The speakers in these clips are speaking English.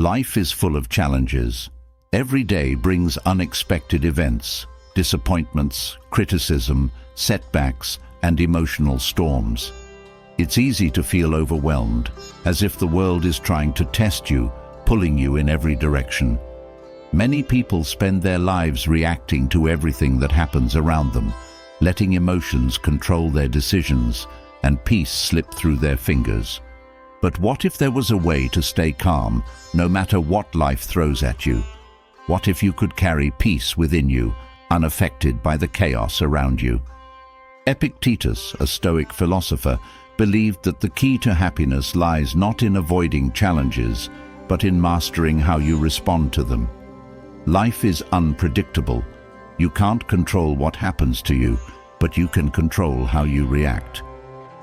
Life is full of challenges. Every day brings unexpected events, disappointments, criticism, setbacks, and emotional storms. It's easy to feel overwhelmed, as if the world is trying to test you, pulling you in every direction. Many people spend their lives reacting to everything that happens around them, letting emotions control their decisions and peace slip through their fingers. But what if there was a way to stay calm, no matter what life throws at you? What if you could carry peace within you, unaffected by the chaos around you? Epictetus, a Stoic philosopher, believed that the key to happiness lies not in avoiding challenges, but in mastering how you respond to them. Life is unpredictable. You can't control what happens to you, but you can control how you react.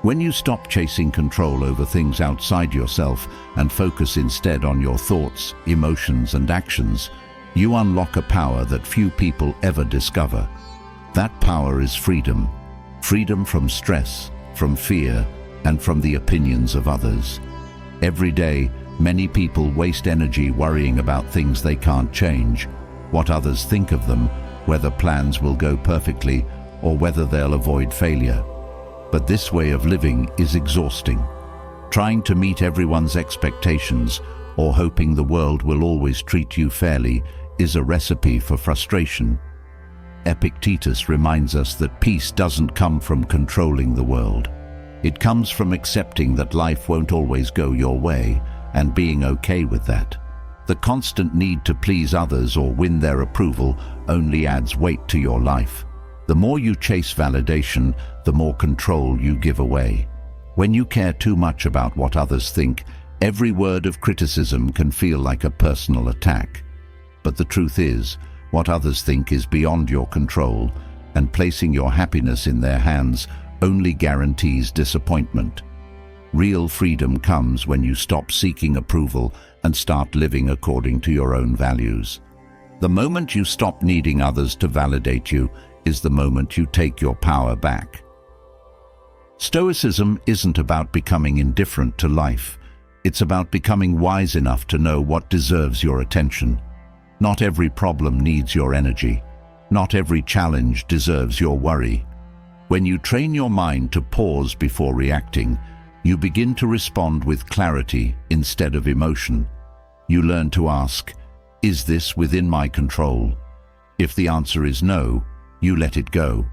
When you stop chasing control over things outside yourself and focus instead on your thoughts, emotions, and actions, you unlock a power that few people ever discover. That power is freedom. Freedom from stress, from fear, and from the opinions of others. Every day, many people waste energy worrying about things they can't change, what others think of them, whether plans will go perfectly, or whether they'll avoid failure. But this way of living is exhausting. Trying to meet everyone's expectations or hoping the world will always treat you fairly is a recipe for frustration. Epictetus reminds us that peace doesn't come from controlling the world. It comes from accepting that life won't always go your way and being okay with that. The constant need to please others or win their approval only adds weight to your life. The more you chase validation, the more control you give away. When you care too much about what others think, every word of criticism can feel like a personal attack. But the truth is, what others think is beyond your control, and placing your happiness in their hands only guarantees disappointment. Real freedom comes when you stop seeking approval and start living according to your own values. The moment you stop needing others to validate you is the moment you take your power back. Stoicism isn't about becoming indifferent to life. It's about becoming wise enough to know what deserves your attention. Not every problem needs your energy. Not every challenge deserves your worry. When you train your mind to pause before reacting, you begin to respond with clarity instead of emotion. You learn to ask, is this within my control? If the answer is no, you let it go.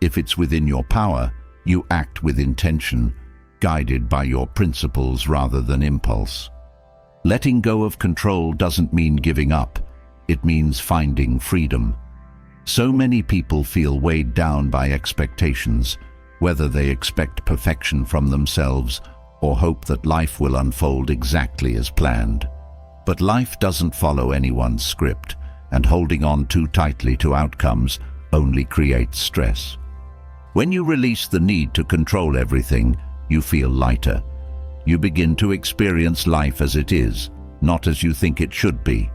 If it's within your power, you act with intention, guided by your principles rather than impulse. Letting go of control doesn't mean giving up. It means finding freedom. So many people feel weighed down by expectations, whether they expect perfection from themselves or hope that life will unfold exactly as planned. But life doesn't follow anyone's script, and holding on too tightly to outcomes only creates stress. When you release the need to control everything, you feel lighter. You begin to experience life as it is, not as you think it should be.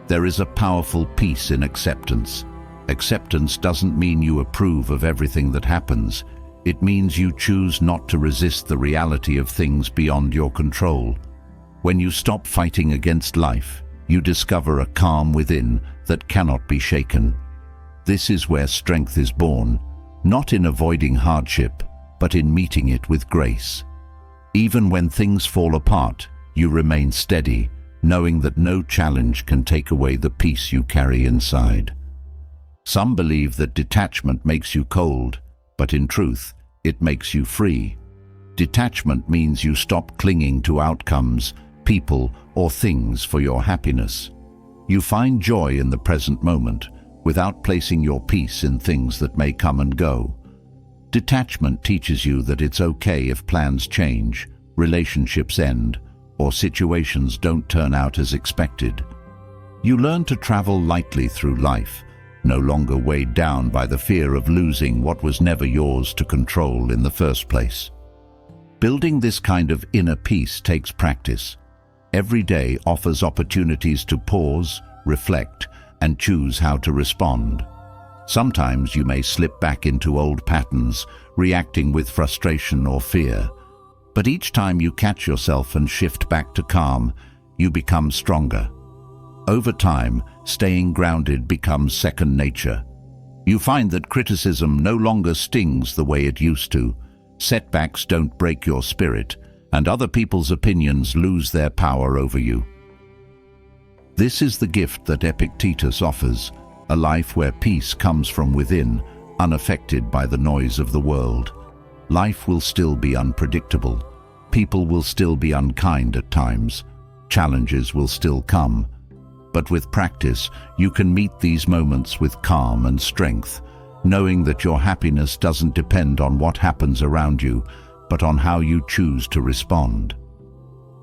There is a powerful peace in acceptance. Acceptance doesn't mean you approve of everything that happens. It means you choose not to resist the reality of things beyond your control. When you stop fighting against life, you discover a calm within that cannot be shaken. This is where strength is born, not in avoiding hardship, but in meeting it with grace. Even when things fall apart, you remain steady, knowing that no challenge can take away the peace you carry inside. Some believe that detachment makes you cold, but in truth, it makes you free. Detachment means you stop clinging to outcomes, people, or things for your happiness. You find joy in the present moment, without placing your peace in things that may come and go. Detachment teaches you that it's okay if plans change, relationships end, or situations don't turn out as expected. You learn to travel lightly through life, no longer weighed down by the fear of losing what was never yours to control in the first place. Building this kind of inner peace takes practice. Every day offers opportunities to pause, reflect, and choose how to respond. Sometimes you may slip back into old patterns, reacting with frustration or fear. But each time you catch yourself and shift back to calm, you become stronger. Over time, staying grounded becomes second nature. You find that criticism no longer stings the way it used to. Setbacks don't break your spirit, and other people's opinions lose their power over you. This is the gift that Epictetus offers, a life where peace comes from within, unaffected by the noise of the world. Life will still be unpredictable. People will still be unkind at times. Challenges will still come. But with practice, you can meet these moments with calm and strength, knowing that your happiness doesn't depend on what happens around you, but on how you choose to respond.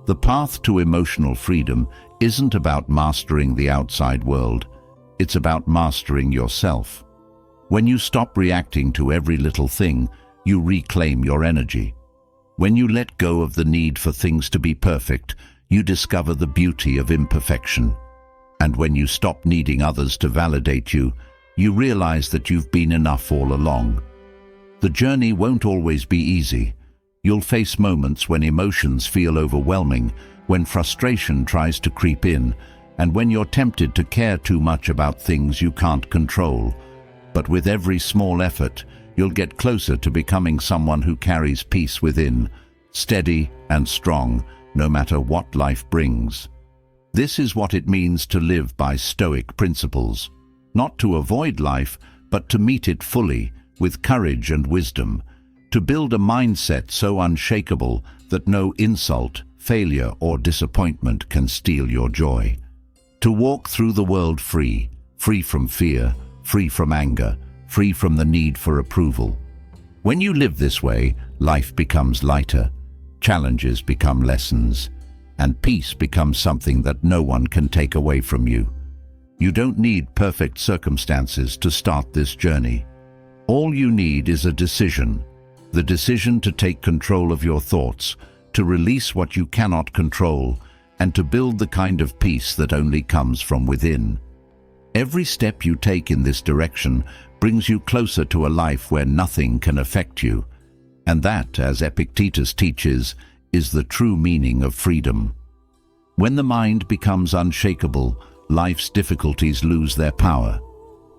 The path to emotional freedom isn't about mastering the outside world. It's about mastering yourself. When you stop reacting to every little thing, you reclaim your energy. When you let go of the need for things to be perfect, you discover the beauty of imperfection. And when you stop needing others to validate you, you realize that you've been enough all along. The journey won't always be easy. You'll face moments when emotions feel overwhelming, when frustration tries to creep in, and when you're tempted to care too much about things you can't control. But with every small effort, you'll get closer to becoming someone who carries peace within, steady and strong, no matter what life brings. This is what it means to live by Stoic principles. Not to avoid life, but to meet it fully, with courage and wisdom. To build a mindset so unshakable that no insult, failure, or disappointment can steal your joy. To walk through the world free, free from fear, free from anger, free from the need for approval. When you live this way, life becomes lighter, challenges become lessons, and peace becomes something that no one can take away from you. You don't need perfect circumstances to start this journey. All you need is a decision, the decision to take control of your thoughts, to release what you cannot control, and to build the kind of peace that only comes from within. Every step you take in this direction brings you closer to a life where nothing can affect you. And that, as Epictetus teaches, is the true meaning of freedom. When the mind becomes unshakable, life's difficulties lose their power.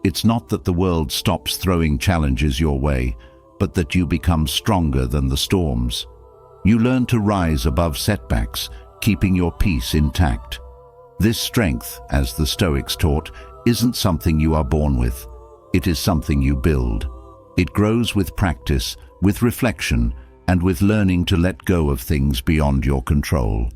It's not that the world stops throwing challenges your way, but that you become stronger than the storms. You learn to rise above setbacks, keeping your peace intact. This strength, as the Stoics taught, isn't something you are born with. It is something you build. It grows with practice, with reflection, and with learning to let go of things beyond your control.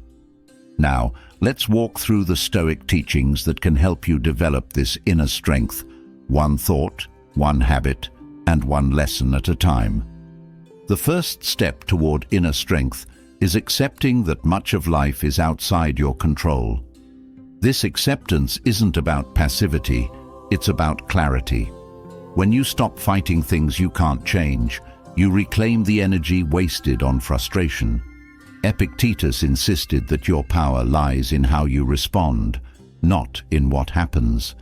Now, let's walk through the Stoic teachings that can help you develop this inner strength, one thought, one habit, and one lesson at a time. The first step toward inner strength is accepting that much of life is outside your control. This acceptance isn't about passivity, it's about clarity. When you stop fighting things you can't change, you reclaim the energy wasted on frustration. Epictetus insisted that your power lies in how you respond, not in what happens.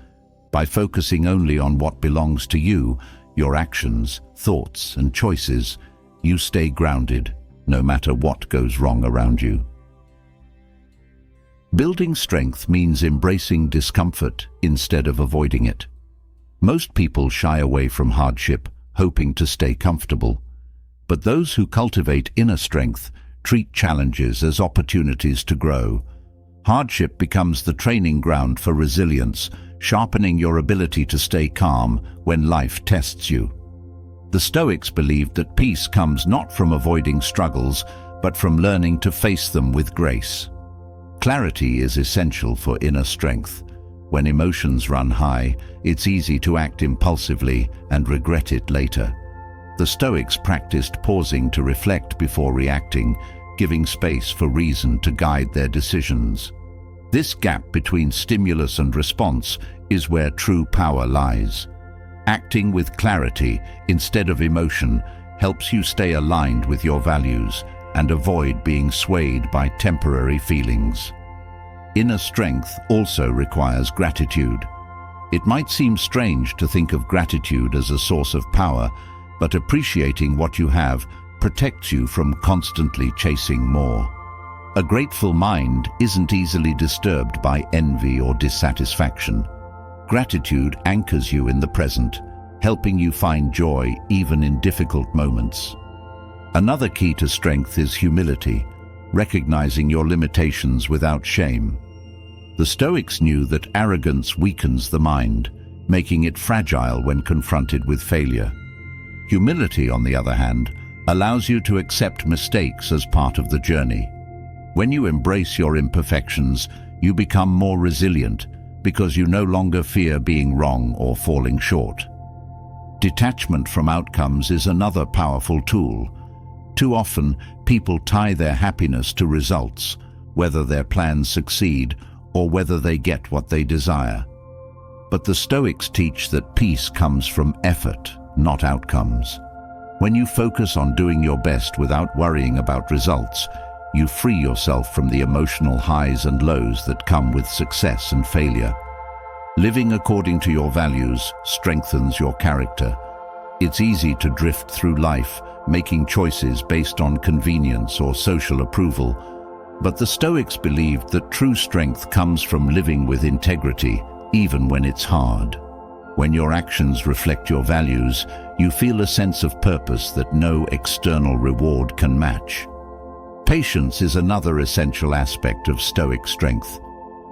By focusing only on what belongs to you, your actions, thoughts, and choices, you stay grounded, no matter what goes wrong around you. Building strength means embracing discomfort instead of avoiding it. Most people shy away from hardship, hoping to stay comfortable. But those who cultivate inner strength treat challenges as opportunities to grow. Hardship becomes the training ground for resilience, sharpening your ability to stay calm when life tests you. The Stoics believed that peace comes not from avoiding struggles, but from learning to face them with grace. Clarity is essential for inner strength. When emotions run high, it's easy to act impulsively and regret it later. The Stoics practiced pausing to reflect before reacting, giving space for reason to guide their decisions. This gap between stimulus and response is where true power lies. Acting with clarity instead of emotion helps you stay aligned with your values and avoid being swayed by temporary feelings. Inner strength also requires gratitude. It might seem strange to think of gratitude as a source of power, but appreciating what you have protects you from constantly chasing more. A grateful mind isn't easily disturbed by envy or dissatisfaction. Gratitude anchors you in the present, helping you find joy even in difficult moments. Another key to strength is humility, recognizing your limitations without shame. The Stoics knew that arrogance weakens the mind, making it fragile when confronted with failure. Humility, on the other hand, allows you to accept mistakes as part of the journey. When you embrace your imperfections, you become more resilient because you no longer fear being wrong or falling short. Detachment from outcomes is another powerful tool. Too often, people tie their happiness to results, whether their plans succeed or whether they get what they desire. But the Stoics teach that peace comes from effort, not outcomes. When you focus on doing your best without worrying about results, you free yourself from the emotional highs and lows that come with success and failure. Living according to your values strengthens your character. It's easy to drift through life, making choices based on convenience or social approval. But the Stoics believed that true strength comes from living with integrity, even when it's hard. When your actions reflect your values, you feel a sense of purpose that no external reward can match. Patience is another essential aspect of Stoic strength.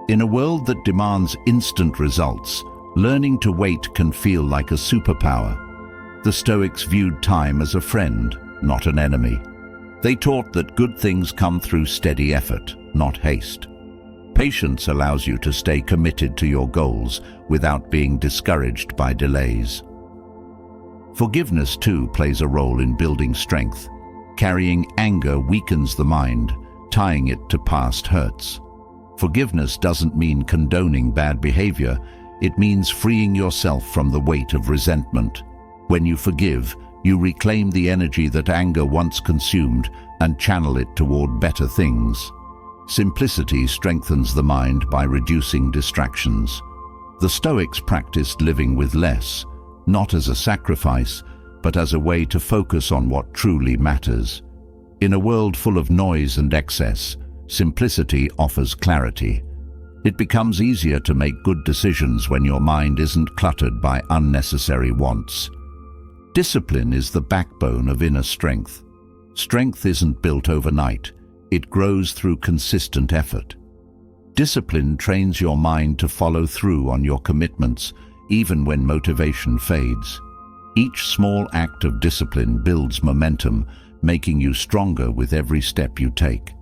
In a world that demands instant results, learning to wait can feel like a superpower. The Stoics viewed time as a friend, not an enemy. They taught that good things come through steady effort, not haste. Patience allows you to stay committed to your goals without being discouraged by delays. Forgiveness, too, plays a role in building strength. Carrying anger weakens the mind, tying it to past hurts. Forgiveness doesn't mean condoning bad behavior. It means freeing yourself from the weight of resentment. When you forgive, you reclaim the energy that anger once consumed and channel it toward better things. Simplicity strengthens the mind by reducing distractions. The Stoics practiced living with less, not as a sacrifice, but as a way to focus on what truly matters. In a world full of noise and excess, simplicity offers clarity. It becomes easier to make good decisions when your mind isn't cluttered by unnecessary wants. Discipline is the backbone of inner strength. Strength isn't built overnight. It grows through consistent effort. Discipline trains your mind to follow through on your commitments, even when motivation fades. Each small act of discipline builds momentum, making you stronger with every step you take.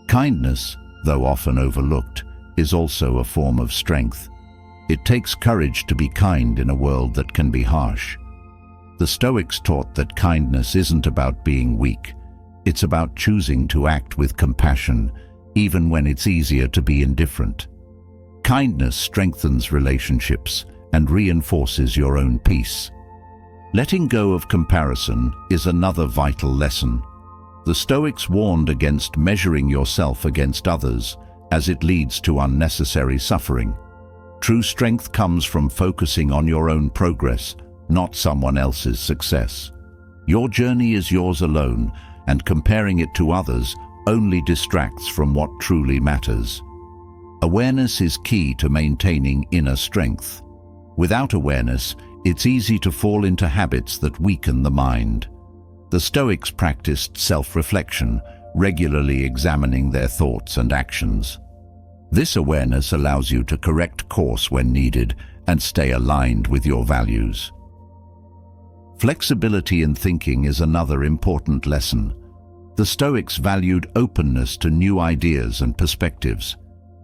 Kindness, though often overlooked, is also a form of strength. It takes courage to be kind in a world that can be harsh. The Stoics taught that kindness isn't about being weak. It's about choosing to act with compassion, even when it's easier to be indifferent. Kindness strengthens relationships and reinforces your own peace. Letting go of comparison is another vital lesson. The Stoics warned against measuring yourself against others, as it leads to unnecessary suffering. True strength comes from focusing on your own progress, not someone else's success. Your journey is yours alone, and comparing it to others only distracts from what truly matters. Awareness is key to maintaining inner strength. Without awareness, it's easy to fall into habits that weaken the mind. The Stoics practiced self-reflection, regularly examining their thoughts and actions. This awareness allows you to correct course when needed and stay aligned with your values. Flexibility in thinking is another important lesson. The Stoics valued openness to new ideas and perspectives.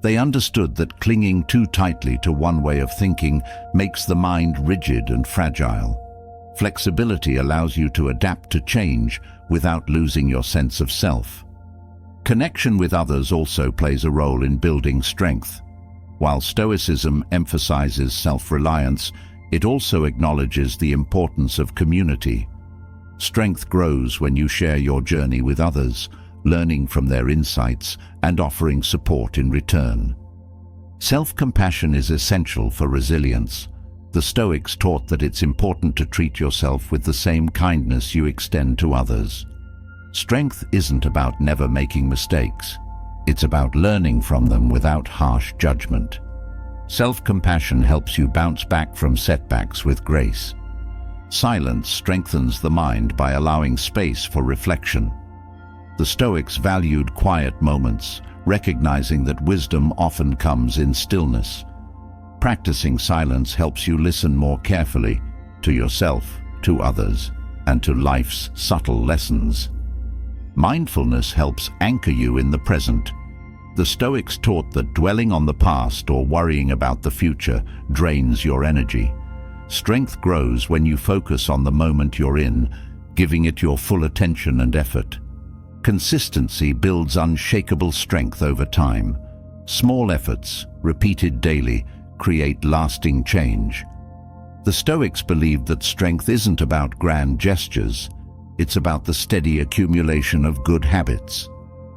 They understood that clinging too tightly to one way of thinking makes the mind rigid and fragile. Flexibility allows you to adapt to change without losing your sense of self. Connection with others also plays a role in building strength. While Stoicism emphasizes self-reliance, it also acknowledges the importance of community. Strength grows when you share your journey with others, learning from their insights and offering support in return. Self-compassion is essential for resilience. The Stoics taught that it's important to treat yourself with the same kindness you extend to others. Strength isn't about never making mistakes. It's about learning from them without harsh judgment. Self-compassion helps you bounce back from setbacks with grace. Silence strengthens the mind by allowing space for reflection. The Stoics valued quiet moments, recognizing that wisdom often comes in stillness. Practicing silence helps you listen more carefully to yourself, to others, and to life's subtle lessons. Mindfulness helps anchor you in the present. The Stoics taught that dwelling on the past or worrying about the future drains your energy. Strength grows when you focus on the moment you're in, giving it your full attention and effort. Consistency builds unshakable strength over time. Small efforts, repeated daily, create lasting change. The Stoics believed that strength isn't about grand gestures. It's about the steady accumulation of good habits.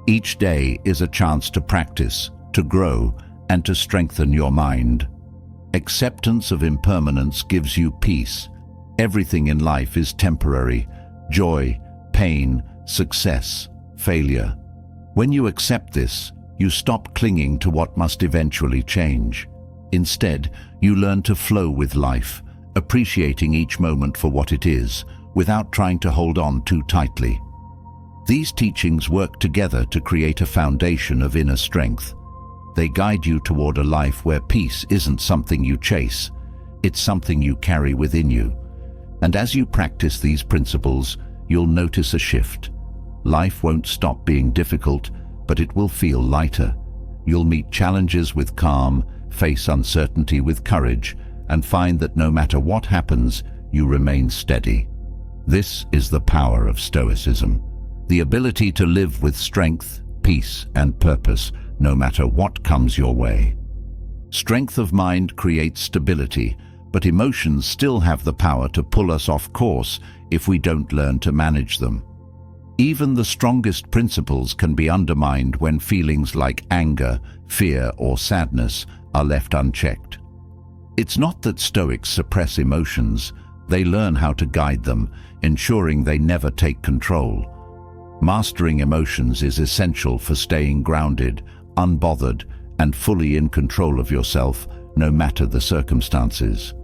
Each day is a chance to practice, to grow, and to strengthen your mind. Acceptance of impermanence gives you peace. Everything in life is temporary: joy, pain, success, failure. When you accept this, you stop clinging to what must eventually change. Instead, you learn to flow with life, appreciating each moment for what it is, without trying to hold on too tightly. These teachings work together to create a foundation of inner strength. They guide you toward a life where peace isn't something you chase, it's something you carry within you. And as you practice these principles, you'll notice a shift. Life won't stop being difficult, but it will feel lighter. You'll meet challenges with calm, face uncertainty with courage, and find that no matter what happens, you remain steady. This is the power of Stoicism, the ability to live with strength, peace, and purpose, no matter what comes your way. Strength of mind creates stability, but emotions still have the power to pull us off course if we don't learn to manage them. Even the strongest principles can be undermined when feelings like anger, fear, or sadness are left unchecked. It's not that Stoics suppress emotions, they learn how to guide them, ensuring they never take control. Mastering emotions is essential for staying grounded, unbothered, and fully in control of yourself, no matter the circumstances.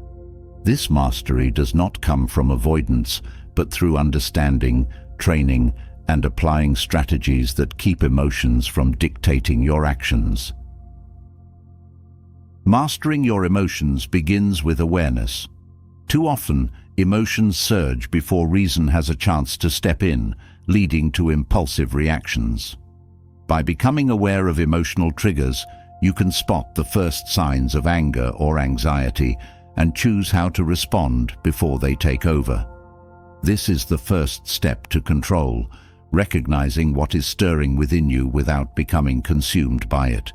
This mastery does not come from avoidance, but through understanding, training, and applying strategies that keep emotions from dictating your actions. Mastering your emotions begins with awareness. Too often, emotions surge before reason has a chance to step in, leading to impulsive reactions. By becoming aware of emotional triggers, you can spot the first signs of anger or anxiety and choose how to respond before they take over. This is the first step to control, recognizing what is stirring within you without becoming consumed by it.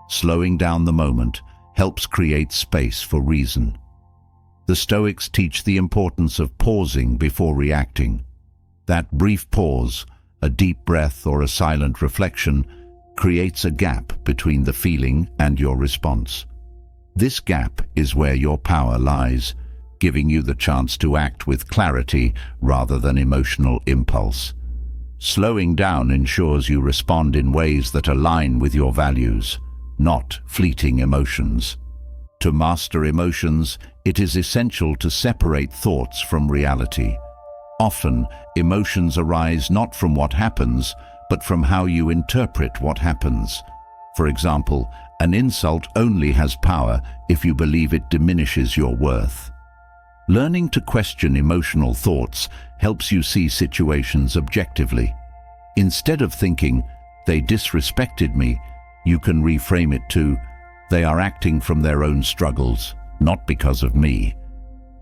Slowing down the moment helps create space for reason. The Stoics teach the importance of pausing before reacting. That brief pause, a deep breath or a silent reflection, creates a gap between the feeling and your response. This gap is where your power lies, giving you the chance to act with clarity rather than emotional impulse. Slowing down ensures you respond in ways that align with your values, not fleeting emotions. To master emotions, it is essential to separate thoughts from reality. Often, emotions arise not from what happens, but from how you interpret what happens. For example, an insult only has power if you believe it diminishes your worth. Learning to question emotional thoughts helps you see situations objectively. Instead of thinking, "They disrespected me," you can reframe it to, "They are acting from their own struggles, not because of me."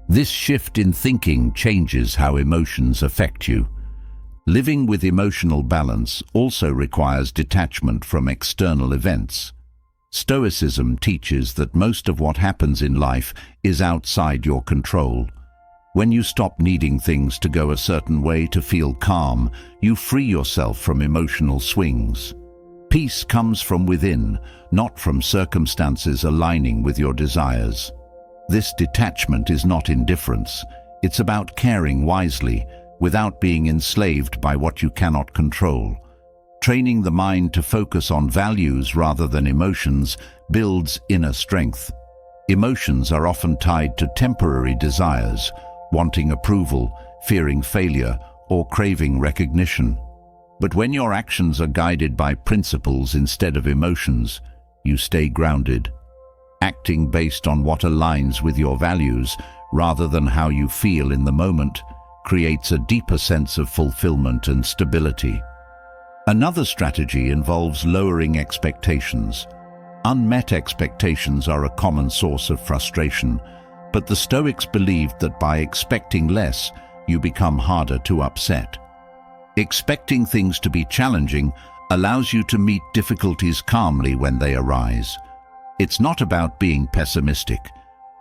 This shift in thinking changes how emotions affect you. Living with emotional balance also requires detachment from external events. Stoicism teaches that most of what happens in life is outside your control. When you stop needing things to go a certain way to feel calm, you free yourself from emotional swings. Peace comes from within, not from circumstances aligning with your desires. This detachment is not indifference. It's about caring wisely, without being enslaved by what you cannot control. Training the mind to focus on values rather than emotions builds inner strength. Emotions are often tied to temporary desires, wanting approval, fearing failure, or craving recognition. But when your actions are guided by principles instead of emotions, you stay grounded. Acting based on what aligns with your values rather than how you feel in the moment creates a deeper sense of fulfillment and stability. Another strategy involves lowering expectations. Unmet expectations are a common source of frustration, but the Stoics believed that by expecting less, you become harder to upset. Expecting things to be challenging allows you to meet difficulties calmly when they arise. It's not about being pessimistic,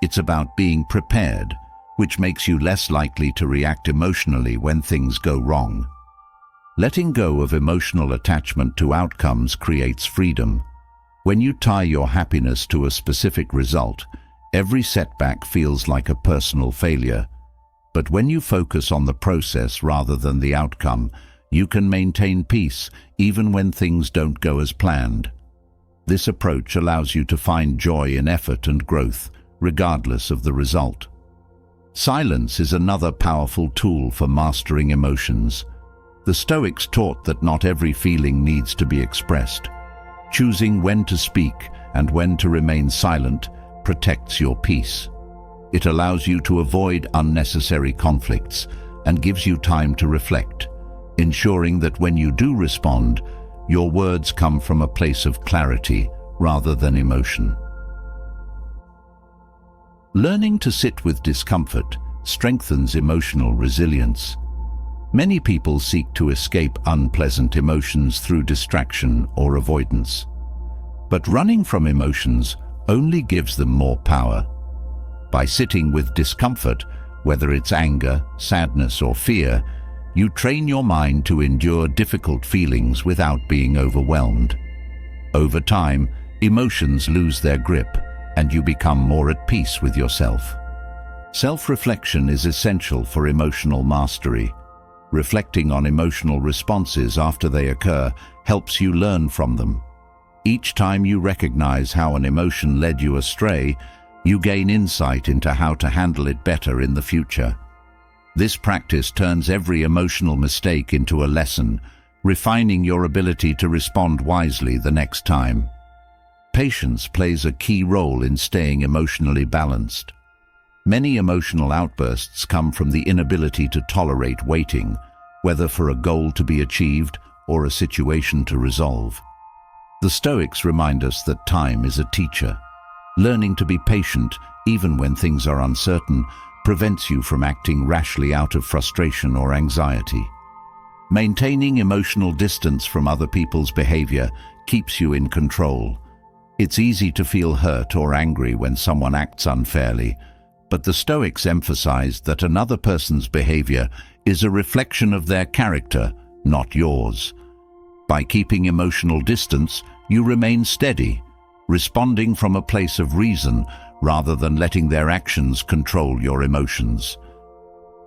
it's about being prepared, which makes you less likely to react emotionally when things go wrong. Letting go of emotional attachment to outcomes creates freedom. When you tie your happiness to a specific result, every setback feels like a personal failure. But when you focus on the process rather than the outcome, you can maintain peace even when things don't go as planned. This approach allows you to find joy in effort and growth, regardless of the result. Silence is another powerful tool for mastering emotions. The Stoics taught that not every feeling needs to be expressed. Choosing when to speak and when to remain silent protects your peace. It allows you to avoid unnecessary conflicts and gives you time to reflect, ensuring that when you do respond, your words come from a place of clarity rather than emotion. Learning to sit with discomfort strengthens emotional resilience. Many people seek to escape unpleasant emotions through distraction or avoidance. But running from emotions only gives them more power. By sitting with discomfort, whether it's anger, sadness, or fear, you train your mind to endure difficult feelings without being overwhelmed. Over time, emotions lose their grip, and you become more at peace with yourself. Self-reflection is essential for emotional mastery. Reflecting on emotional responses after they occur helps you learn from them. Each time you recognize how an emotion led you astray, you gain insight into how to handle it better in the future. This practice turns every emotional mistake into a lesson, refining your ability to respond wisely the next time. Patience plays a key role in staying emotionally balanced. Many emotional outbursts come from the inability to tolerate waiting, whether for a goal to be achieved or a situation to resolve. The Stoics remind us that time is a teacher. Learning to be patient, even when things are uncertain, prevents you from acting rashly out of frustration or anxiety. Maintaining emotional distance from other people's behavior keeps you in control. It's easy to feel hurt or angry when someone acts unfairly, but the Stoics emphasized that another person's behavior is a reflection of their character, not yours. By keeping emotional distance, you remain steady, responding from a place of reason rather than letting their actions control your emotions.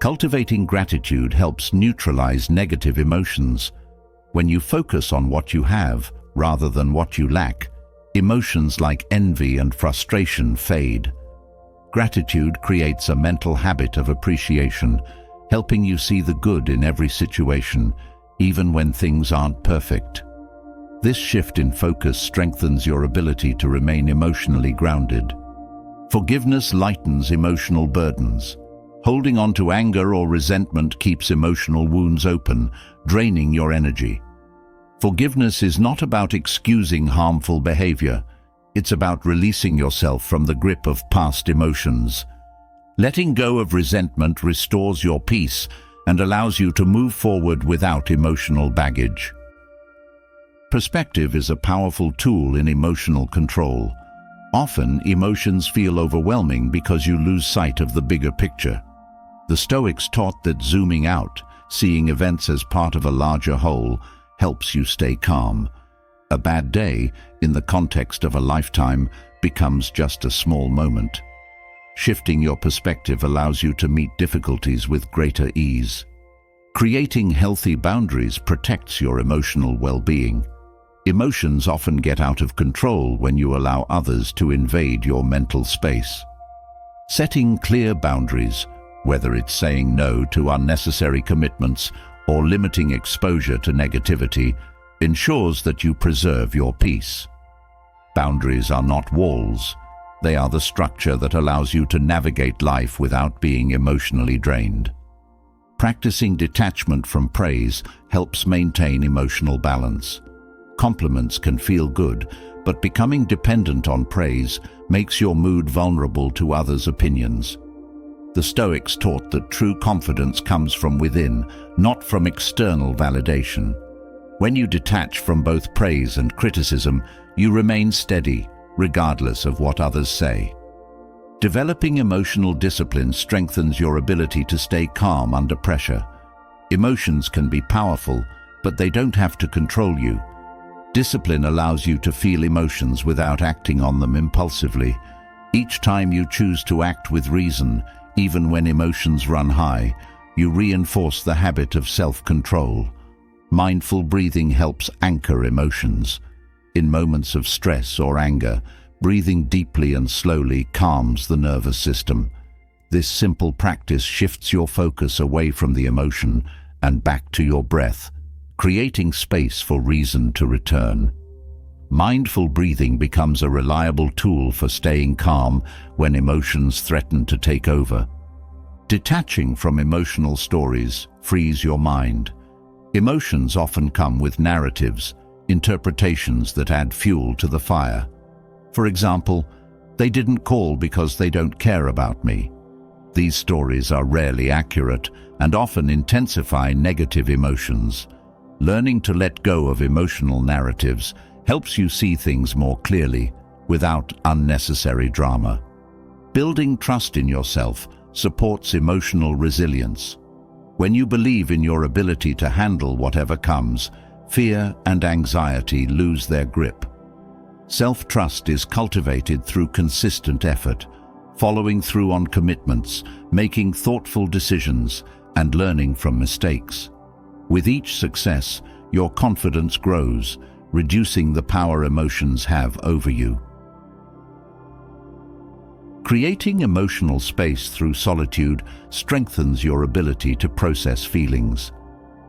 Cultivating gratitude helps neutralize negative emotions. When you focus on what you have rather than what you lack, emotions like envy and frustration fade. Gratitude creates a mental habit of appreciation, helping you see the good in every situation, even when things aren't perfect. This shift in focus strengthens your ability to remain emotionally grounded. Forgiveness lightens emotional burdens. Holding on to anger or resentment keeps emotional wounds open, draining your energy. Forgiveness is not about excusing harmful behavior. It's about releasing yourself from the grip of past emotions. Letting go of resentment restores your peace and allows you to move forward without emotional baggage. Perspective is a powerful tool in emotional control. Often, emotions feel overwhelming because you lose sight of the bigger picture. The Stoics taught that zooming out, seeing events as part of a larger whole, helps you stay calm. A bad day, in the context of a lifetime, becomes just a small moment. Shifting your perspective allows you to meet difficulties with greater ease. Creating healthy boundaries protects your emotional well-being. Emotions often get out of control when you allow others to invade your mental space. Setting clear boundaries, whether it's saying no to unnecessary commitments or limiting exposure to negativity, ensures that you preserve your peace. Boundaries are not walls. They are the structure that allows you to navigate life without being emotionally drained. Practicing detachment from praise helps maintain emotional balance. Compliments can feel good, but becoming dependent on praise makes your mood vulnerable to others' opinions. The Stoics taught that true confidence comes from within, not from external validation. When you detach from both praise and criticism, you remain steady, regardless of what others say. Developing emotional discipline strengthens your ability to stay calm under pressure. Emotions can be powerful, but they don't have to control you. Discipline allows you to feel emotions without acting on them impulsively. Each time you choose to act with reason, even when emotions run high, you reinforce the habit of self-control. Mindful breathing helps anchor emotions. In moments of stress or anger, breathing deeply and slowly calms the nervous system. This simple practice shifts your focus away from the emotion and back to your breath, creating space for reason to return. Mindful breathing becomes a reliable tool for staying calm when emotions threaten to take over. Detaching from emotional stories frees your mind. Emotions often come with narratives, interpretations that add fuel to the fire. For example, "They didn't call because they don't care about me." These stories are rarely accurate and often intensify negative emotions. Learning to let go of emotional narratives helps you see things more clearly, without unnecessary drama. Building trust in yourself supports emotional resilience. When you believe in your ability to handle whatever comes, fear and anxiety lose their grip. Self-trust is cultivated through consistent effort, following through on commitments, making thoughtful decisions, and learning from mistakes. With each success, your confidence grows, reducing the power emotions have over you. Creating emotional space through solitude strengthens your ability to process feelings.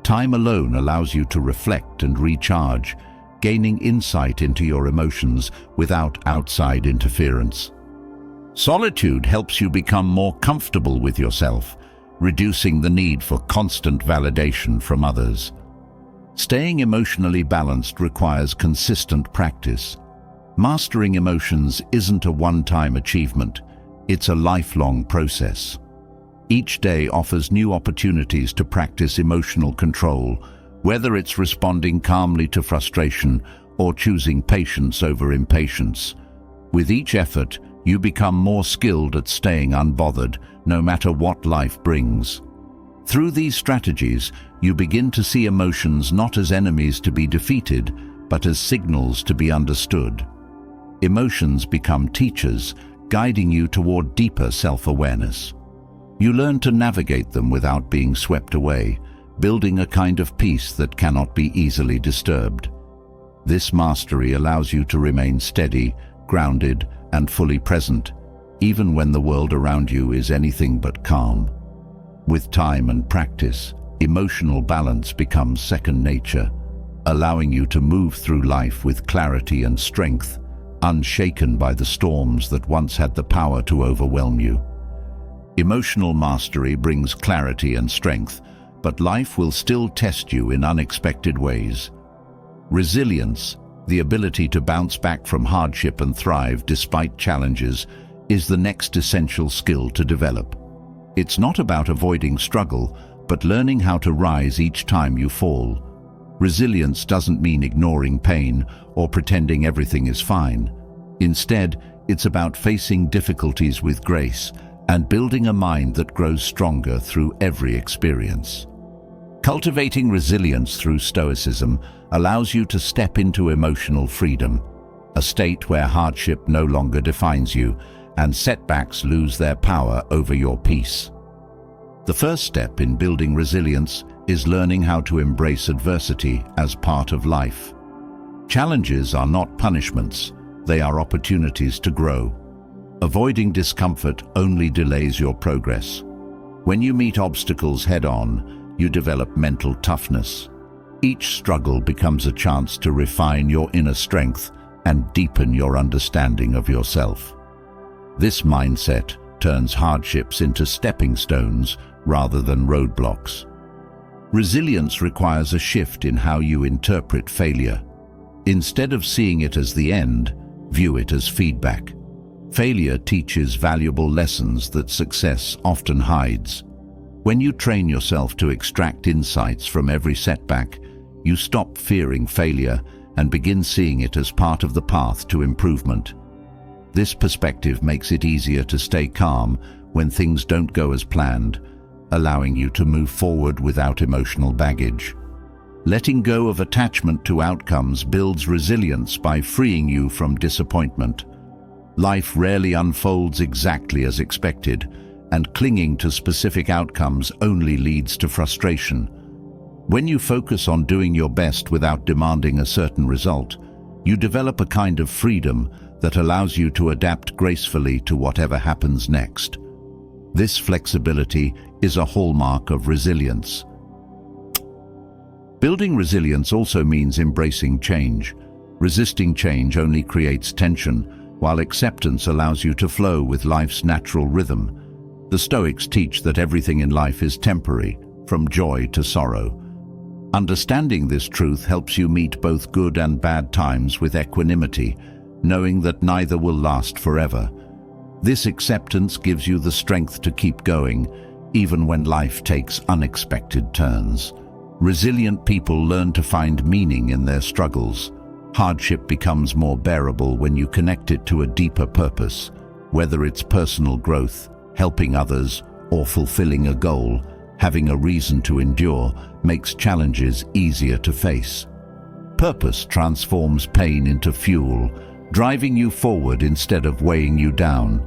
Time alone allows you to reflect and recharge, gaining insight into your emotions without outside interference. Solitude helps you become more comfortable with yourself, reducing the need for constant validation from others. Staying emotionally balanced requires consistent practice. Mastering emotions isn't a one-time achievement, it's a lifelong process. Each day offers new opportunities to practice emotional control, whether it's responding calmly to frustration or choosing patience over impatience. With each effort, you become more skilled at staying unbothered, no matter what life brings. Through these strategies, you begin to see emotions not as enemies to be defeated, but as signals to be understood. Emotions become teachers, guiding you toward deeper self-awareness. You learn to navigate them without being swept away, building a kind of peace that cannot be easily disturbed. This mastery allows you to remain steady, grounded, and fully present, even when the world around you is anything but calm. With time and practice, emotional balance becomes second nature, allowing you to move through life with clarity and strength, unshaken by the storms that once had the power to overwhelm you. Emotional mastery brings clarity and strength, but life will still test you in unexpected ways. Resilience, the ability to bounce back from hardship and thrive despite challenges, is the next essential skill to develop. It's not about avoiding struggle, but learning how to rise each time you fall. Resilience doesn't mean ignoring pain or pretending everything is fine. Instead, it's about facing difficulties with grace and building a mind that grows stronger through every experience. Cultivating resilience through Stoicism allows you to step into emotional freedom, a state where hardship no longer defines you and setbacks lose their power over your peace. The first step in building resilience is learning how to embrace adversity as part of life. Challenges are not punishments, they are opportunities to grow. Avoiding discomfort only delays your progress. When you meet obstacles head-on, you develop mental toughness. Each struggle becomes a chance to refine your inner strength and deepen your understanding of yourself. This mindset turns hardships into stepping stones rather than roadblocks. Resilience requires a shift in how you interpret failure. Instead of seeing it as the end, view it as feedback. Failure teaches valuable lessons that success often hides. When you train yourself to extract insights from every setback, you stop fearing failure and begin seeing it as part of the path to improvement. This perspective makes it easier to stay calm when things don't go as planned, allowing you to move forward without emotional baggage. Letting go of attachment to outcomes builds resilience by freeing you from disappointment. Life rarely unfolds exactly as expected, and clinging to specific outcomes only leads to frustration. When you focus on doing your best without demanding a certain result, you develop a kind of freedom that allows you to adapt gracefully to whatever happens next. This flexibility is a hallmark of resilience. Building resilience also means embracing change. Resisting change only creates tension, while acceptance allows you to flow with life's natural rhythm. The Stoics teach that everything in life is temporary, from joy to sorrow. Understanding this truth helps you meet both good and bad times with equanimity, knowing that neither will last forever. This acceptance gives you the strength to keep going, even when life takes unexpected turns. Resilient people learn to find meaning in their struggles. Hardship becomes more bearable when you connect it to a deeper purpose, whether it's personal growth, helping others, or fulfilling a goal. Having a reason to endure makes challenges easier to face. Purpose transforms pain into fuel, driving you forward instead of weighing you down.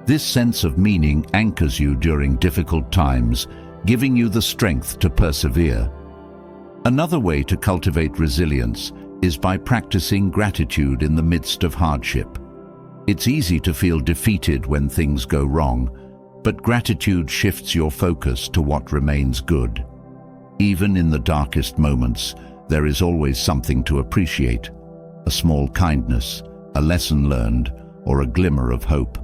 This sense of meaning anchors you during difficult times, giving you the strength to persevere. Another way to cultivate resilience is by practicing gratitude in the midst of hardship. It's easy to feel defeated when things go wrong, but gratitude shifts your focus to what remains good. Even in the darkest moments, there is always something to appreciate: a small kindness, a lesson learned, or a glimmer of hope.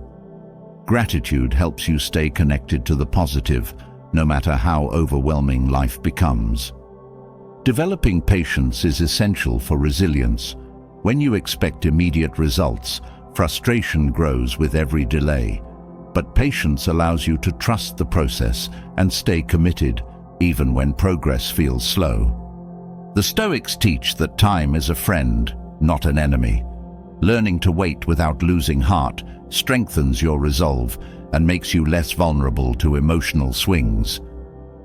Gratitude helps you stay connected to the positive, no matter how overwhelming life becomes. Developing patience is essential for resilience. When you expect immediate results, frustration grows with every delay. But patience allows you to trust the process and stay committed, even when progress feels slow. The Stoics teach that time is a friend, not an enemy. Learning to wait without losing heart strengthens your resolve and makes you less vulnerable to emotional swings.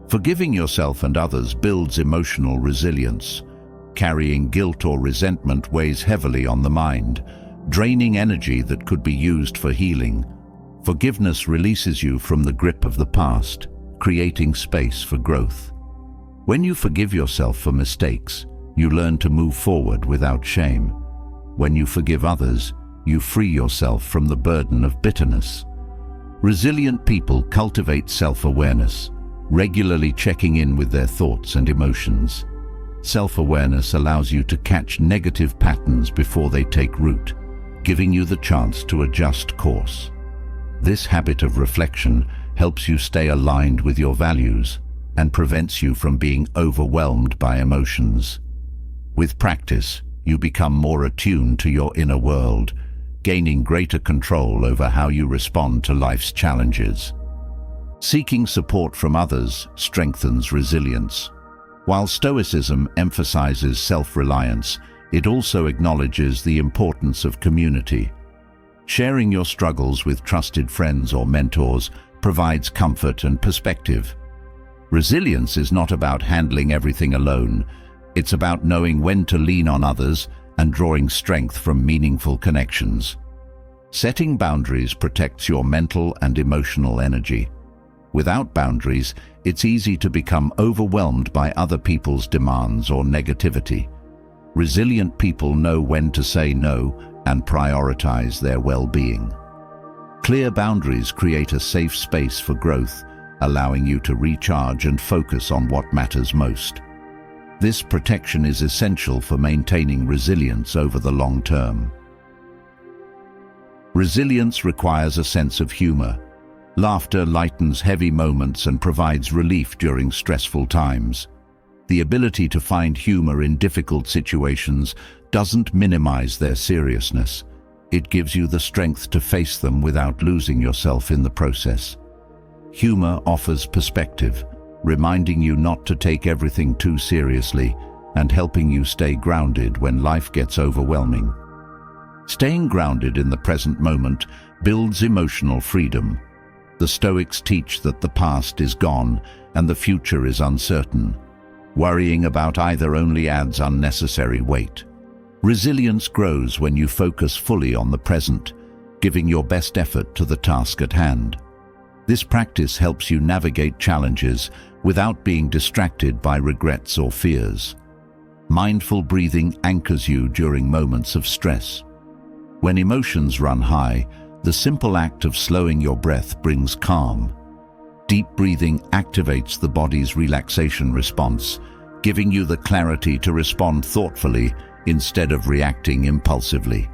Forgiving yourself and others builds emotional resilience. Carrying guilt or resentment weighs heavily on the mind, draining energy that could be used for healing. Forgiveness releases you from the grip of the past, creating space for growth. When you forgive yourself for mistakes, you learn to move forward without shame. When you forgive others, you free yourself from the burden of bitterness. Resilient people cultivate self-awareness, regularly checking in with their thoughts and emotions. Self-awareness allows you to catch negative patterns before they take root, giving you the chance to adjust course. This habit of reflection helps you stay aligned with your values and prevents you from being overwhelmed by emotions. With practice, you become more attuned to your inner world, gaining greater control over how you respond to life's challenges. Seeking support from others strengthens resilience. While Stoicism emphasizes self-reliance, it also acknowledges the importance of community. Sharing your struggles with trusted friends or mentors provides comfort and perspective. Resilience is not about handling everything alone. It's about knowing when to lean on others and drawing strength from meaningful connections. Setting boundaries protects your mental and emotional energy. Without boundaries, it's easy to become overwhelmed by other people's demands or negativity. Resilient people know when to say no and prioritize their well-being. Clear boundaries create a safe space for growth, allowing you to recharge and focus on what matters most. This protection is essential for maintaining resilience over the long term. Resilience requires a sense of humor. Laughter lightens heavy moments and provides relief during stressful times. The ability to find humor in difficult situations doesn't minimize their seriousness. It gives you the strength to face them without losing yourself in the process. Humor offers perspective, reminding you not to take everything too seriously and helping you stay grounded when life gets overwhelming. Staying grounded in the present moment builds emotional freedom. The Stoics teach that the past is gone and the future is uncertain. Worrying about either only adds unnecessary weight. Resilience grows when you focus fully on the present, giving your best effort to the task at hand. This practice helps you navigate challenges without being distracted by regrets or fears. Mindful breathing anchors you during moments of stress. When emotions run high, the simple act of slowing your breath brings calm. Deep breathing activates the body's relaxation response, giving you the clarity to respond thoughtfully instead of reacting impulsively.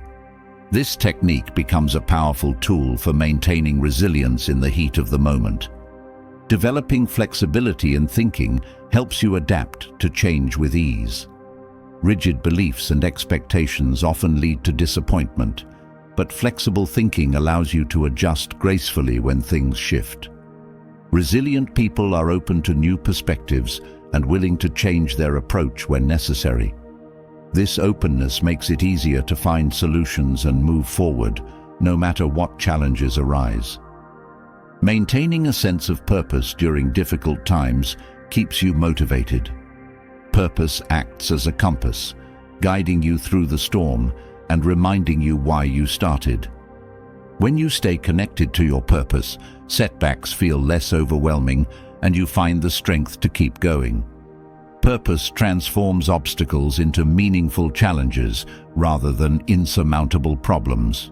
This technique becomes a powerful tool for maintaining resilience in the heat of the moment. Developing flexibility in thinking helps you adapt to change with ease. Rigid beliefs and expectations often lead to disappointment, but flexible thinking allows you to adjust gracefully when things shift. Resilient people are open to new perspectives and willing to change their approach when necessary. This openness makes it easier to find solutions and move forward, no matter what challenges arise. Maintaining a sense of purpose during difficult times keeps you motivated. Purpose acts as a compass, guiding you through the storm and reminding you why you started. When you stay connected to your purpose, setbacks feel less overwhelming and you find the strength to keep going. Purpose transforms obstacles into meaningful challenges rather than insurmountable problems.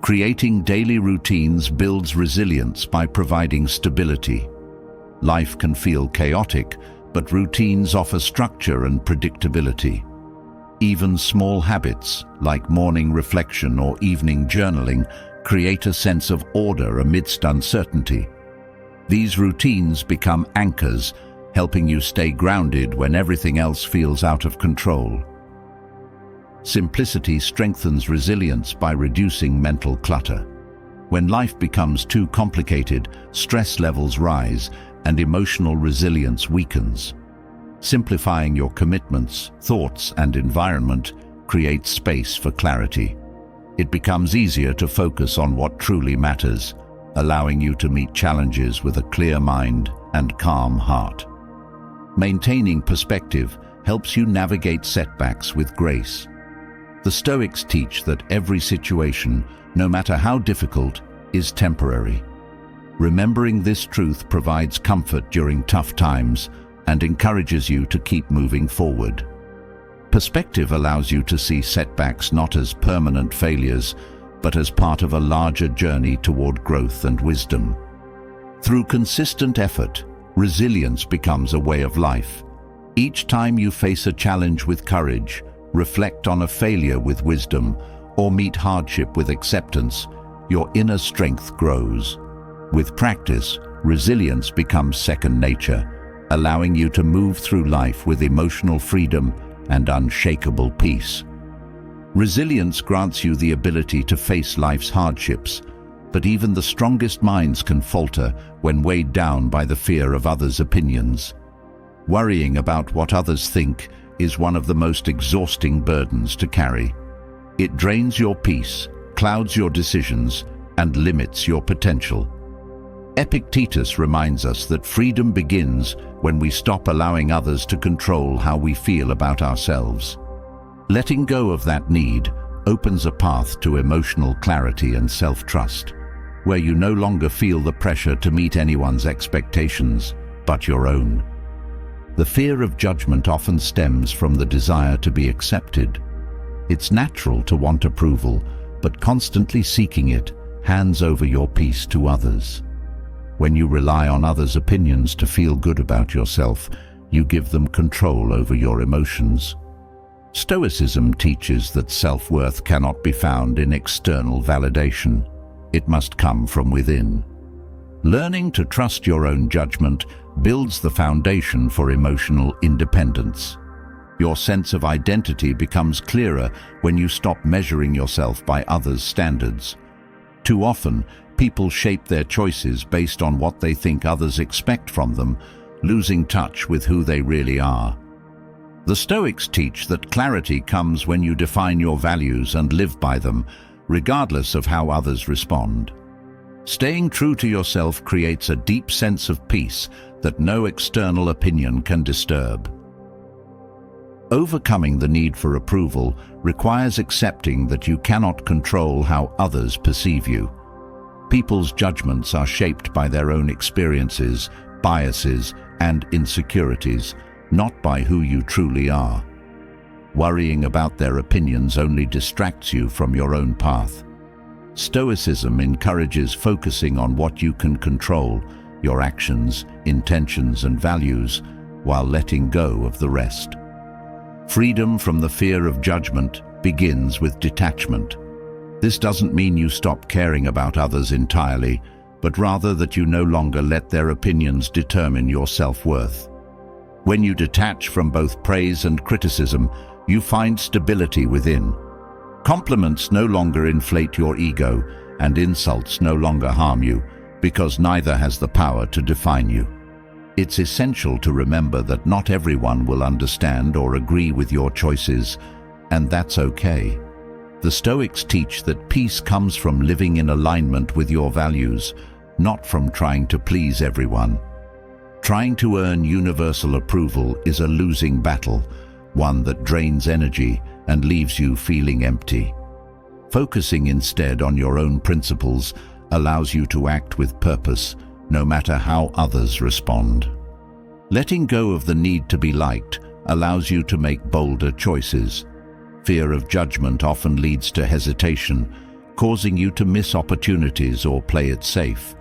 Creating daily routines builds resilience by providing stability. Life can feel chaotic, but routines offer structure and predictability. Even small habits, like morning reflection or evening journaling, create a sense of order amidst uncertainty. These routines become anchors, helping you stay grounded when everything else feels out of control. Simplicity strengthens resilience by reducing mental clutter. When life becomes too complicated, stress levels rise and emotional resilience weakens. Simplifying your commitments, thoughts, and environment creates space for clarity. It becomes easier to focus on what truly matters, allowing you to meet challenges with a clear mind and calm heart. Maintaining perspective helps you navigate setbacks with grace. The Stoics teach that every situation, no matter how difficult, is temporary. Remembering this truth provides comfort during tough times and encourages you to keep moving forward. Perspective allows you to see setbacks not as permanent failures, but as part of a larger journey toward growth and wisdom. Through consistent effort, resilience becomes a way of life. Each time you face a challenge with courage, reflect on a failure with wisdom, or meet hardship with acceptance, your inner strength grows. With practice, resilience becomes second nature, allowing you to move through life with emotional freedom and unshakable peace. Resilience grants you the ability to face life's hardships, but even the strongest minds can falter when weighed down by the fear of others' opinions. Worrying about what others think is one of the most exhausting burdens to carry. It drains your peace, clouds your decisions, and limits your potential. Epictetus reminds us that freedom begins when we stop allowing others to control how we feel about ourselves. Letting go of that need opens a path to emotional clarity and self-trust, where you no longer feel the pressure to meet anyone's expectations. but your own. The fear of judgment often stems from the desire to be accepted. It's natural to want approval, but constantly seeking it hands over your peace to others. When you rely on others' opinions to feel good about yourself, you give them control over your emotions. Stoicism teaches that self-worth cannot be found in external validation. It must come from within. Learning to trust your own judgment builds the foundation for emotional independence. Your sense of identity becomes clearer when you stop measuring yourself by others' standards. Too often, people shape their choices based on what they think others expect from them, losing touch with who they really are. The Stoics teach that clarity comes when you define your values and live by them, regardless of how others respond. Staying true to yourself creates a deep sense of peace that no external opinion can disturb. Overcoming the need for approval requires accepting that you cannot control how others perceive you. People's judgments are shaped by their own experiences, biases, and insecurities, not by who you truly are. Worrying about their opinions only distracts you from your own path. Stoicism encourages focusing on what you can control, your actions, intentions, and values, while letting go of the rest. Freedom from the fear of judgment begins with detachment. This doesn't mean you stop caring about others entirely, but rather that you no longer let their opinions determine your self-worth. When you detach from both praise and criticism, you find stability within. Compliments no longer inflate your ego, and insults no longer harm you, because neither has the power to define you. It's essential to remember that not everyone will understand or agree with your choices, and that's okay. The Stoics teach that peace comes from living in alignment with your values, not from trying to please everyone. Trying to earn universal approval is a losing battle, one that drains energy and leaves you feeling empty. Focusing instead on your own principles allows you to act with purpose, no matter how others respond. Letting go of the need to be liked allows you to make bolder choices. Fear of judgment often leads to hesitation, causing you to miss opportunities or play it safe.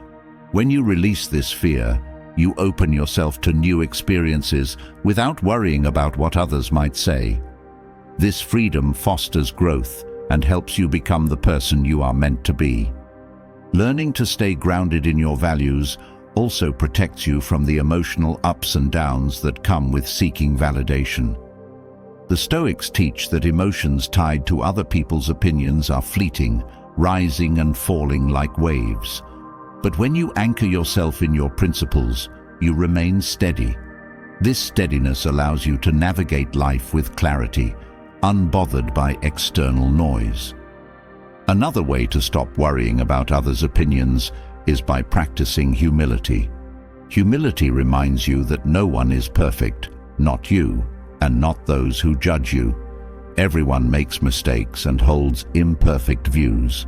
When you release this fear, you open yourself to new experiences without worrying about what others might say. This freedom fosters growth and helps you become the person you are meant to be. Learning to stay grounded in your values also protects you from the emotional ups and downs that come with seeking validation. The Stoics teach that emotions tied to other people's opinions are fleeting, rising and falling like waves. But when you anchor yourself in your principles, you remain steady. This steadiness allows you to navigate life with clarity, unbothered by external noise. Another way to stop worrying about others' opinions is by practicing humility. Humility reminds you that no one is perfect, not you, and not those who judge you. Everyone makes mistakes and holds imperfect views.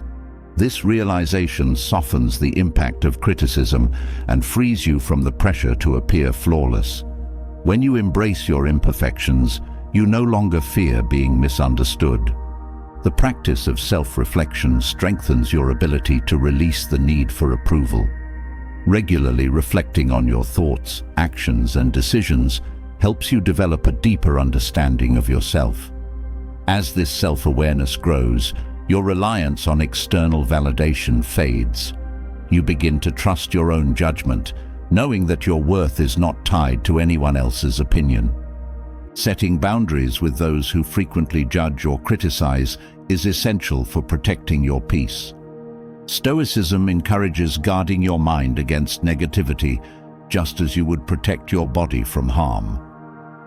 This realization softens the impact of criticism and frees you from the pressure to appear flawless. When you embrace your imperfections, you no longer fear being misunderstood. The practice of self-reflection strengthens your ability to release the need for approval. Regularly reflecting on your thoughts, actions, and decisions helps you develop a deeper understanding of yourself. As this self-awareness grows, your reliance on external validation fades. You begin to trust your own judgment, knowing that your worth is not tied to anyone else's opinion. Setting boundaries with those who frequently judge or criticize is essential for protecting your peace. Stoicism encourages guarding your mind against negativity, just as you would protect your body from harm.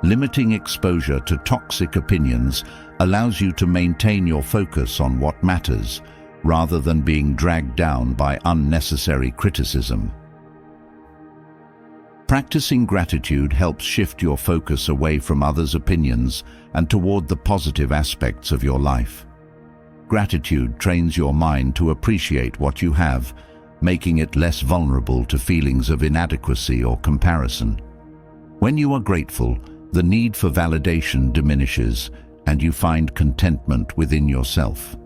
Limiting exposure to toxic opinions allows you to maintain your focus on what matters, rather than being dragged down by unnecessary criticism. Practicing gratitude helps shift your focus away from others' opinions and toward the positive aspects of your life. Gratitude trains your mind to appreciate what you have, making it less vulnerable to feelings of inadequacy or comparison. When you are grateful, the need for validation diminishes, and you find contentment within yourself.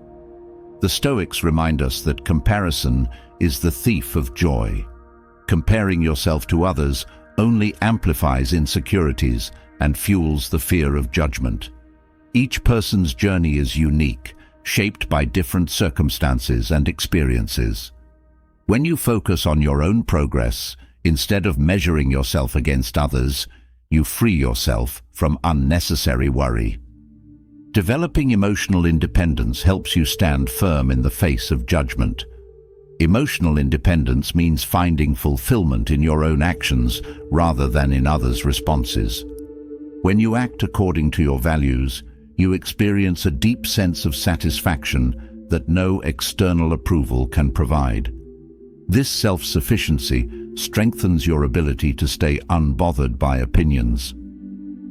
The Stoics remind us that comparison is the thief of joy. Comparing yourself to others only amplifies insecurities and fuels the fear of judgment. Each person's journey is unique, shaped by different circumstances and experiences. When you focus on your own progress, instead of measuring yourself against others, you free yourself from unnecessary worry. Developing emotional independence helps you stand firm in the face of judgment. Emotional independence means finding fulfillment in your own actions rather than in others' responses. When you act according to your values, you experience a deep sense of satisfaction that no external approval can provide. This self-sufficiency strengthens your ability to stay unbothered by opinions.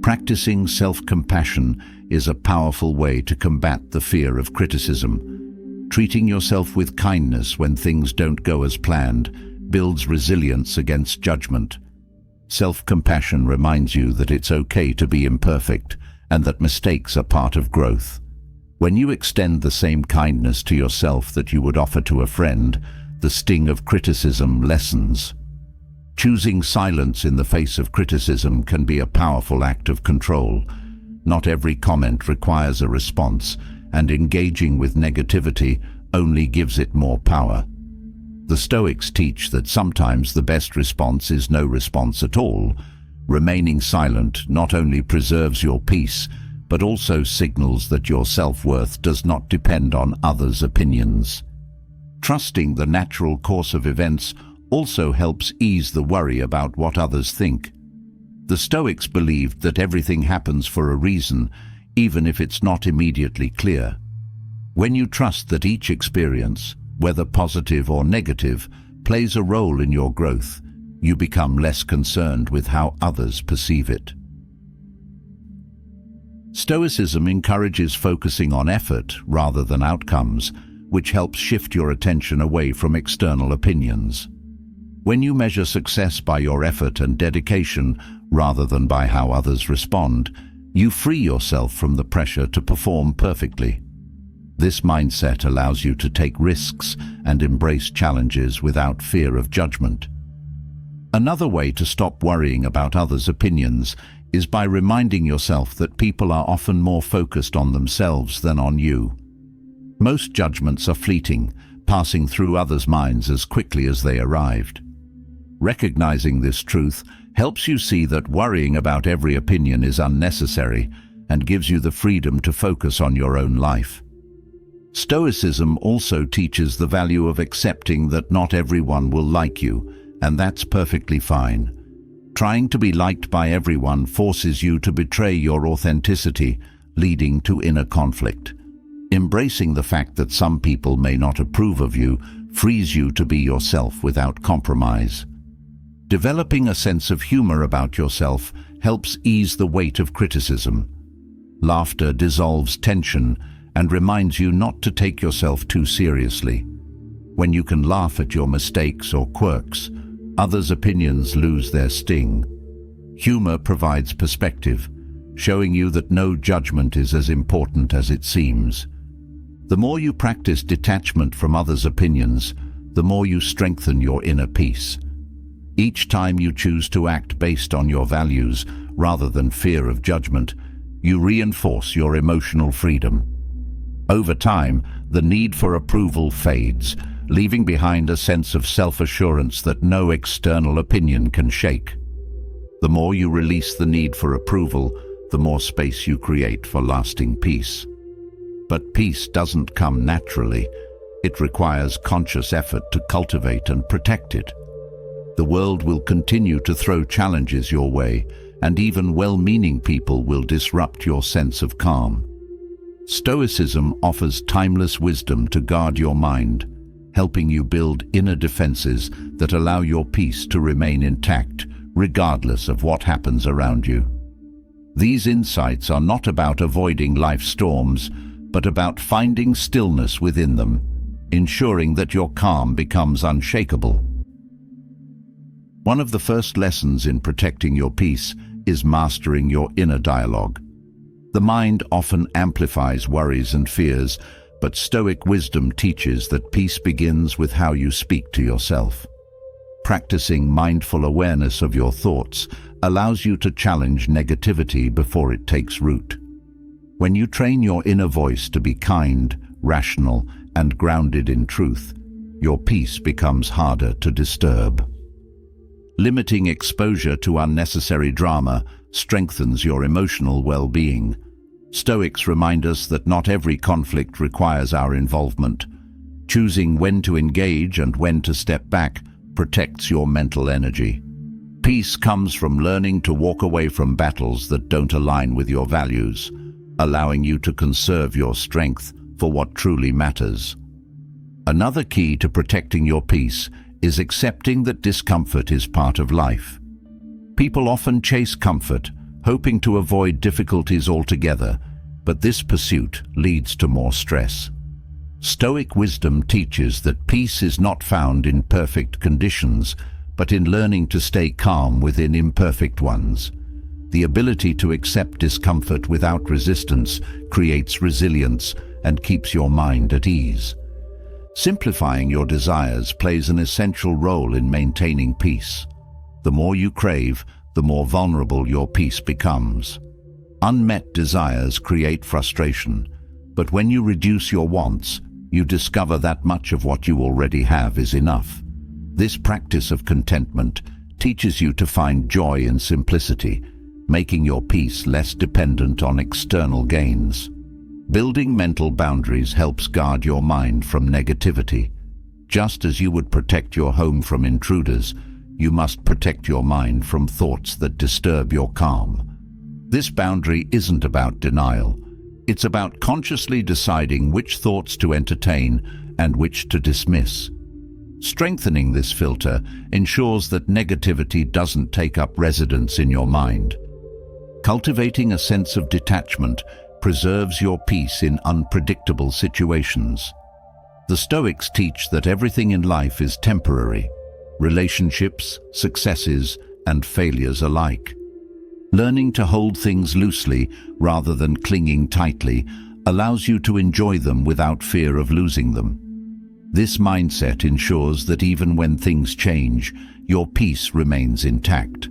Practicing self-compassion is a powerful way to combat the fear of criticism. Treating yourself with kindness when things don't go as planned builds resilience against judgment. Self-compassion reminds you that it's okay to be imperfect and that mistakes are part of growth. When you extend the same kindness to yourself that you would offer to a friend, the sting of criticism lessens. Choosing silence in the face of criticism can be a powerful act of control. Not every comment requires a response, and engaging with negativity only gives it more power. The Stoics teach that sometimes the best response is no response at all. Remaining silent not only preserves your peace, but also signals that your self-worth does not depend on others' opinions. Trusting the natural course of events also helps ease the worry about what others think. The Stoics believed that everything happens for a reason, even if it's not immediately clear. When you trust that each experience, whether positive or negative, plays a role in your growth, you become less concerned with how others perceive it. Stoicism encourages focusing on effort rather than outcomes, which helps shift your attention away from external opinions. When you measure success by your effort and dedication rather than by how others respond, you free yourself from the pressure to perform perfectly. This mindset allows you to take risks and embrace challenges without fear of judgment. Another way to stop worrying about others' opinions is by reminding yourself that people are often more focused on themselves than on you. Most judgments are fleeting, passing through others' minds as quickly as they arrived. Recognizing this truth helps you see that worrying about every opinion is unnecessary and gives you the freedom to focus on your own life. Stoicism also teaches the value of accepting that not everyone will like you, and that's perfectly fine. Trying to be liked by everyone forces you to betray your authenticity, leading to inner conflict. Embracing the fact that some people may not approve of you frees you to be yourself without compromise. Developing a sense of humor about yourself helps ease the weight of criticism. Laughter dissolves tension and reminds you not to take yourself too seriously. When you can laugh at your mistakes or quirks, others' opinions lose their sting. Humor provides perspective, showing you that no judgment is as important as it seems. The more you practice detachment from others' opinions, the more you strengthen your inner peace. Each time you choose to act based on your values rather than fear of judgment, you reinforce your emotional freedom. Over time, the need for approval fades, leaving behind a sense of self-assurance that no external opinion can shake. The more you release the need for approval, the more space you create for lasting peace. But peace doesn't come naturally. It requires conscious effort to cultivate and protect it. The world will continue to throw challenges your way, and even well-meaning people will disrupt your sense of calm. Stoicism offers timeless wisdom to guard your mind, helping you build inner defenses that allow your peace to remain intact, regardless of what happens around you. These insights are not about avoiding life's storms, but about finding stillness within them. ensuring that your calm becomes unshakable. One of the first lessons in protecting your peace is mastering your inner dialogue. The mind often amplifies worries and fears, but Stoic wisdom teaches that peace begins with how you speak to yourself. Practicing mindful awareness of your thoughts allows you to challenge negativity before it takes root. When you train your inner voice to be kind, rational, and grounded in truth, your peace becomes harder to disturb. Limiting exposure to unnecessary drama strengthens your emotional well-being. Stoics remind us that not every conflict requires our involvement. Choosing when to engage and when to step back protects your mental energy. Peace comes from learning to walk away from battles that don't align with your values, allowing you to conserve your strength for what truly matters. Another key to protecting your peace is accepting that discomfort is part of life. People often chase comfort, hoping to avoid difficulties altogether, but this pursuit leads to more stress. Stoic wisdom teaches that peace is not found in perfect conditions, but in learning to stay calm within imperfect ones. The ability to accept discomfort without resistance creates resilience and keeps your mind at ease. Simplifying your desires plays an essential role in maintaining peace. The more you crave, the more vulnerable your peace becomes. Unmet desires create frustration, but when you reduce your wants, you discover that much of what you already have is enough. This practice of contentment teaches you to find joy in simplicity, making your peace less dependent on external gains. Building mental boundaries helps guard your mind from negativity. Just as you would protect your home from intruders, you must protect your mind from thoughts that disturb your calm. This boundary isn't about denial. It's about consciously deciding which thoughts to entertain and which to dismiss. Strengthening this filter ensures that negativity doesn't take up residence in your mind. Cultivating a sense of detachment preserves your peace in unpredictable situations. The Stoics teach that everything in life is temporary: relationships, successes, and failures alike. Learning to hold things loosely rather than clinging tightly allows you to enjoy them without fear of losing them. This mindset ensures that even when things change, your peace remains intact.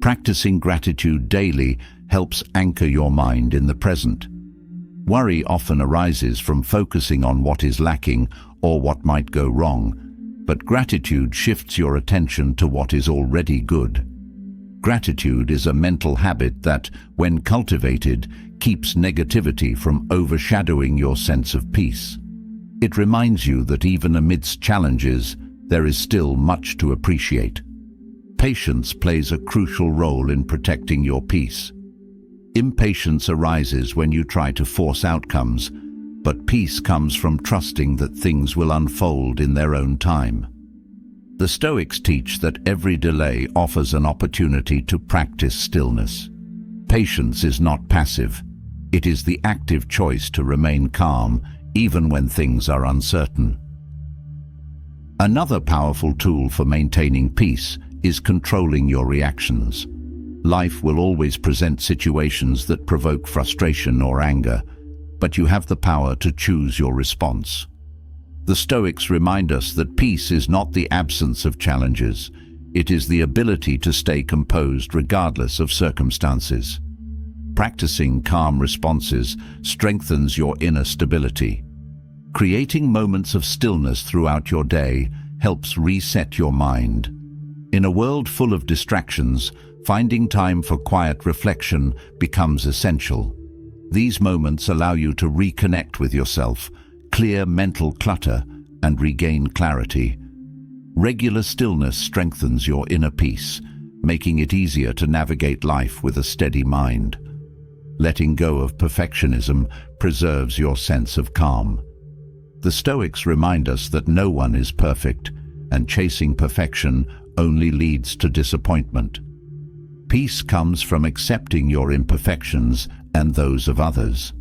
Practicing gratitude daily helps anchor your mind in the present. Worry often arises from focusing on what is lacking or what might go wrong, but gratitude shifts your attention to what is already good. Gratitude is a mental habit that, when cultivated, keeps negativity from overshadowing your sense of peace. It reminds you that even amidst challenges, there is still much to appreciate. Patience plays a crucial role in protecting your peace. Impatience arises when you try to force outcomes, but peace comes from trusting that things will unfold in their own time. The Stoics teach that every delay offers an opportunity to practice stillness. Patience is not passive. It is the active choice to remain calm even when things are uncertain. Another powerful tool for maintaining peace is controlling your reactions. Life will always present situations that provoke frustration or anger, but you have the power to choose your response. The Stoics remind us that peace is not the absence of challenges. It is the ability to stay composed regardless of circumstances. Practicing calm responses strengthens your inner stability. Creating moments of stillness throughout your day helps reset your mind. In a world full of distractions, finding time for quiet reflection becomes essential. These moments allow you to reconnect with yourself, clear mental clutter, and regain clarity. Regular stillness strengthens your inner peace, making it easier to navigate life with a steady mind. Letting go of perfectionism preserves your sense of calm. The Stoics remind us that no one is perfect, and chasing perfection only leads to disappointment. Peace comes from accepting your imperfections and those of others.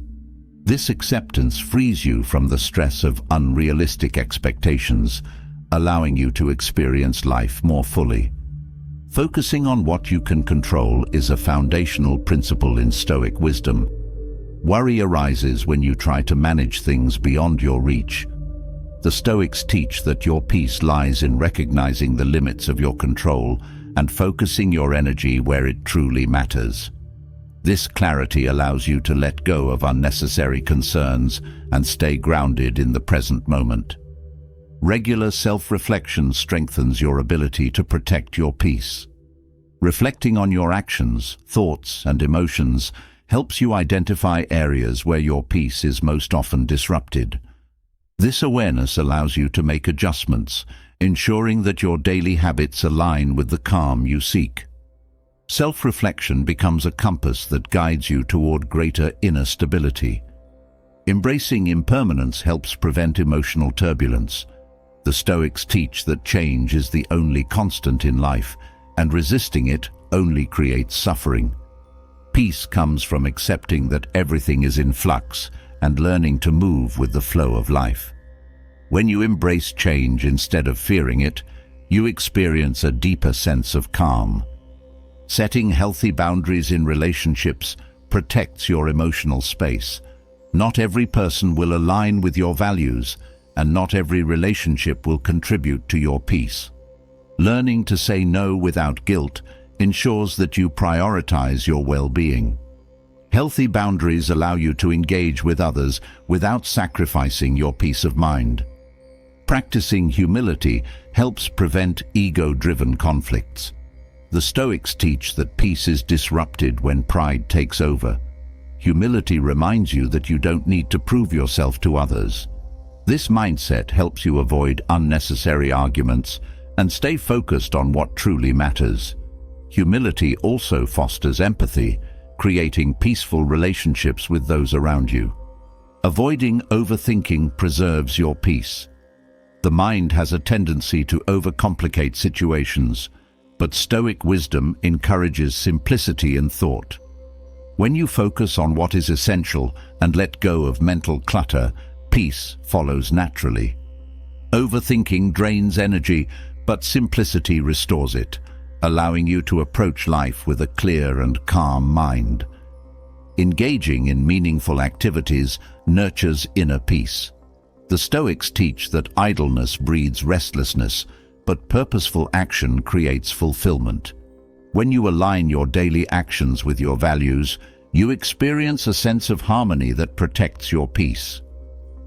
This acceptance frees you from the stress of unrealistic expectations, allowing you to experience life more fully. Focusing on what you can control is a foundational principle in Stoic wisdom. Worry arises when you try to manage things beyond your reach. The Stoics teach that your peace lies in recognizing the limits of your control and focusing your energy where it truly matters. This clarity allows you to let go of unnecessary concerns and stay grounded in the present moment. Regular self-reflection strengthens your ability to protect your peace. Reflecting on your actions, thoughts, and emotions helps you identify areas where your peace is most often disrupted. This awareness allows you to make adjustments, ensuring that your daily habits align with the calm you seek. Self-reflection becomes a compass that guides you toward greater inner stability. Embracing impermanence helps prevent emotional turbulence. The Stoics teach that change is the only constant in life, and resisting it only creates suffering. Peace comes from accepting that everything is in flux and learning to move with the flow of life. When you embrace change instead of fearing it, you experience a deeper sense of calm. Setting healthy boundaries in relationships protects your emotional space. Not every person will align with your values, and not every relationship will contribute to your peace. Learning to say no without guilt ensures that you prioritize your well-being. Healthy boundaries allow you to engage with others without sacrificing your peace of mind. Practicing humility helps prevent ego-driven conflicts. The Stoics teach that peace is disrupted when pride takes over. Humility reminds you that you don't need to prove yourself to others. This mindset helps you avoid unnecessary arguments and stay focused on what truly matters. Humility also fosters empathy, creating peaceful relationships with those around you. Avoiding overthinking preserves your peace. The mind has a tendency to overcomplicate situations, but Stoic wisdom encourages simplicity in thought. When you focus on what is essential and let go of mental clutter, peace follows naturally. Overthinking drains energy, but simplicity restores it, allowing you to approach life with a clear and calm mind. Engaging in meaningful activities nurtures inner peace. The Stoics teach that idleness breeds restlessness, but purposeful action creates fulfillment. When you align your daily actions with your values, you experience a sense of harmony that protects your peace.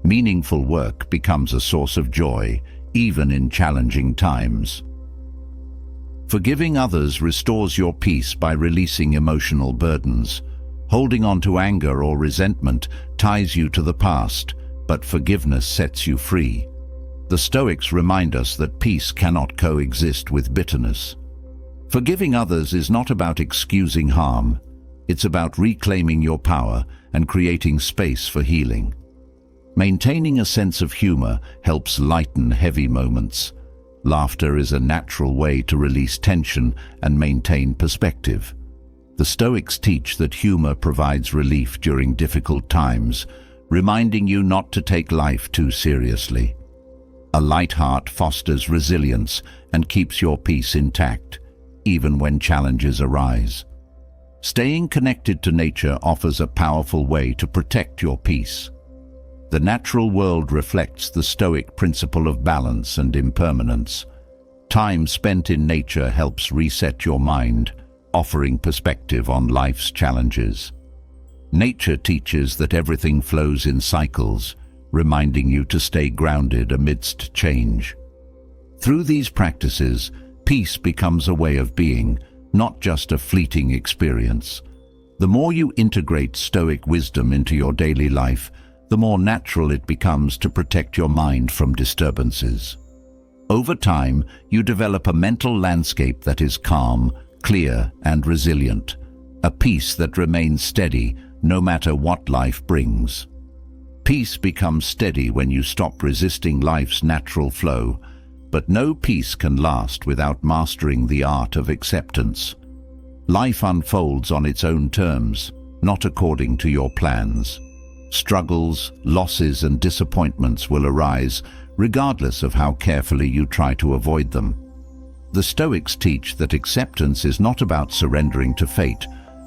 Meaningful work becomes a source of joy, even in challenging times. Forgiving others restores your peace by releasing emotional burdens. Holding on to anger or resentment ties you to the past, but forgiveness sets you free. The Stoics remind us that peace cannot coexist with bitterness. Forgiving others is not about excusing harm. It's about reclaiming your power and creating space for healing. Maintaining a sense of humor helps lighten heavy moments. Laughter is a natural way to release tension and maintain perspective. The Stoics teach that humor provides relief during difficult times, reminding you not to take life too seriously. A light heart fosters resilience and keeps your peace intact, even when challenges arise. Staying connected to nature offers a powerful way to protect your peace. The natural world reflects the Stoic principle of balance and impermanence. Time spent in nature helps reset your mind, offering perspective on life's challenges. Nature teaches that everything flows in cycles, reminding you to stay grounded amidst change. Through these practices, peace becomes a way of being, not just a fleeting experience. The more you integrate Stoic wisdom into your daily life, the more natural it becomes to protect your mind from disturbances. Over time, you develop a mental landscape that is calm, clear, and resilient, a peace that remains steady no matter what life brings. Peace becomes steady when you stop resisting life's natural flow, but no peace can last without mastering the art of acceptance. Life unfolds on its own terms, not according to your plans. Struggles, losses, and disappointments will arise, regardless of how carefully you try to avoid them. The Stoics teach that acceptance is not about surrendering to fate,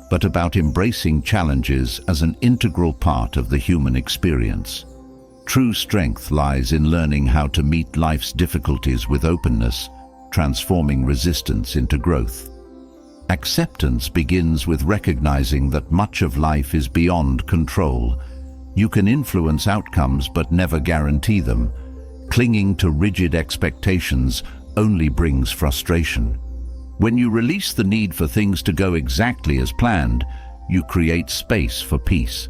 but about embracing challenges as an integral part of the human experience. True strength lies in learning how to meet life's difficulties with openness, transforming resistance into growth. Acceptance begins with recognizing that much of life is beyond control. You can influence outcomes but never guarantee them. Clinging to rigid expectations only brings frustration. When you release the need for things to go exactly as planned, you create space for peace.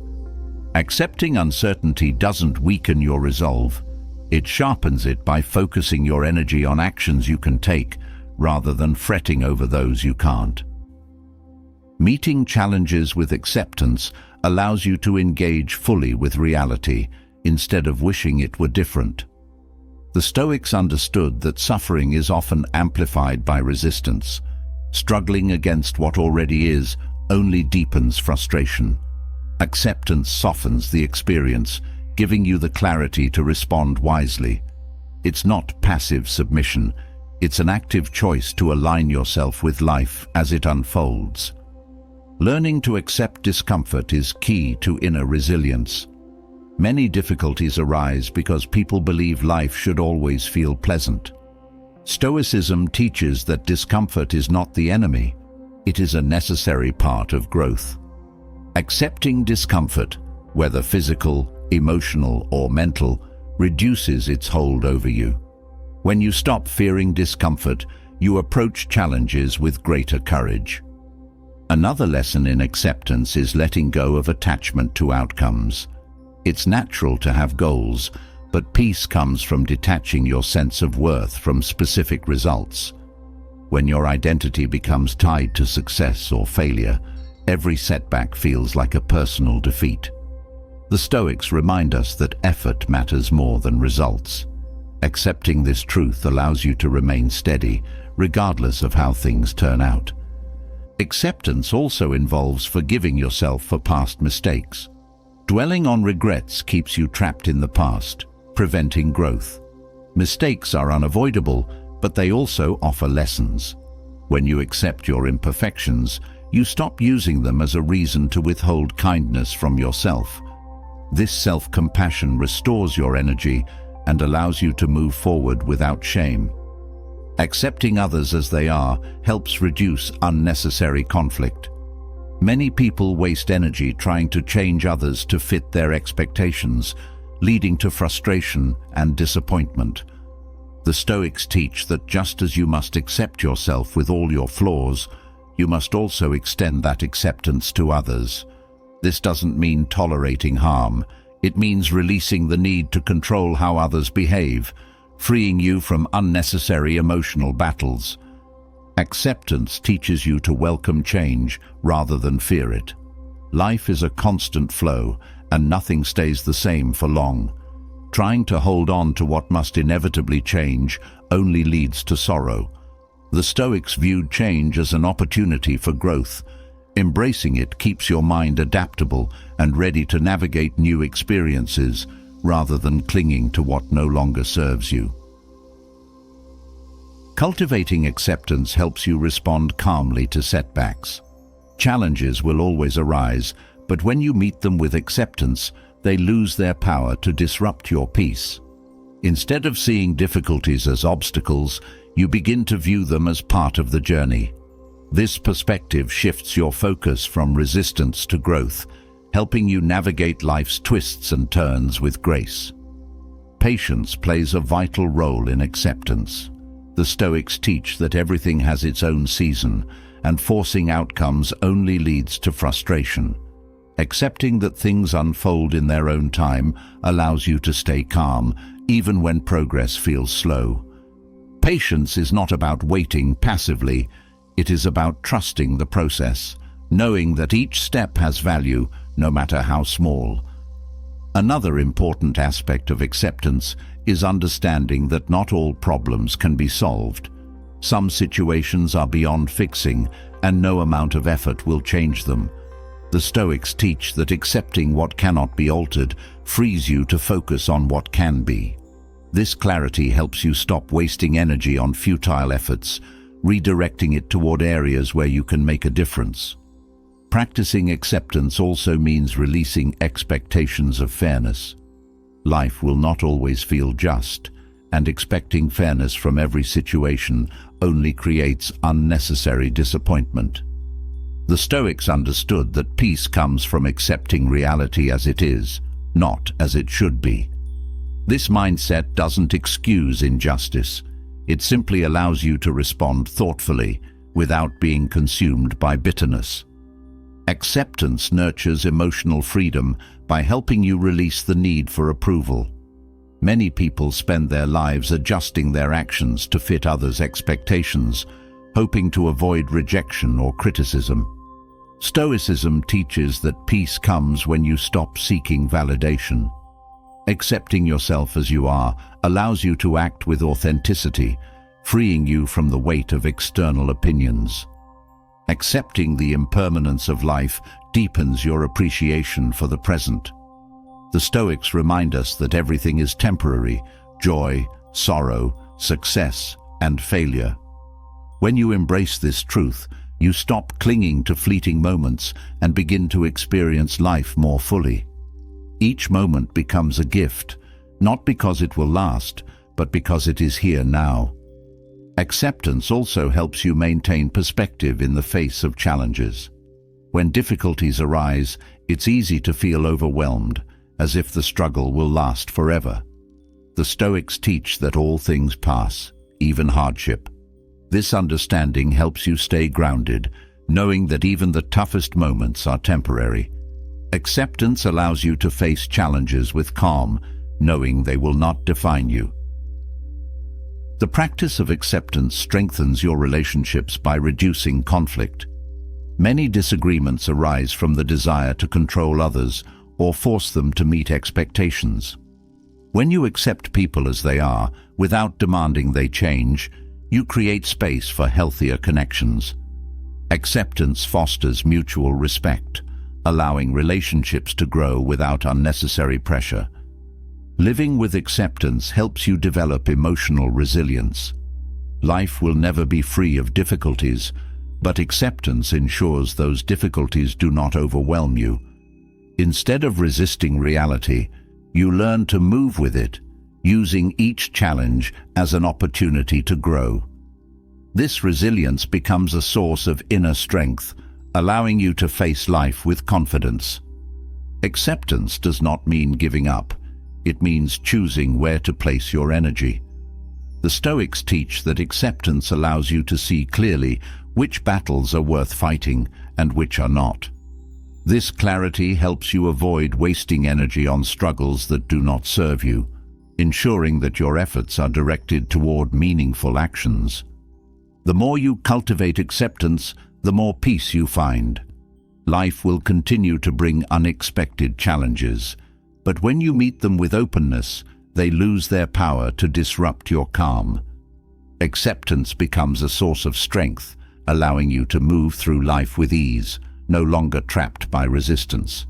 Accepting uncertainty doesn't weaken your resolve. It sharpens it by focusing your energy on actions you can take, rather than fretting over those you can't. Meeting challenges with acceptance allows you to engage fully with reality, instead of wishing it were different. The Stoics understood that suffering is often amplified by resistance. Struggling against what already is only deepens frustration. Acceptance softens the experience, giving you the clarity to respond wisely. It's not passive submission, it's an active choice to align yourself with life as it unfolds. Learning to accept discomfort is key to inner resilience. Many difficulties arise because people believe life should always feel pleasant. Stoicism teaches that discomfort is not the enemy, it is a necessary part of growth. Accepting discomfort, whether physical, emotional, or mental, reduces its hold over you. When you stop fearing discomfort, you approach challenges with greater courage. Another lesson in acceptance is letting go of attachment to outcomes. It's natural to have goals, but peace comes from detaching your sense of worth from specific results. When your identity becomes tied to success or failure, every setback feels like a personal defeat. The Stoics remind us that effort matters more than results. Accepting this truth allows you to remain steady, regardless of how things turn out. Acceptance also involves forgiving yourself for past mistakes. Dwelling on regrets keeps you trapped in the past, preventing growth. Mistakes are unavoidable, but they also offer lessons. When you accept your imperfections, you stop using them as a reason to withhold kindness from yourself. This self-compassion restores your energy and allows you to move forward without shame. Accepting others as they are helps reduce unnecessary conflict. Many people waste energy trying to change others to fit their expectations, leading to frustration and disappointment. The Stoics teach that just as you must accept yourself with all your flaws, you must also extend that acceptance to others. This doesn't mean tolerating harm. It means releasing the need to control how others behave, freeing you from unnecessary emotional battles. Acceptance teaches you to welcome change rather than fear it. Life is a constant flow, and nothing stays the same for long. Trying to hold on to what must inevitably change only leads to sorrow. The Stoics viewed change as an opportunity for growth. Embracing it keeps your mind adaptable and ready to navigate new experiences, rather than clinging to what no longer serves you. Cultivating acceptance helps you respond calmly to setbacks. Challenges will always arise, but when you meet them with acceptance, they lose their power to disrupt your peace. Instead of seeing difficulties as obstacles, you begin to view them as part of the journey. This perspective shifts your focus from resistance to growth, helping you navigate life's twists and turns with grace. Patience plays a vital role in acceptance. The Stoics teach that everything has its own season, and forcing outcomes only leads to frustration. Accepting that things unfold in their own time allows you to stay calm, even when progress feels slow. Patience is not about waiting passively, it is about trusting the process, knowing that each step has value, no matter how small. Another important aspect of acceptance is understanding that not all problems can be solved. Some situations are beyond fixing, and no amount of effort will change them. The Stoics teach that accepting what cannot be altered frees you to focus on what can be. This clarity helps you stop wasting energy on futile efforts, redirecting it toward areas where you can make a difference. Practicing acceptance also means releasing expectations of fairness. Life will not always feel just, and expecting fairness from every situation only creates unnecessary disappointment. The Stoics understood that peace comes from accepting reality as it is, not as it should be. This mindset doesn't excuse injustice. It simply allows you to respond thoughtfully, without being consumed by bitterness. Acceptance nurtures emotional freedom by helping you release the need for approval. Many people spend their lives adjusting their actions to fit others' expectations, hoping to avoid rejection or criticism. Stoicism teaches that peace comes when you stop seeking validation. Accepting yourself as you are allows you to act with authenticity, freeing you from the weight of external opinions. Accepting the impermanence of life deepens your appreciation for the present. The Stoics remind us that everything is temporary: joy, sorrow, success, and failure. When you embrace this truth, you stop clinging to fleeting moments and begin to experience life more fully. Each moment becomes a gift, not because it will last, but because it is here now. Acceptance also helps you maintain perspective in the face of challenges. When difficulties arise, it's easy to feel overwhelmed, as if the struggle will last forever. The Stoics teach that all things pass, even hardship. This understanding helps you stay grounded, knowing that even the toughest moments are temporary. Acceptance allows you to face challenges with calm, knowing they will not define you. The practice of acceptance strengthens your relationships by reducing conflict. Many disagreements arise from the desire to control others or force them to meet expectations. When you accept people as they are, without demanding they change, you create space for healthier connections. Acceptance fosters mutual respect, allowing relationships to grow without unnecessary pressure. Living with acceptance helps you develop emotional resilience. Life will never be free of difficulties, but acceptance ensures those difficulties do not overwhelm you. Instead of resisting reality, you learn to move with it, using each challenge as an opportunity to grow. This resilience becomes a source of inner strength, allowing you to face life with confidence. Acceptance does not mean giving up. It means choosing where to place your energy. The Stoics teach that acceptance allows you to see clearly which battles are worth fighting and which are not. This clarity helps you avoid wasting energy on struggles that do not serve you, ensuring that your efforts are directed toward meaningful actions. The more you cultivate acceptance, the more peace you find. Life will continue to bring unexpected challenges, but when you meet them with openness, they lose their power to disrupt your calm. Acceptance becomes a source of strength, allowing you to move through life with ease, no longer trapped by resistance.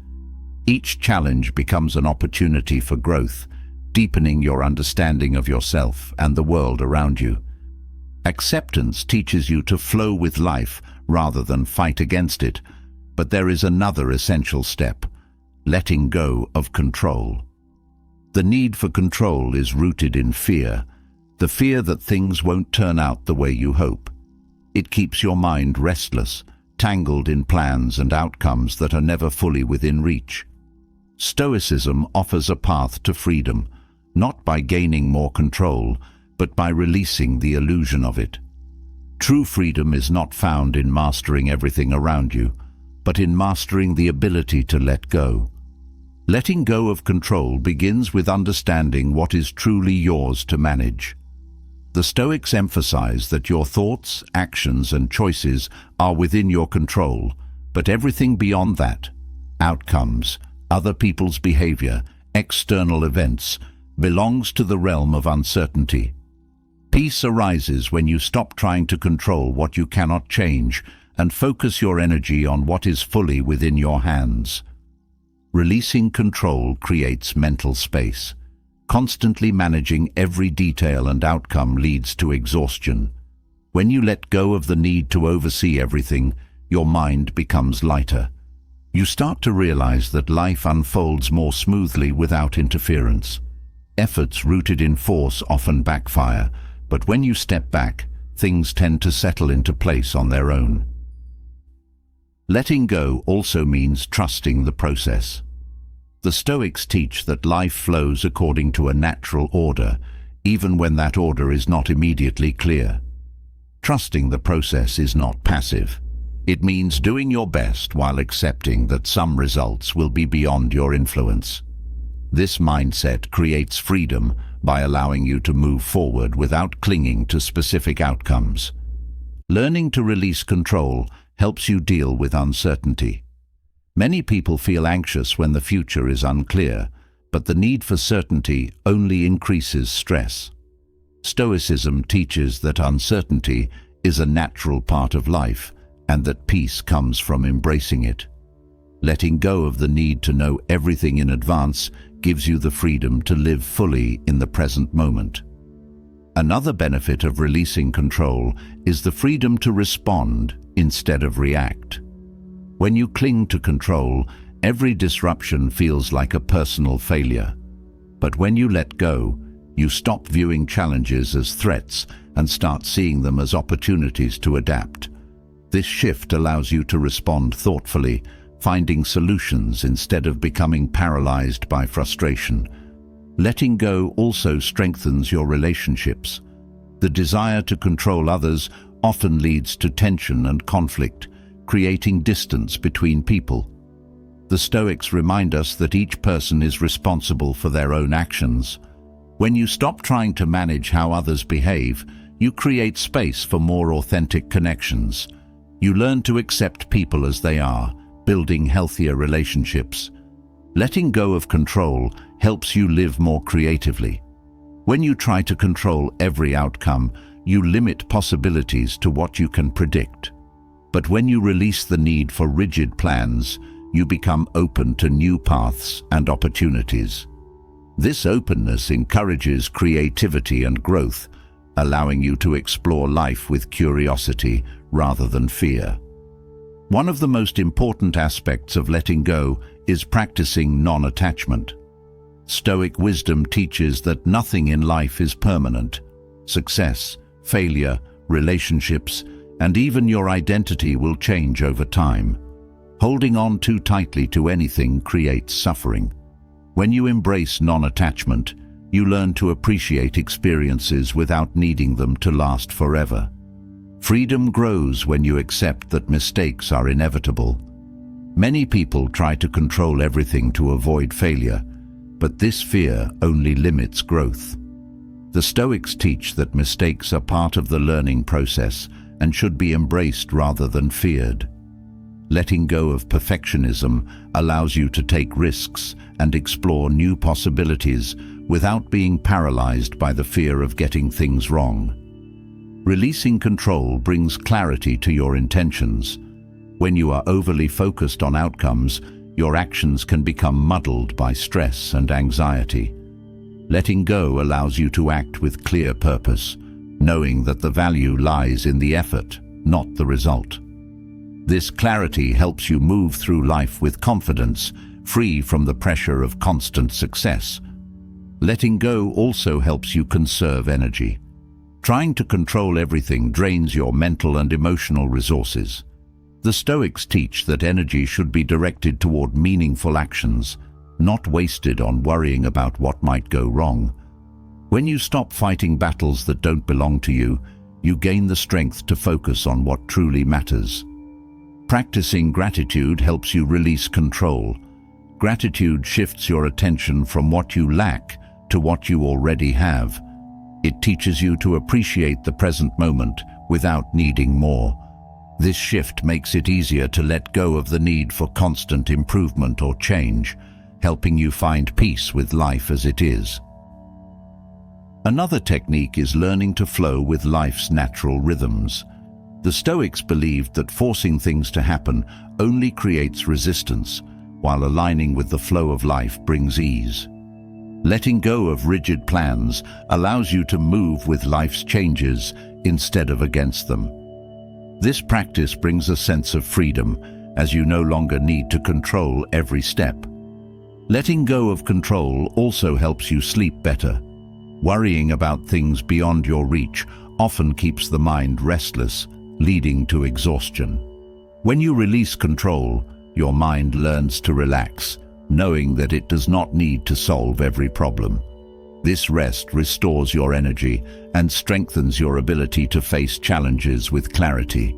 Each challenge becomes an opportunity for growth, deepening your understanding of yourself and the world around you. Acceptance teaches you to flow with life rather than fight against it, but there is another essential step: letting go of control. The need for control is rooted in fear, the fear that things won't turn out the way you hope. It keeps your mind restless, tangled in plans and outcomes that are never fully within reach. Stoicism offers a path to freedom, not by gaining more control, but by releasing the illusion of it. True freedom is not found in mastering everything around you, but in mastering the ability to let go. Letting go of control begins with understanding what is truly yours to manage. The Stoics emphasize that your thoughts, actions, and choices are within your control, but everything beyond that, outcomes, other people's behavior, external events, belongs to the realm of uncertainty. Peace arises when you stop trying to control what you cannot change and focus your energy on what is fully within your hands. Releasing control creates mental space. Constantly managing every detail and outcome leads to exhaustion. When you let go of the need to oversee everything, your mind becomes lighter. You start to realize that life unfolds more smoothly without interference. Efforts rooted in force often backfire, but when you step back, things tend to settle into place on their own. Letting go also means trusting the process. The Stoics teach that life flows according to a natural order, even when that order is not immediately clear. Trusting the process is not passive. It means doing your best while accepting that some results will be beyond your influence. This mindset creates freedom by allowing you to move forward without clinging to specific outcomes. Learning to release control helps you deal with uncertainty. Many people feel anxious when the future is unclear, but the need for certainty only increases stress. Stoicism teaches that uncertainty is a natural part of life and that peace comes from embracing it. Letting go of the need to know everything in advance gives you the freedom to live fully in the present moment. Another benefit of releasing control is the freedom to respond instead of react. When you cling to control, every disruption feels like a personal failure. But when you let go, you stop viewing challenges as threats and start seeing them as opportunities to adapt. This shift allows you to respond thoughtfully, finding solutions instead of becoming paralyzed by frustration. Letting go also strengthens your relationships. The desire to control others often leads to tension and conflict, creating distance between people. The Stoics remind us that each person is responsible for their own actions. When you stop trying to manage how others behave, you create space for more authentic connections. You learn to accept people as they are, building healthier relationships. Letting go of control helps you live more creatively. When you try to control every outcome, you limit possibilities to what you can predict. But when you release the need for rigid plans, you become open to new paths and opportunities. This openness encourages creativity and growth, allowing you to explore life with curiosity rather than fear. One of the most important aspects of letting go is practicing non-attachment. Stoic wisdom teaches that nothing in life is permanent. Success, failure, relationships, and even your identity will change over time. Holding on too tightly to anything creates suffering. When you embrace non-attachment, you learn to appreciate experiences without needing them to last forever. Freedom grows when you accept that mistakes are inevitable. Many people try to control everything to avoid failure, but this fear only limits growth. The Stoics teach that mistakes are part of the learning process and should be embraced rather than feared. Letting go of perfectionism allows you to take risks and explore new possibilities without being paralyzed by the fear of getting things wrong. Releasing control brings clarity to your intentions. When you are overly focused on outcomes, your actions can become muddled by stress and anxiety. Letting go allows you to act with clear purpose, knowing that the value lies in the effort, not the result. This clarity helps you move through life with confidence, free from the pressure of constant success. Letting go also helps you conserve energy. Trying to control everything drains your mental and emotional resources. The Stoics teach that energy should be directed toward meaningful actions, not wasted on worrying about what might go wrong. When you stop fighting battles that don't belong to you, you gain the strength to focus on what truly matters. Practicing gratitude helps you release control. Gratitude shifts your attention from what you lack to what you already have. It teaches you to appreciate the present moment without needing more. This shift makes it easier to let go of the need for constant improvement or change, helping you find peace with life as it is. Another technique is learning to flow with life's natural rhythms. The Stoics believed that forcing things to happen only creates resistance, while aligning with the flow of life brings ease. Letting go of rigid plans allows you to move with life's changes instead of against them. This practice brings a sense of freedom, as you no longer need to control every step. Letting go of control also helps you sleep better. Worrying about things beyond your reach often keeps the mind restless, leading to exhaustion. When you release control, your mind learns to relax, knowing that it does not need to solve every problem. This rest restores your energy and strengthens your ability to face challenges with clarity.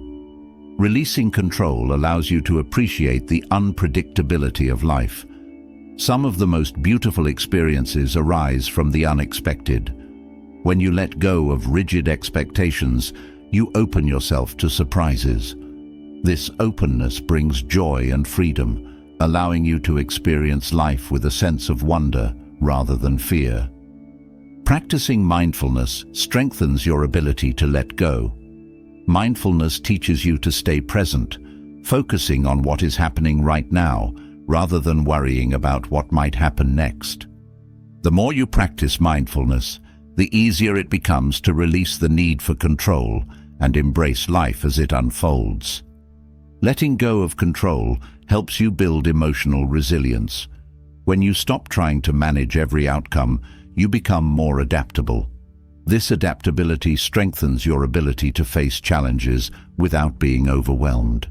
Releasing control allows you to appreciate the unpredictability of life. Some of the most beautiful experiences arise from the unexpected. When you let go of rigid expectations, you open yourself to surprises. This openness brings joy and freedom, allowing you to experience life with a sense of wonder rather than fear. Practicing mindfulness strengthens your ability to let go. Mindfulness teaches you to stay present, focusing on what is happening right now, rather than worrying about what might happen next. The more you practice mindfulness, the easier it becomes to release the need for control and embrace life as it unfolds. Letting go of control helps you build emotional resilience. When you stop trying to manage every outcome, you become more adaptable. This adaptability strengthens your ability to face challenges without being overwhelmed.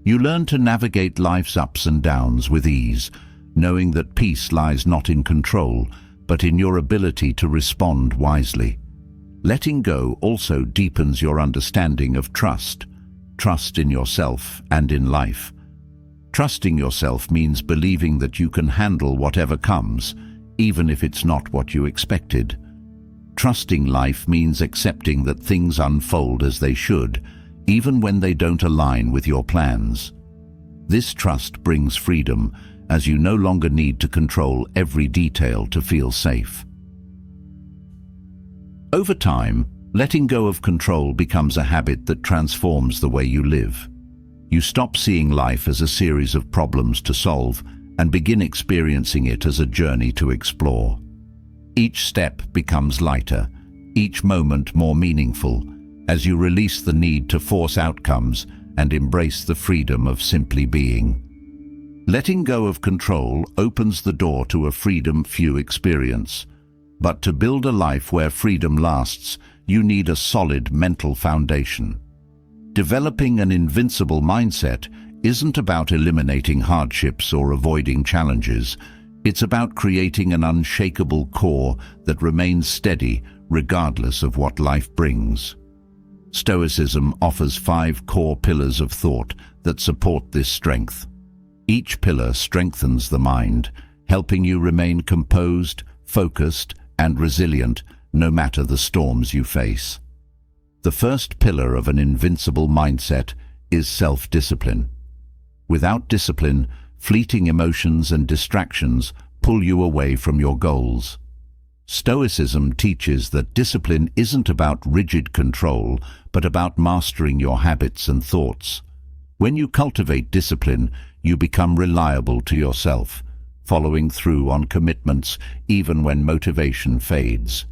You learn to navigate life's ups and downs with ease, knowing that peace lies not in control, but in your ability to respond wisely. Letting go also deepens your understanding of trust in yourself and in life. Trusting yourself means believing that you can handle whatever comes, even if it's not what you expected. Trusting life means accepting that things unfold as they should, even when they don't align with your plans. This trust brings freedom, as you no longer need to control every detail to feel safe. Over time, letting go of control becomes a habit that transforms the way you live. You stop seeing life as a series of problems to solve and begin experiencing it as a journey to explore. Each step becomes lighter, each moment more meaningful, as you release the need to force outcomes and embrace the freedom of simply being. Letting go of control opens the door to a freedom few experience. But to build a life where freedom lasts, you need a solid mental foundation. Developing an invincible mindset isn't about eliminating hardships or avoiding challenges. It's about creating an unshakable core that remains steady regardless of what life brings. Stoicism offers 5 core pillars of thought that support this strength. Each pillar strengthens the mind, helping you remain composed, focused, and resilient no matter the storms you face. The first pillar of an invincible mindset is self-discipline. Without discipline, fleeting emotions and distractions pull you away from your goals. Stoicism teaches that discipline isn't about rigid control, but about mastering your habits and thoughts. When you cultivate discipline, you become reliable to yourself, following through on commitments even when motivation fades.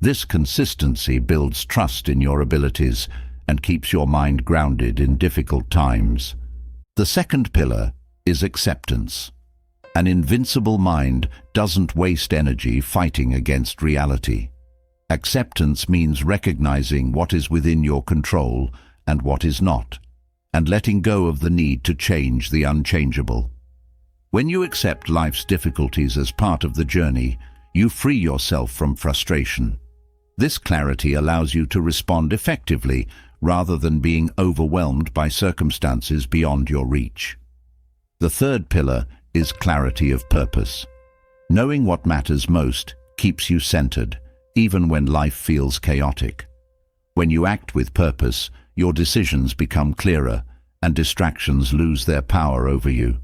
This consistency builds trust in your abilities and keeps your mind grounded in difficult times. The second pillar is acceptance. An invincible mind doesn't waste energy fighting against reality. Acceptance means recognizing what is within your control and what is not, and letting go of the need to change the unchangeable. When you accept life's difficulties as part of the journey, you free yourself from frustration. This clarity allows you to respond effectively rather than being overwhelmed by circumstances beyond your reach. The third pillar is clarity of purpose. Knowing what matters most keeps you centered, even when life feels chaotic. When you act with purpose, your decisions become clearer and distractions lose their power over you.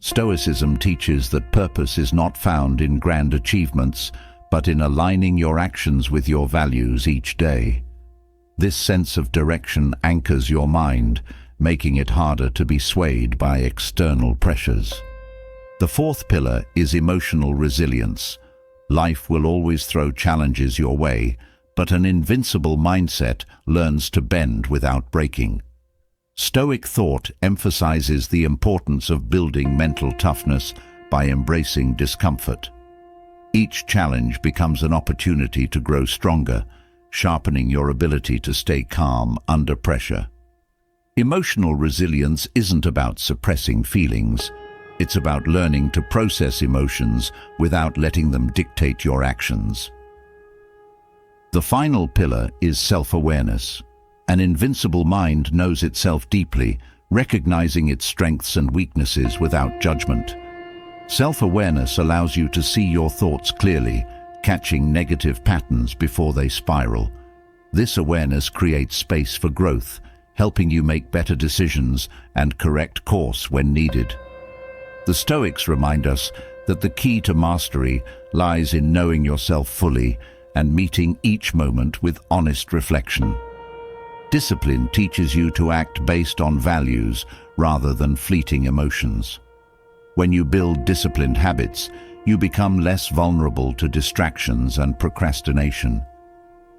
Stoicism teaches that purpose is not found in grand achievements, but in aligning your actions with your values each day. This sense of direction anchors your mind, making it harder to be swayed by external pressures. The fourth pillar is emotional resilience. Life will always throw challenges your way, but an invincible mindset learns to bend without breaking. Stoic thought emphasizes the importance of building mental toughness by embracing discomfort. Each challenge becomes an opportunity to grow stronger, sharpening your ability to stay calm under pressure. Emotional resilience isn't about suppressing feelings. It's about learning to process emotions without letting them dictate your actions. The final pillar is self-awareness. An invincible mind knows itself deeply, recognizing its strengths and weaknesses without judgment. Self-awareness allows you to see your thoughts clearly, catching negative patterns before they spiral. This awareness creates space for growth, helping you make better decisions and correct course when needed. The Stoics remind us that the key to mastery lies in knowing yourself fully and meeting each moment with honest reflection. Discipline teaches you to act based on values rather than fleeting emotions. When you build disciplined habits, you become less vulnerable to distractions and procrastination.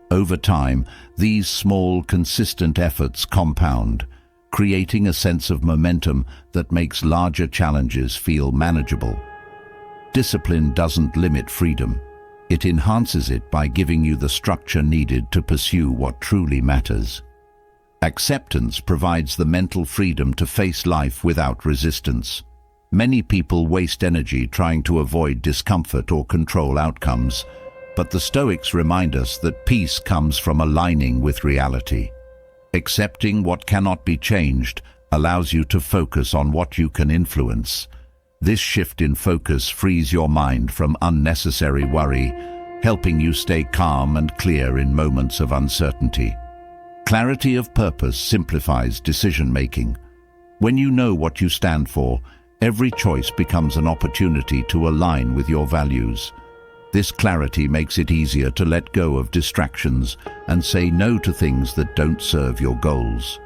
Over time, these small, consistent efforts compound, creating a sense of momentum that makes larger challenges feel manageable. Discipline doesn't limit freedom. It enhances it by giving you the structure needed to pursue what truly matters. Acceptance provides the mental freedom to face life without resistance. Many people waste energy trying to avoid discomfort or control outcomes, but the Stoics remind us that peace comes from aligning with reality. Accepting what cannot be changed allows you to focus on what you can influence. This shift in focus frees your mind from unnecessary worry, helping you stay calm and clear in moments of uncertainty. Clarity of purpose simplifies decision-making. When you know what you stand for, every choice becomes an opportunity to align with your values. This clarity makes it easier to let go of distractions and say no to things that don't serve your goals.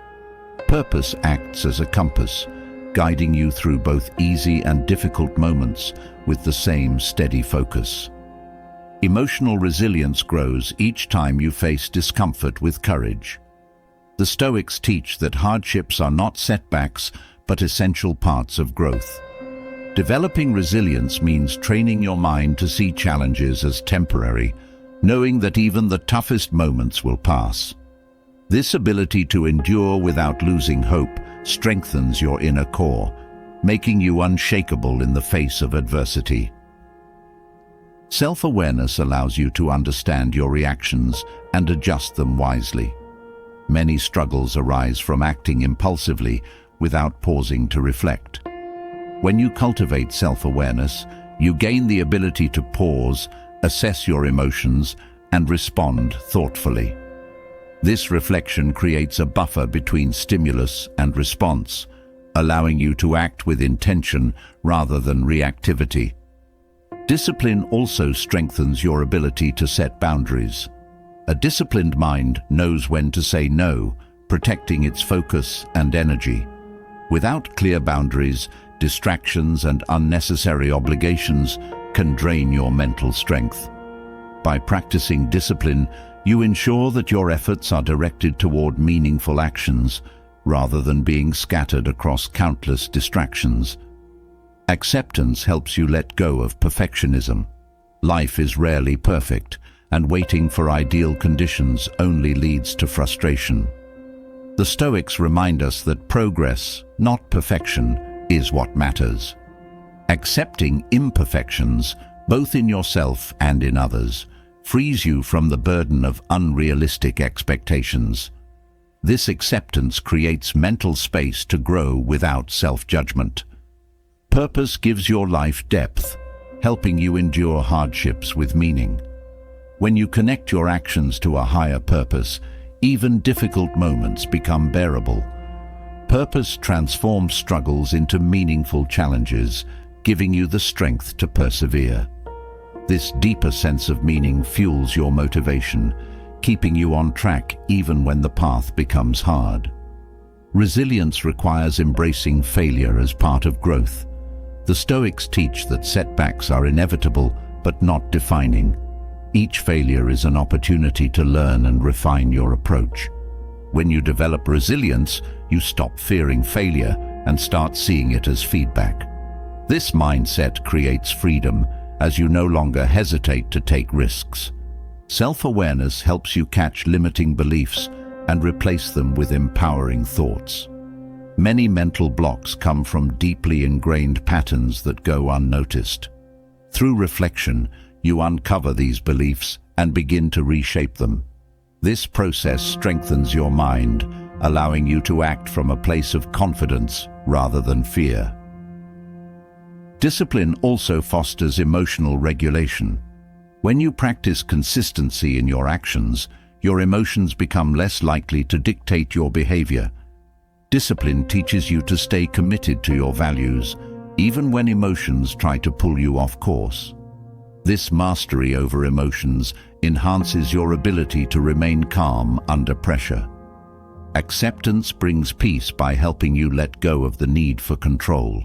Purpose acts as a compass, guiding you through both easy and difficult moments with the same steady focus. Emotional resilience grows each time you face discomfort with courage. The Stoics teach that hardships are not setbacks, but essential parts of growth. Developing resilience means training your mind to see challenges as temporary, knowing that even the toughest moments will pass. This ability to endure without losing hope strengthens your inner core, making you unshakable in the face of adversity. Self-awareness allows you to understand your reactions and adjust them wisely. Many struggles arise from acting impulsively without pausing to reflect. When you cultivate self-awareness, you gain the ability to pause, assess your emotions, and respond thoughtfully. This reflection creates a buffer between stimulus and response, allowing you to act with intention rather than reactivity. Discipline also strengthens your ability to set boundaries. A disciplined mind knows when to say no, protecting its focus and energy. Without clear boundaries, distractions and unnecessary obligations can drain your mental strength. By practicing discipline, you ensure that your efforts are directed toward meaningful actions, rather than being scattered across countless distractions. Acceptance helps you let go of perfectionism. Life is rarely perfect, and waiting for ideal conditions only leads to frustration. The Stoics remind us that progress, not perfection, is what matters. Accepting imperfections, both in yourself and in others, frees you from the burden of unrealistic expectations. This acceptance creates mental space to grow without self-judgment. Purpose gives your life depth, helping you endure hardships with meaning. When you connect your actions to a higher purpose, even difficult moments become bearable. Purpose transforms struggles into meaningful challenges, giving you the strength to persevere. This deeper sense of meaning fuels your motivation, keeping you on track even when the path becomes hard. Resilience requires embracing failure as part of growth. The Stoics teach that setbacks are inevitable but not defining. Each failure is an opportunity to learn and refine your approach. When you develop resilience, you stop fearing failure and start seeing it as feedback. This mindset creates freedom, as you no longer hesitate to take risks. Self-awareness helps you catch limiting beliefs and replace them with empowering thoughts. Many mental blocks come from deeply ingrained patterns that go unnoticed. Through reflection, you uncover these beliefs and begin to reshape them. This process strengthens your mind, allowing you to act from a place of confidence rather than fear. Discipline also fosters emotional regulation. When you practice consistency in your actions, your emotions become less likely to dictate your behavior. Discipline teaches you to stay committed to your values, even when emotions try to pull you off course. This mastery over emotions enhances your ability to remain calm under pressure. Acceptance brings peace by helping you let go of the need for control.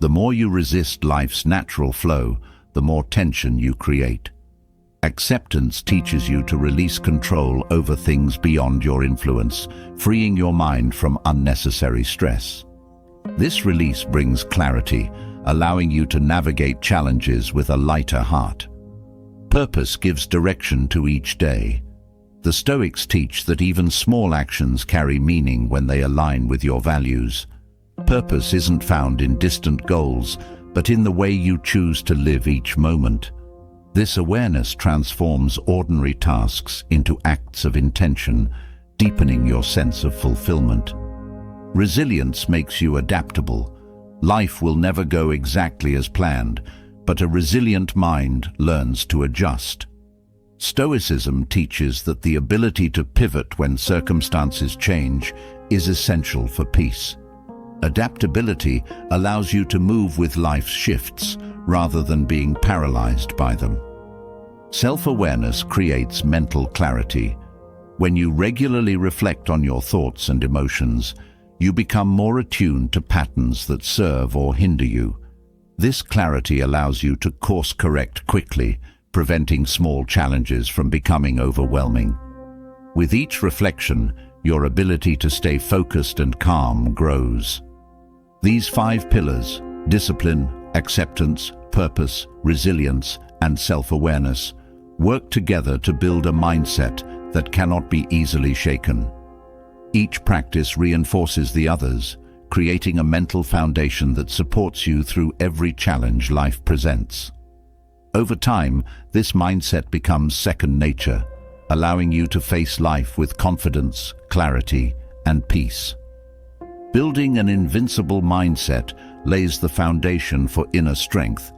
The more you resist life's natural flow, the more tension you create. Acceptance teaches you to release control over things beyond your influence, freeing your mind from unnecessary stress. This release brings clarity, allowing you to navigate challenges with a lighter heart. Purpose gives direction to each day. The Stoics teach that even small actions carry meaning when they align with your values. Purpose isn't found in distant goals, but in the way you choose to live each moment. This awareness transforms ordinary tasks into acts of intention, deepening your sense of fulfillment. Resilience makes you adaptable. Life will never go exactly as planned, but a resilient mind learns to adjust. Stoicism teaches that the ability to pivot when circumstances change is essential for peace. Adaptability allows you to move with life's shifts rather than being paralyzed by them. Self-awareness creates mental clarity. When you regularly reflect on your thoughts and emotions, you become more attuned to patterns that serve or hinder you. This clarity allows you to course-correct quickly, preventing small challenges from becoming overwhelming. With each reflection, your ability to stay focused and calm grows. These 5 pillars, discipline, acceptance, purpose, resilience, and self-awareness, work together to build a mindset that cannot be easily shaken. Each practice reinforces the others, creating a mental foundation that supports you through every challenge life presents. Over time, this mindset becomes second nature, allowing you to face life with confidence, clarity, and peace. Building an invincible mindset lays the foundation for inner strength,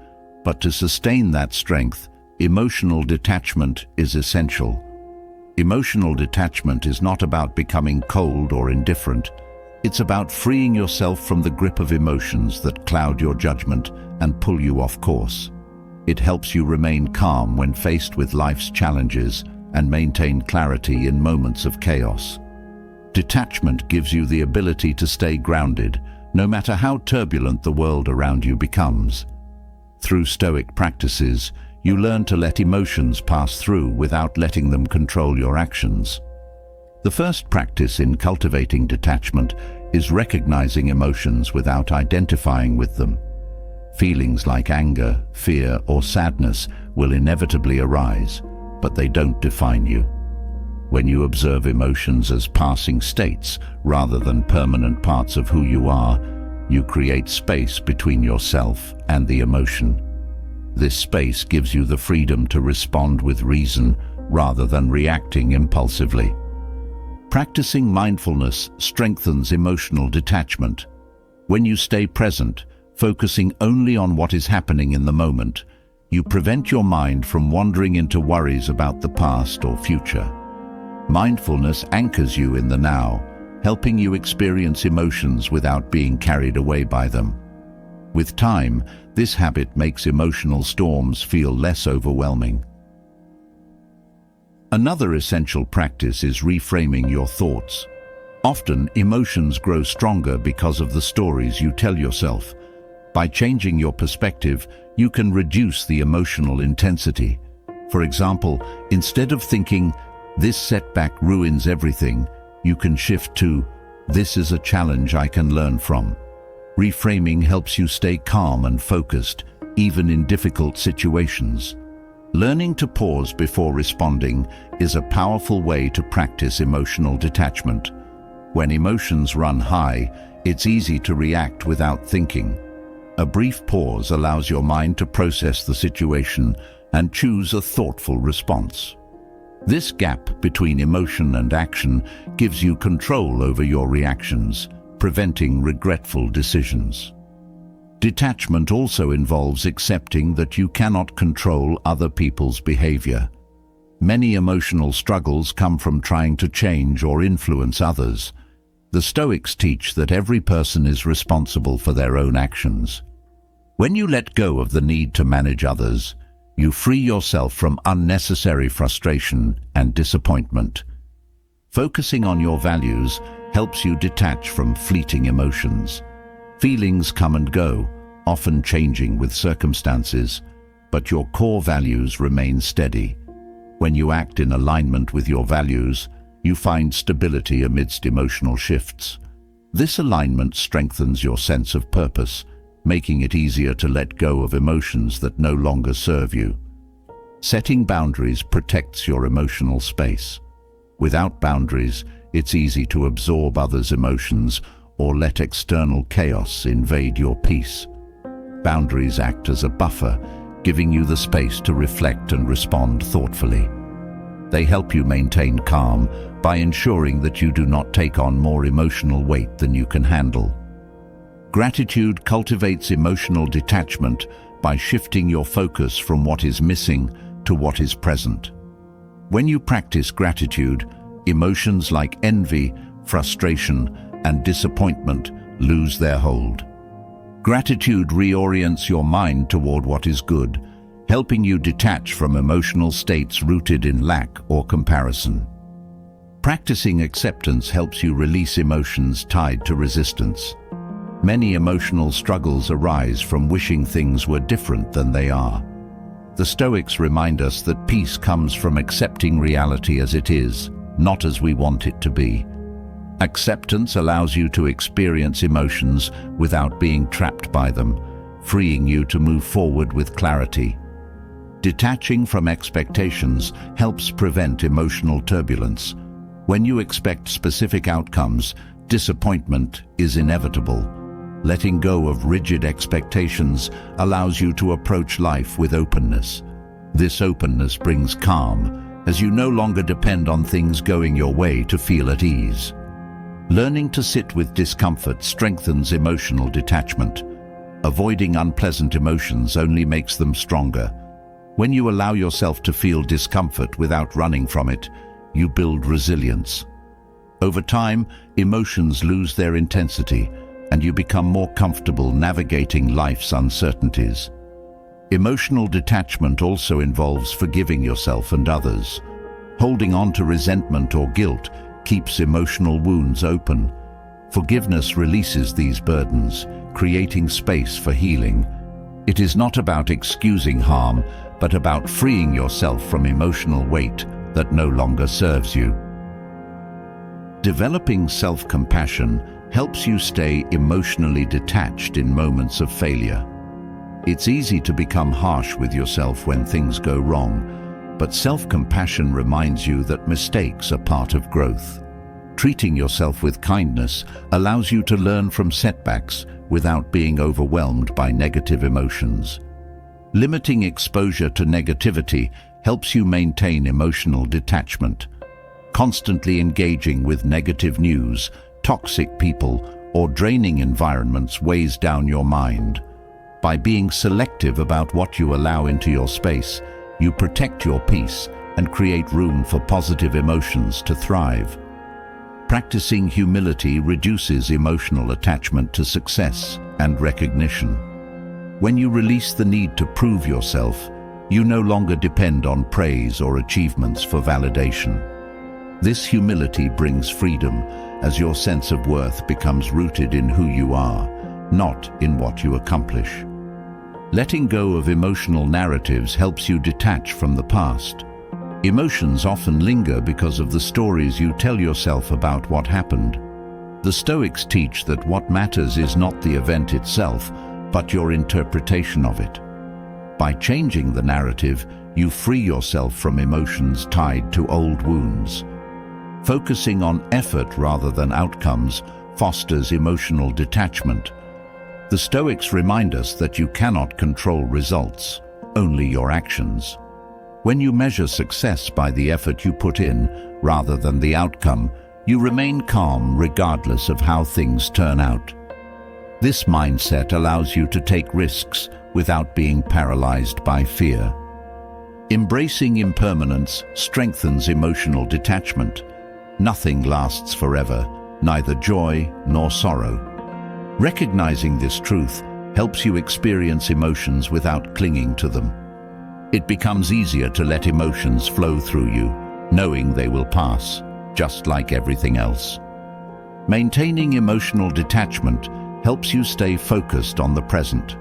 but to sustain that strength, emotional detachment is essential. Emotional detachment is not about becoming cold or indifferent. It's about freeing yourself from the grip of emotions that cloud your judgment and pull you off course. It helps you remain calm when faced with life's challenges and maintain clarity in moments of chaos. Detachment gives you the ability to stay grounded, no matter how turbulent the world around you becomes. Through Stoic practices, you learn to let emotions pass through without letting them control your actions. The first practice in cultivating detachment is recognizing emotions without identifying with them. Feelings like anger, fear, or sadness will inevitably arise, but they don't define you. When you observe emotions as passing states rather than permanent parts of who you are, you create space between yourself and the emotion. This space gives you the freedom to respond with reason rather than reacting impulsively. Practicing mindfulness strengthens emotional detachment. When you stay present, focusing only on what is happening in the moment, you prevent your mind from wandering into worries about the past or future. Mindfulness anchors you in the now, helping you experience emotions without being carried away by them. With time, this habit makes emotional storms feel less overwhelming. Another essential practice is reframing your thoughts. Often, emotions grow stronger because of the stories you tell yourself. By changing your perspective, you can reduce the emotional intensity. For example, instead of thinking, "This setback ruins everything," you can shift to, "This is a challenge I can learn from." Reframing helps you stay calm and focused, even in difficult situations. Learning to pause before responding is a powerful way to practice emotional detachment. When emotions run high, it's easy to react without thinking. A brief pause allows your mind to process the situation and choose a thoughtful response. This gap between emotion and action gives you control over your reactions, preventing regretful decisions. Detachment also involves accepting that you cannot control other people's behavior. Many emotional struggles come from trying to change or influence others. The Stoics teach that every person is responsible for their own actions. When you let go of the need to manage others, you free yourself from unnecessary frustration and disappointment. Focusing on your values helps you detach from fleeting emotions. Feelings come and go, often changing with circumstances, but your core values remain steady. When you act in alignment with your values, you find stability amidst emotional shifts. This alignment strengthens your sense of purpose, making it easier to let go of emotions that no longer serve you. Setting boundaries protects your emotional space. Without boundaries, it's easy to absorb others' emotions or let external chaos invade your peace. Boundaries act as a buffer, giving you the space to reflect and respond thoughtfully. They help you maintain calm by ensuring that you do not take on more emotional weight than you can handle. Gratitude cultivates emotional detachment by shifting your focus from what is missing to what is present. When you practice gratitude, emotions like envy, frustration, and disappointment lose their hold. Gratitude reorients your mind toward what is good, helping you detach from emotional states rooted in lack or comparison. Practicing acceptance helps you release emotions tied to resistance. Many emotional struggles arise from wishing things were different than they are. The Stoics remind us that peace comes from accepting reality as it is, not as we want it to be. Acceptance allows you to experience emotions without being trapped by them, freeing you to move forward with clarity. Detaching from expectations helps prevent emotional turbulence. When you expect specific outcomes, disappointment is inevitable. Letting go of rigid expectations allows you to approach life with openness. This openness brings calm, as you no longer depend on things going your way to feel at ease. Learning to sit with discomfort strengthens emotional detachment. Avoiding unpleasant emotions only makes them stronger. When you allow yourself to feel discomfort without running from it, you build resilience. Over time, emotions lose their intensity, and you become more comfortable navigating life's uncertainties. Emotional detachment also involves forgiving yourself and others. Holding on to resentment or guilt keeps emotional wounds open. Forgiveness releases these burdens, creating space for healing. It is not about excusing harm, but about freeing yourself from emotional weight that no longer serves you. Developing self-compassion helps you stay emotionally detached in moments of failure. It's easy to become harsh with yourself when things go wrong, but self-compassion reminds you that mistakes are part of growth. Treating yourself with kindness allows you to learn from setbacks without being overwhelmed by negative emotions. Limiting exposure to negativity helps you maintain emotional detachment. Constantly engaging with negative news, toxic people, or draining environments weighs down your mind. By being selective about what you allow into your space, you protect your peace and create room for positive emotions to thrive. Practicing humility reduces emotional attachment to success and recognition. When you release the need to prove yourself, You no longer depend on praise or achievements for validation. This humility brings freedom, as your sense of worth becomes rooted in who you are, not in what you accomplish. Letting go of emotional narratives helps you detach from the past. Emotions often linger because of the stories you tell yourself about what happened. The Stoics teach that what matters is not the event itself, but your interpretation of it. By changing the narrative, you free yourself from emotions tied to old wounds. Focusing on effort rather than outcomes fosters emotional detachment. The Stoics remind us that you cannot control results, only your actions. When you measure success by the effort you put in, rather than the outcome, you remain calm regardless of how things turn out. This mindset allows you to take risks without being paralyzed by fear. Embracing impermanence strengthens emotional detachment. Nothing lasts forever, neither joy nor sorrow. Recognizing this truth helps you experience emotions without clinging to them. It becomes easier to let emotions flow through you, knowing they will pass, just like everything else. Maintaining emotional detachment helps you stay focused on the present.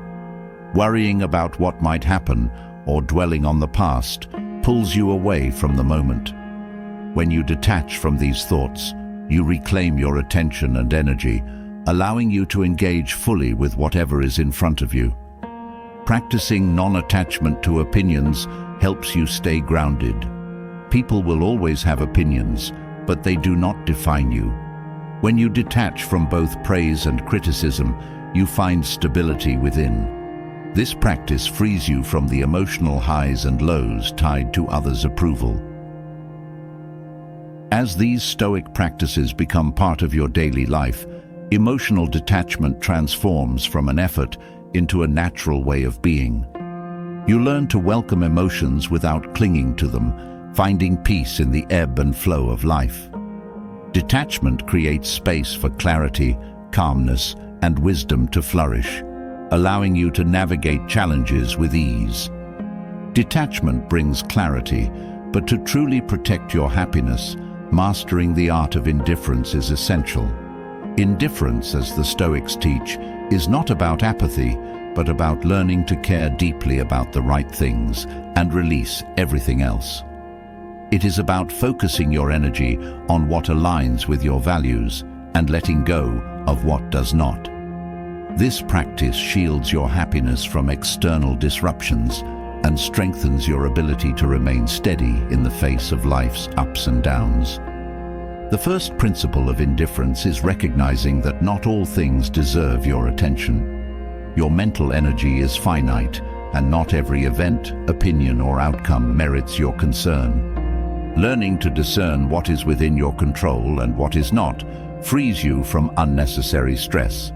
Worrying about what might happen or dwelling on the past pulls you away from the moment. When you detach from these thoughts, you reclaim your attention and energy, allowing you to engage fully with whatever is in front of you. Practicing non-attachment to opinions helps you stay grounded. People will always have opinions, but they do not define you. When you detach from both praise and criticism, you find stability within. This practice frees you from the emotional highs and lows tied to others' approval. As these Stoic practices become part of your daily life, emotional detachment transforms from an effort into a natural way of being. You learn to welcome emotions without clinging to them, finding peace in the ebb and flow of life. Detachment creates space for clarity, calmness, and wisdom to flourish, allowing you to navigate challenges with ease. Detachment brings clarity, but to truly protect your happiness, mastering the art of indifference is essential. Indifference, as the Stoics teach, is not about apathy, but about learning to care deeply about the right things and release everything else. It is about focusing your energy on what aligns with your values and letting go of what does not. This practice shields your happiness from external disruptions and strengthens your ability to remain steady in the face of life's ups and downs. The first principle of indifference is recognizing that not all things deserve your attention. Your mental energy is finite, and not every event, opinion, or outcome merits your concern. Learning to discern what is within your control and what is not frees you from unnecessary stress.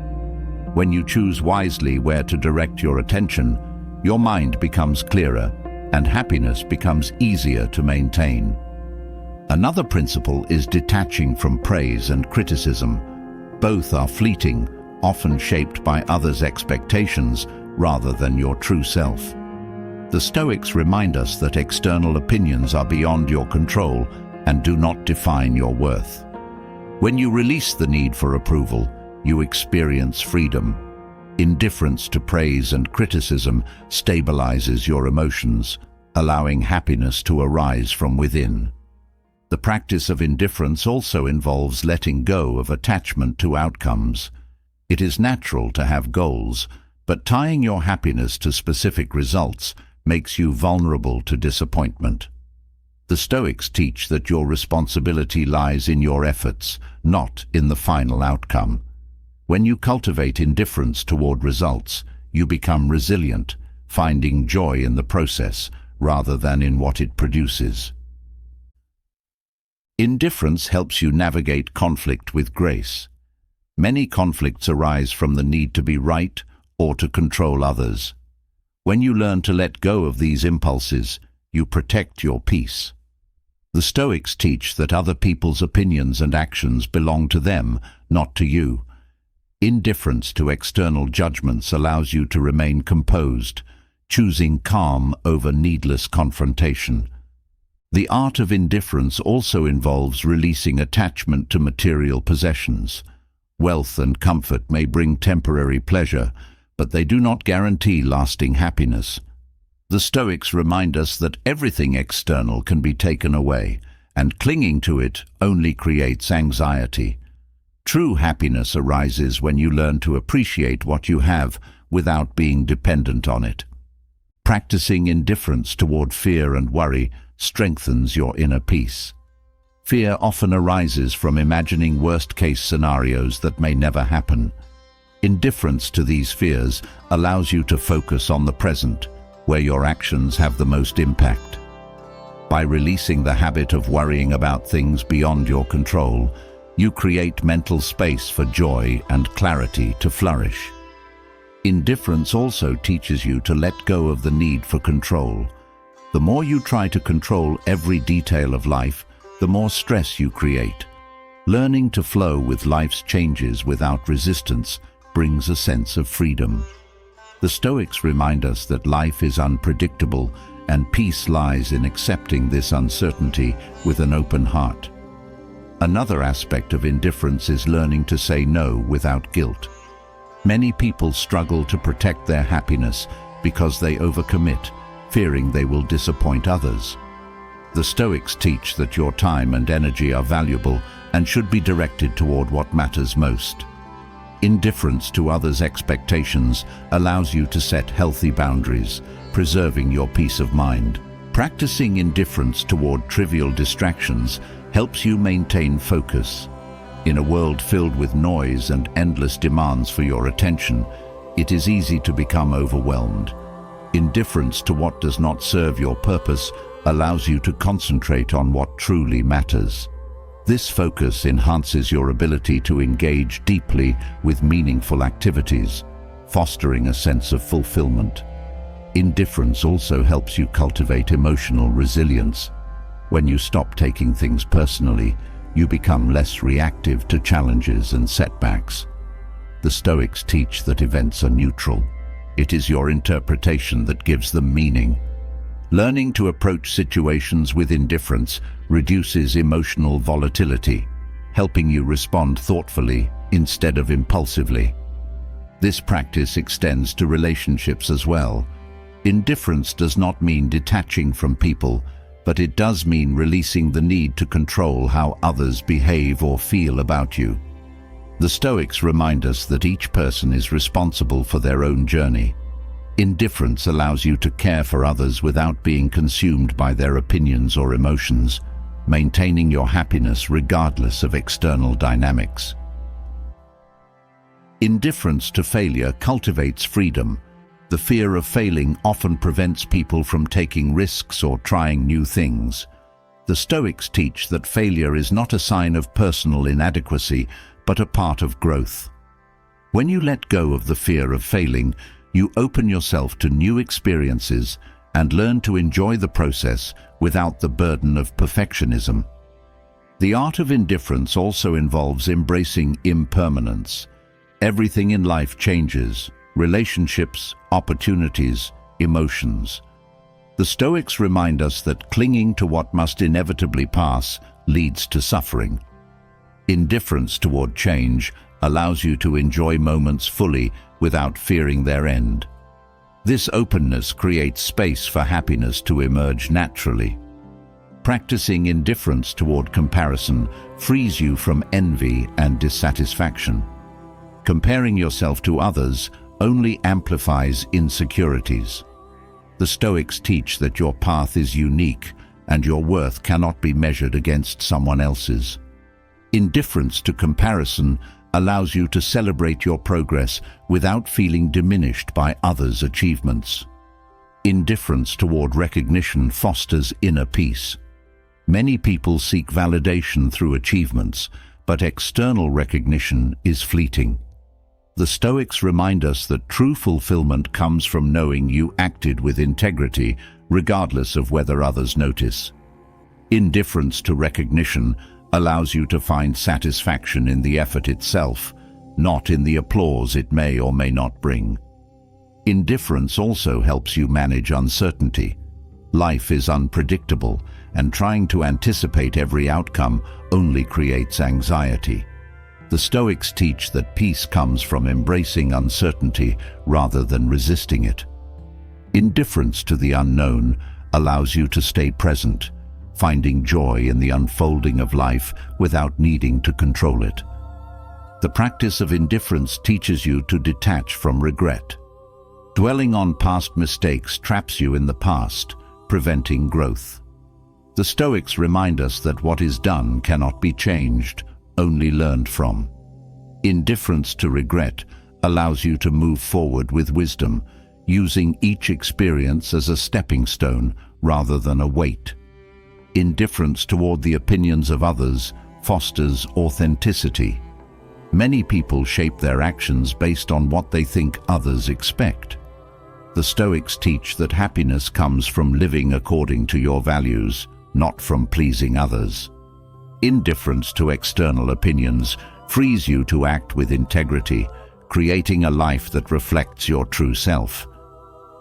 When you choose wisely where to direct your attention, your mind becomes clearer, and happiness becomes easier to maintain. Another principle is detaching from praise and criticism. Both are fleeting, often shaped by others' expectations rather than your true self. The Stoics remind us that external opinions are beyond your control and do not define your worth. When you release the need for approval, you experience freedom. Indifference to praise and criticism stabilizes your emotions, allowing happiness to arise from within. The practice of indifference also involves letting go of attachment to outcomes. It is natural to have goals, but tying your happiness to specific results makes you vulnerable to disappointment. The Stoics teach that your responsibility lies in your efforts, not in the final outcome. When you cultivate indifference toward results, you become resilient, finding joy in the process rather than in what it produces. Indifference helps you navigate conflict with grace. Many conflicts arise from the need to be right or to control others. When you learn to let go of these impulses, you protect your peace. The Stoics teach that other people's opinions and actions belong to them, not to you. Indifference to external judgments allows you to remain composed, choosing calm over needless confrontation. The art of indifference also involves releasing attachment to material possessions. Wealth and comfort may bring temporary pleasure, but they do not guarantee lasting happiness. The Stoics remind us that everything external can be taken away, and clinging to it only creates anxiety. True happiness arises when you learn to appreciate what you have without being dependent on it. Practicing indifference toward fear and worry strengthens your inner peace. Fear often arises from imagining worst-case scenarios that may never happen. Indifference to these fears allows you to focus on the present, where your actions have the most impact. By releasing the habit of worrying about things beyond your control, you create mental space for joy and clarity to flourish. Indifference also teaches you to let go of the need for control. The more you try to control every detail of life, the more stress you create. Learning to flow with life's changes without resistance brings a sense of freedom. The Stoics remind us that life is unpredictable, and peace lies in accepting this uncertainty with an open heart. Another aspect of indifference is learning to say no without guilt. Many people struggle to protect their happiness because they overcommit, fearing they will disappoint others. The Stoics teach that your time and energy are valuable and should be directed toward what matters most. Indifference to others' expectations allows you to set healthy boundaries, preserving your peace of mind. Practicing indifference toward trivial distractions helps you maintain focus. In a world filled with noise and endless demands for your attention, it is easy to become overwhelmed. Indifference to what does not serve your purpose allows you to concentrate on what truly matters. This focus enhances your ability to engage deeply with meaningful activities, fostering a sense of fulfillment. Indifference also helps you cultivate emotional resilience. When you stop taking things personally, you become less reactive to challenges and setbacks. The Stoics teach that events are neutral. It is your interpretation that gives them meaning. Learning to approach situations with indifference reduces emotional volatility, helping you respond thoughtfully instead of impulsively. This practice extends to relationships as well. Indifference does not mean detaching from people, but it does mean releasing the need to control how others behave or feel about you. The Stoics remind us that each person is responsible for their own journey. Indifference allows you to care for others without being consumed by their opinions or emotions, maintaining your happiness regardless of external dynamics. Indifference to failure cultivates freedom. The fear of failing often prevents people from taking risks or trying new things. The Stoics teach that failure is not a sign of personal inadequacy, but a part of growth. When you let go of the fear of failing, you open yourself to new experiences and learn to enjoy the process without the burden of perfectionism. The art of indifference also involves embracing impermanence. Everything in life changes: relationships, opportunities, emotions. The Stoics remind us that clinging to what must inevitably pass leads to suffering. Indifference toward change allows you to enjoy moments fully without fearing their end. This openness creates space for happiness to emerge naturally. Practicing indifference toward comparison frees you from envy and dissatisfaction. Comparing yourself to others only amplifies insecurities. The Stoics teach that your path is unique and your worth cannot be measured against someone else's. Indifference to comparison allows you to celebrate your progress without feeling diminished by others' achievements. Indifference toward recognition fosters inner peace. Many people seek validation through achievements, but external recognition is fleeting. The Stoics remind us that true fulfillment comes from knowing you acted with integrity, regardless of whether others notice. Indifference to recognition allows you to find satisfaction in the effort itself, not in the applause it may or may not bring. Indifference also helps you manage uncertainty. Life is unpredictable, and trying to anticipate every outcome only creates anxiety. The Stoics teach that peace comes from embracing uncertainty rather than resisting it. Indifference to the unknown allows you to stay present, finding joy in the unfolding of life without needing to control it. The practice of indifference teaches you to detach from regret. Dwelling on past mistakes traps you in the past, preventing growth. The Stoics remind us that what is done cannot be changed, only learned from. Indifference to regret allows you to move forward with wisdom, using each experience as a stepping stone rather than a weight. Indifference toward the opinions of others fosters authenticity. Many people shape their actions based on what they think others expect. The Stoics teach that happiness comes from living according to your values, not from pleasing others. Indifference to external opinions frees you to act with integrity, creating a life that reflects your true self.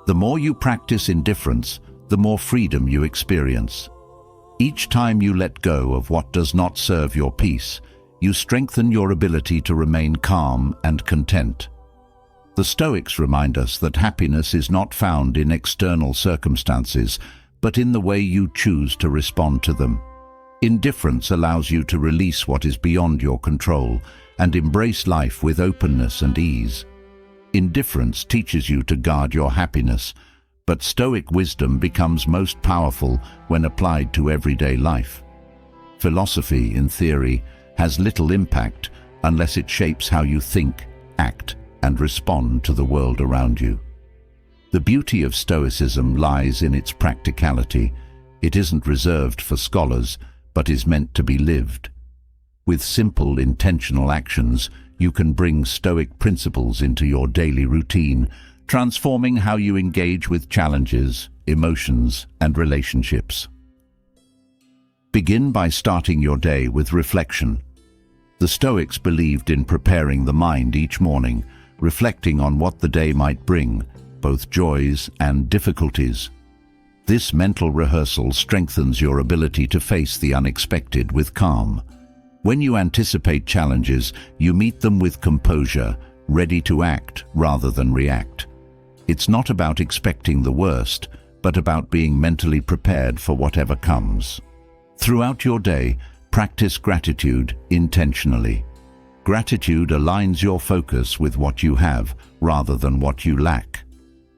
The more you practice indifference, the more freedom you experience. Each time you let go of what does not serve your peace, you strengthen your ability to remain calm and content. The Stoics remind us that happiness is not found in external circumstances, but in the way you choose to respond to them. Indifference allows you to release what is beyond your control and embrace life with openness and ease. Indifference teaches you to guard your happiness, but Stoic wisdom becomes most powerful when applied to everyday life. Philosophy, in theory, has little impact unless it shapes how you think, act, and respond to the world around you. The beauty of Stoicism lies in its practicality. It isn't reserved for scholars, but is meant to be lived. With simple, intentional actions, you can bring Stoic principles into your daily routine, transforming how you engage with challenges, emotions, and relationships. Begin by starting your day with reflection. The Stoics believed in preparing the mind each morning, reflecting on what the day might bring, both joys and difficulties. This mental rehearsal strengthens your ability to face the unexpected with calm. When you anticipate challenges, you meet them with composure, ready to act rather than react. It's not about expecting the worst, but about being mentally prepared for whatever comes. Throughout your day, practice gratitude intentionally. Gratitude aligns your focus with what you have rather than what you lack.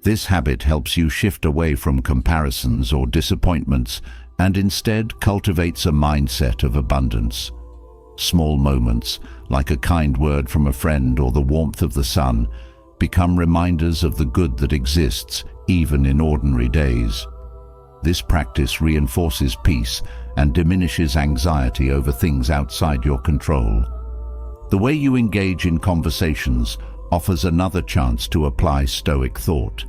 This habit helps you shift away from comparisons or disappointments and instead cultivates a mindset of abundance. Small moments, like a kind word from a friend or the warmth of the sun, become reminders of the good that exists even in ordinary days. This practice reinforces peace and diminishes anxiety over things outside your control. The way you engage in conversations offers another chance to apply Stoic thought.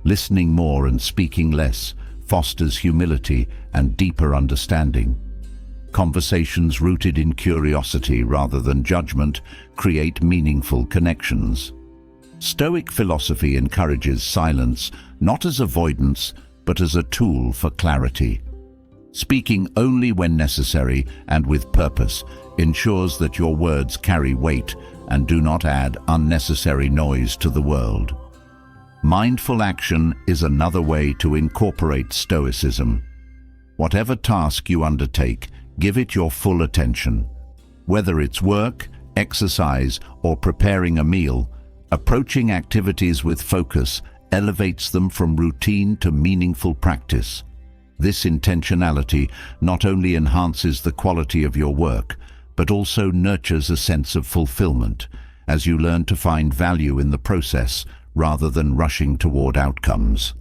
Listening more and speaking less fosters humility and deeper understanding. Conversations rooted in curiosity rather than judgment create meaningful connections. Stoic philosophy encourages silence not as avoidance, but as a tool for clarity. Speaking only when necessary and with purpose ensures that your words carry weight and do not add unnecessary noise to the world. Mindful action is another way to incorporate Stoicism. Whatever task you undertake, give it your full attention. Whether it's work, exercise, or preparing a meal, approaching activities with focus elevates them from routine to meaningful practice. This intentionality not only enhances the quality of your work, but also nurtures a sense of fulfillment, as you learn to find value in the process rather than rushing toward outcomes.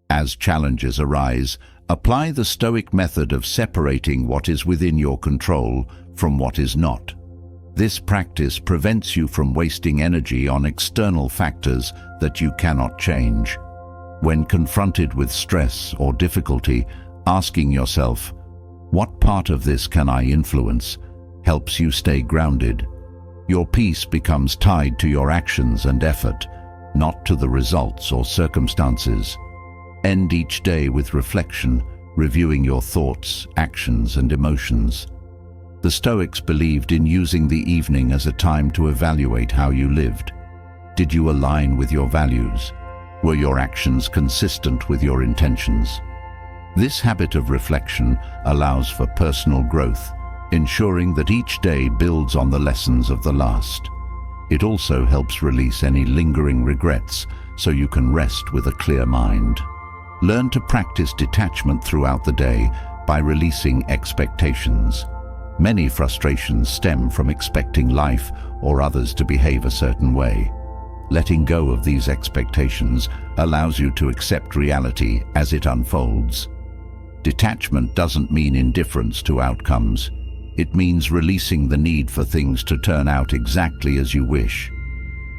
As challenges arise, apply the Stoic method of separating what is within your control from what is not. This practice prevents you from wasting energy on external factors that you cannot change. When confronted with stress or difficulty, asking yourself, "What part of this can I influence?" helps you stay grounded. Your peace becomes tied to your actions and effort, not to the results or circumstances. End each day with reflection, reviewing your thoughts, actions, and emotions. The Stoics believed in using the evening as a time to evaluate how you lived. Did you align with your values? Were your actions consistent with your intentions? This habit of reflection allows for personal growth, ensuring that each day builds on the lessons of the last. It also helps release any lingering regrets so you can rest with a clear mind. Learn to practice detachment throughout the day by releasing expectations. Many frustrations stem from expecting life or others to behave a certain way. Letting go of these expectations allows you to accept reality as it unfolds. Detachment doesn't mean indifference to outcomes. It means releasing the need for things to turn out exactly as you wish.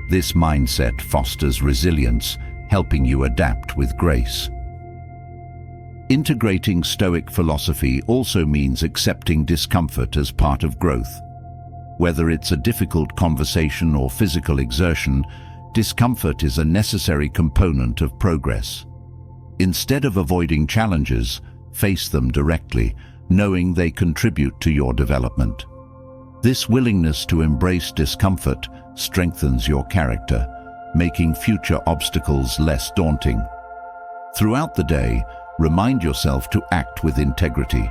This mindset fosters resilience, helping you adapt with grace. Integrating Stoic philosophy also means accepting discomfort as part of growth. Whether it's a difficult conversation or physical exertion, discomfort is a necessary component of progress. Instead of avoiding challenges, face them directly, knowing they contribute to your development. This willingness to embrace discomfort strengthens your character, making future obstacles less daunting. Throughout the day, remind yourself to act with integrity.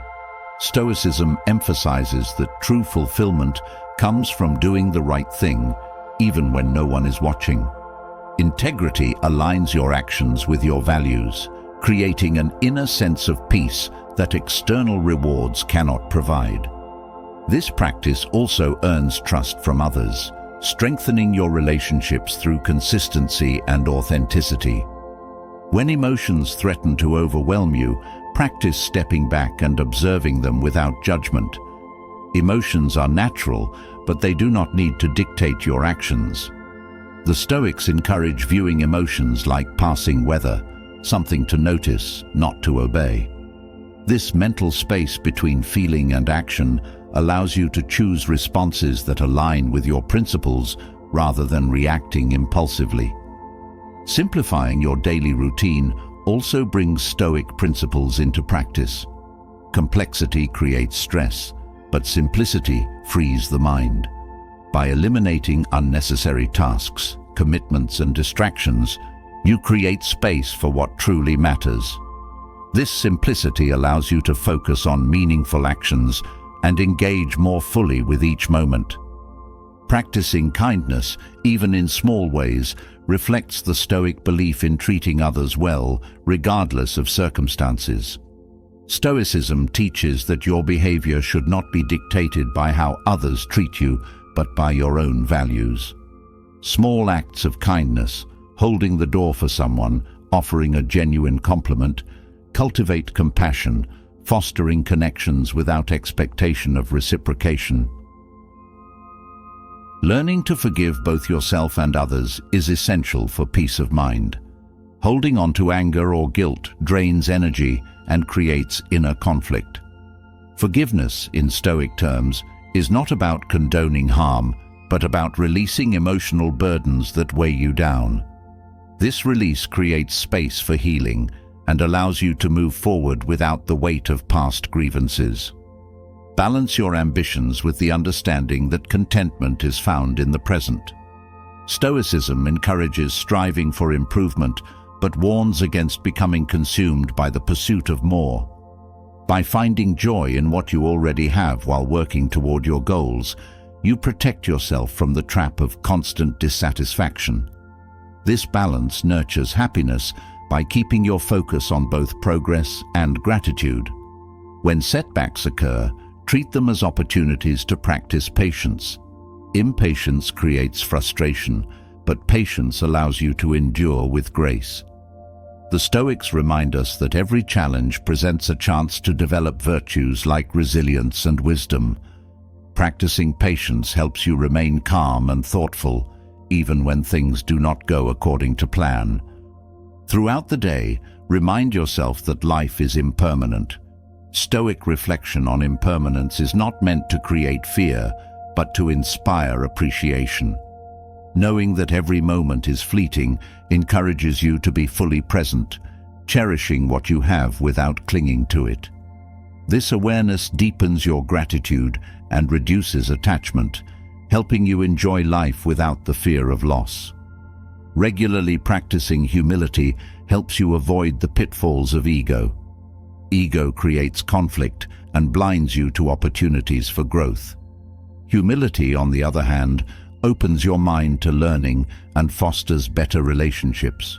Stoicism emphasizes that true fulfillment comes from doing the right thing, even when no one is watching. Integrity aligns your actions with your values, creating an inner sense of peace that external rewards cannot provide. This practice also earns trust from others, strengthening your relationships through consistency and authenticity. When emotions threaten to overwhelm you, practice stepping back and observing them without judgment. Emotions are natural, but they do not need to dictate your actions. The Stoics encourage viewing emotions like passing weather, something to notice, not to obey. This mental space between feeling and action allows you to choose responses that align with your principles rather than reacting impulsively. Simplifying your daily routine also brings Stoic principles into practice. Complexity creates stress, but simplicity frees the mind. By eliminating unnecessary tasks, commitments, and distractions, you create space for what truly matters. This simplicity allows you to focus on meaningful actions and engage more fully with each moment. Practicing kindness, even in small ways, reflects the Stoic belief in treating others well, regardless of circumstances. Stoicism teaches that your behavior should not be dictated by how others treat you, but by your own values. Small acts of kindness, holding the door for someone, offering a genuine compliment, cultivate compassion, fostering connections without expectation of reciprocation. Learning to forgive both yourself and others is essential for peace of mind. Holding on to anger or guilt drains energy and creates inner conflict. Forgiveness, in Stoic terms, is not about condoning harm, but about releasing emotional burdens that weigh you down. This release creates space for healing and allows you to move forward without the weight of past grievances. Balance your ambitions with the understanding that contentment is found in the present. Stoicism encourages striving for improvement, but warns against becoming consumed by the pursuit of more. By finding joy in what you already have while working toward your goals, you protect yourself from the trap of constant dissatisfaction. This balance nurtures happiness by keeping your focus on both progress and gratitude. When setbacks occur, treat them as opportunities to practice patience. Impatience creates frustration, but patience allows you to endure with grace. The Stoics remind us that every challenge presents a chance to develop virtues like resilience and wisdom. Practicing patience helps you remain calm and thoughtful, even when things do not go according to plan. Throughout the day, remind yourself that life is impermanent. Stoic reflection on impermanence is not meant to create fear, but to inspire appreciation. Knowing that every moment is fleeting encourages you to be fully present, cherishing what you have without clinging to it. This awareness deepens your gratitude and reduces attachment, helping you enjoy life without the fear of loss. Regularly practicing humility helps you avoid the pitfalls of ego. Ego creates conflict and blinds you to opportunities for growth. Humility, on the other hand, opens your mind to learning and fosters better relationships.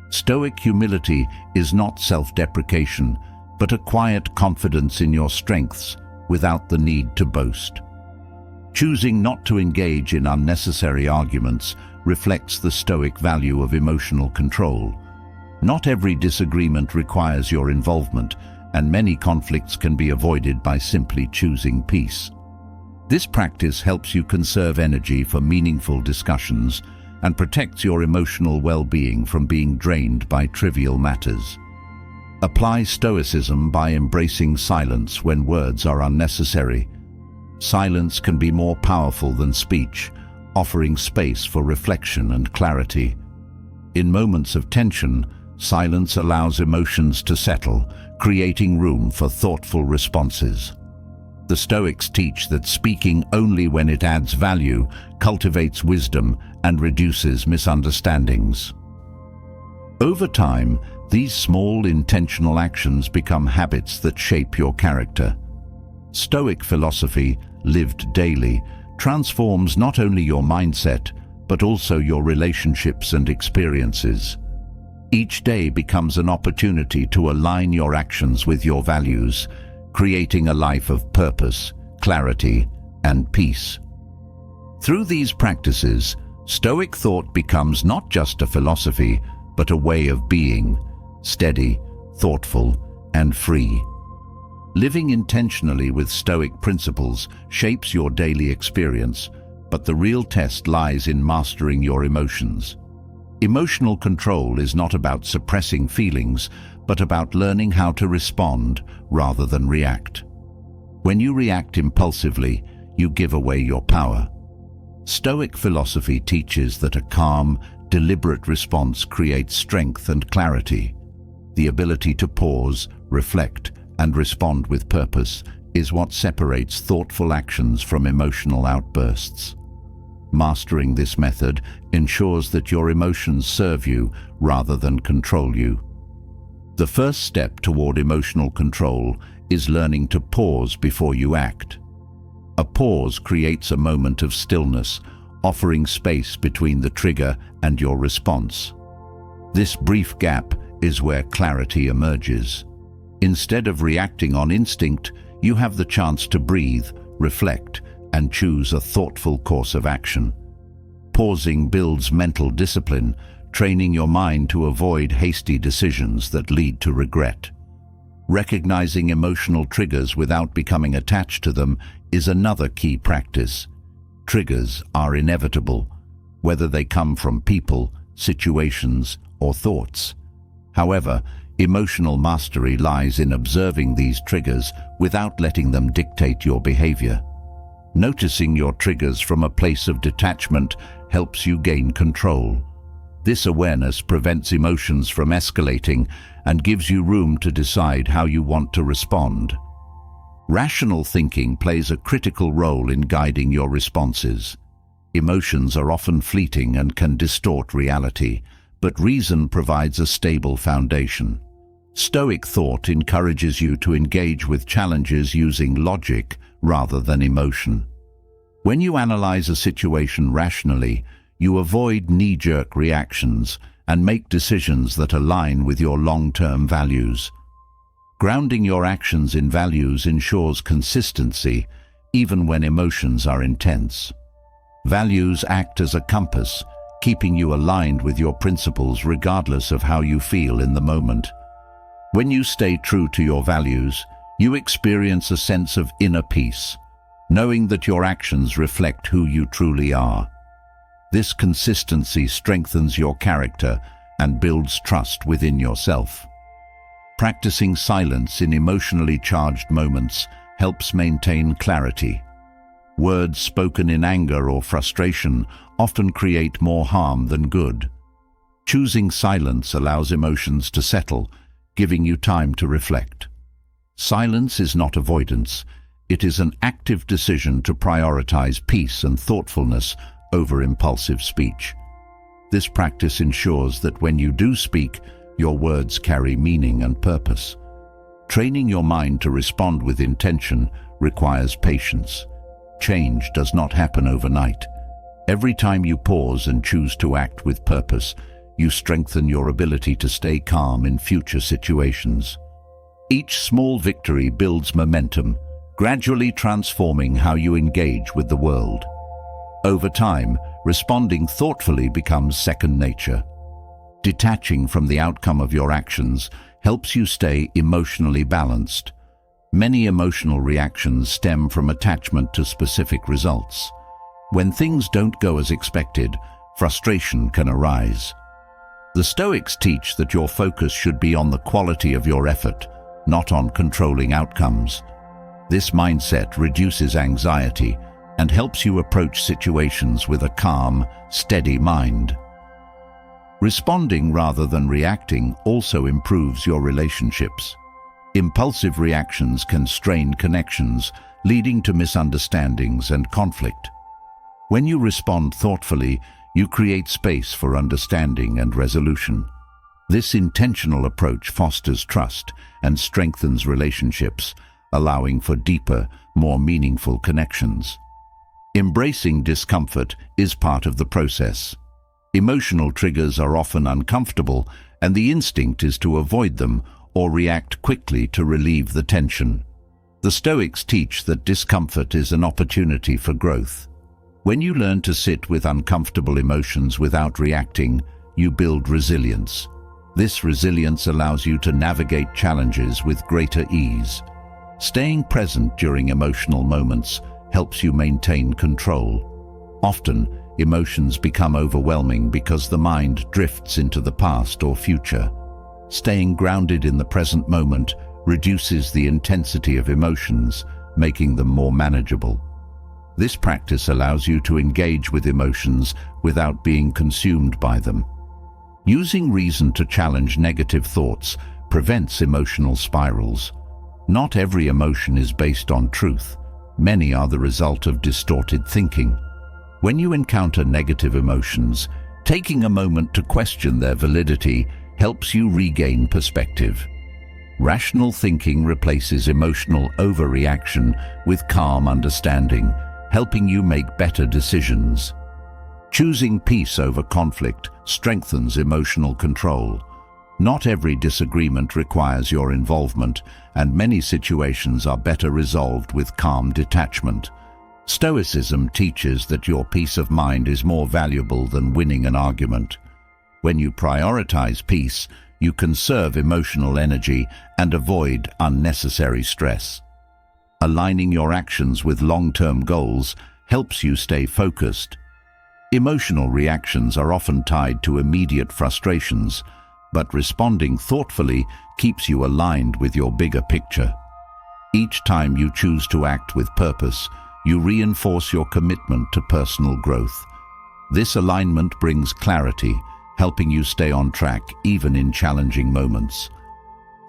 Stoic humility is not self-deprecation, but a quiet confidence in your strengths without the need to boast. Choosing not to engage in unnecessary arguments reflects the Stoic value of emotional control. Not every disagreement requires your involvement, and many conflicts can be avoided by simply choosing peace. This practice helps you conserve energy for meaningful discussions and protects your emotional well-being from being drained by trivial matters. Apply Stoicism by embracing silence when words are unnecessary. Silence can be more powerful than speech, offering space for reflection and clarity. In moments of tension, silence allows emotions to settle, creating room for thoughtful responses. The Stoics teach that speaking only when it adds value cultivates wisdom and reduces misunderstandings. Over time, these small intentional actions become habits that shape your character. Stoic philosophy, lived daily, transforms not only your mindset, but also your relationships and experiences. Each day becomes an opportunity to align your actions with your values, creating a life of purpose, clarity, and peace. Through these practices, Stoic thought becomes not just a philosophy, but a way of being, steady, thoughtful, and free. Living intentionally with Stoic principles shapes your daily experience, but the real test lies in mastering your emotions. Emotional control is not about suppressing feelings, but about learning how to respond rather than react. When you react impulsively, you give away your power. Stoic philosophy teaches that a calm, deliberate response creates strength and clarity. The ability to pause, reflect, and respond with purpose is what separates thoughtful actions from emotional outbursts. Mastering this method ensures that your emotions serve you rather than control you. The first step toward emotional control is learning to pause before you act. A pause creates a moment of stillness, offering space between the trigger and your response. This brief gap is where clarity emerges. Instead of reacting on instinct, you have the chance to breathe, reflect, and choose a thoughtful course of action. Pausing builds mental discipline, training your mind to avoid hasty decisions that lead to regret. Recognizing emotional triggers without becoming attached to them is another key practice. Triggers are inevitable, whether they come from people, situations, or thoughts. However, emotional mastery lies in observing these triggers without letting them dictate your behavior. Noticing your triggers from a place of detachment helps you gain control. This awareness prevents emotions from escalating and gives you room to decide how you want to respond. Rational thinking plays a critical role in guiding your responses. Emotions are often fleeting and can distort reality, but reason provides a stable foundation. Stoic thought encourages you to engage with challenges using logic rather than emotion. When you analyze a situation rationally, you avoid knee-jerk reactions and make decisions that align with your long-term values. Grounding your actions in values ensures consistency, even when emotions are intense. Values act as a compass, keeping you aligned with your principles regardless of how you feel in the moment. When you stay true to your values, you experience a sense of inner peace, knowing that your actions reflect who you truly are. This consistency strengthens your character and builds trust within yourself. Practicing silence in emotionally charged moments helps maintain clarity. Words spoken in anger or frustration often create more harm than good. Choosing silence allows emotions to settle, giving you time to reflect. Silence is not avoidance. It is an active decision to prioritize peace and thoughtfulness over impulsive speech. This practice ensures that when you do speak, your words carry meaning and purpose. Training your mind to respond with intention requires patience. Change does not happen overnight. Every time you pause and choose to act with purpose, you strengthen your ability to stay calm in future situations. Each small victory builds momentum, gradually transforming how you engage with the world. Over time, responding thoughtfully becomes second nature. Detaching from the outcome of your actions helps you stay emotionally balanced. Many emotional reactions stem from attachment to specific results. When things don't go as expected, frustration can arise. The Stoics teach that your focus should be on the quality of your effort, not on controlling outcomes. This mindset reduces anxiety and helps you approach situations with a calm, steady mind. Responding rather than reacting also improves your relationships. Impulsive reactions can strain connections, leading to misunderstandings and conflict. When you respond thoughtfully, you create space for understanding and resolution. This intentional approach fosters trust and strengthens relationships, allowing for deeper, more meaningful connections. Embracing discomfort is part of the process. Emotional triggers are often uncomfortable, and the instinct is to avoid them or react quickly to relieve the tension. The Stoics teach that discomfort is an opportunity for growth. When you learn to sit with uncomfortable emotions without reacting, you build resilience. This resilience allows you to navigate challenges with greater ease. Staying present during emotional moments helps you maintain control. Often, emotions become overwhelming because the mind drifts into the past or future. Staying grounded in the present moment reduces the intensity of emotions, making them more manageable. This practice allows you to engage with emotions without being consumed by them. Using reason to challenge negative thoughts prevents emotional spirals. Not every emotion is based on truth. Many are the result of distorted thinking. When you encounter negative emotions, taking a moment to question their validity helps you regain perspective. Rational thinking replaces emotional overreaction with calm understanding, helping you make better decisions. Choosing peace over conflict strengthens emotional control. Not every disagreement requires your involvement, and many situations are better resolved with calm detachment. Stoicism teaches that your peace of mind is more valuable than winning an argument. When you prioritize peace, you conserve emotional energy and avoid unnecessary stress. Aligning your actions with long-term goals helps you stay focused. Emotional reactions are often tied to immediate frustrations, but responding thoughtfully keeps you aligned with your bigger picture. Each time you choose to act with purpose, you reinforce your commitment to personal growth. This alignment brings clarity, helping you stay on track even in challenging moments.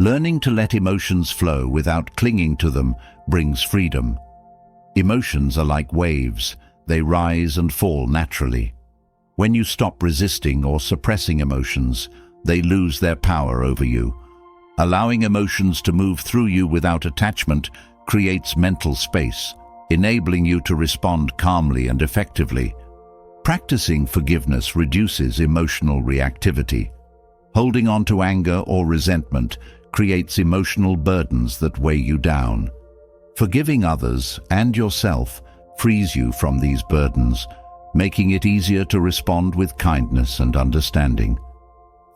Learning to let emotions flow without clinging to them brings freedom. Emotions are like waves. They rise and fall naturally. When you stop resisting or suppressing emotions, they lose their power over you. Allowing emotions to move through you without attachment creates mental space, enabling you to respond calmly and effectively. Practicing forgiveness reduces emotional reactivity. Holding on to anger or resentment creates emotional burdens that weigh you down. Forgiving others and yourself frees you from these burdens, making it easier to respond with kindness and understanding.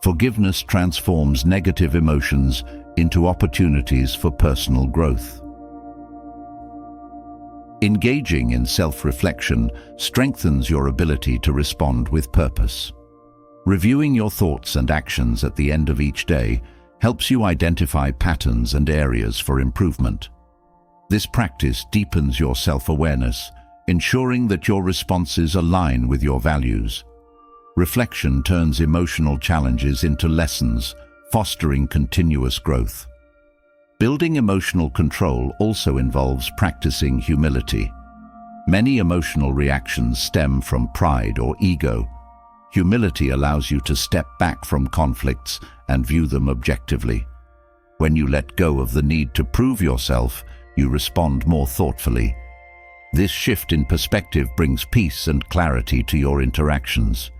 Forgiveness transforms negative emotions into opportunities for personal growth. Engaging in self-reflection strengthens your ability to respond with purpose. Reviewing your thoughts and actions at the end of each day helps you identify patterns and areas for improvement. This practice deepens your self-awareness, ensuring that your responses align with your values. Reflection turns emotional challenges into lessons, fostering continuous growth. Building emotional control also involves practicing humility. Many emotional reactions stem from pride or ego. Humility allows you to step back from conflicts and view them objectively. When you let go of the need to prove yourself, you respond more thoughtfully. This shift in perspective brings peace and clarity to your interactions.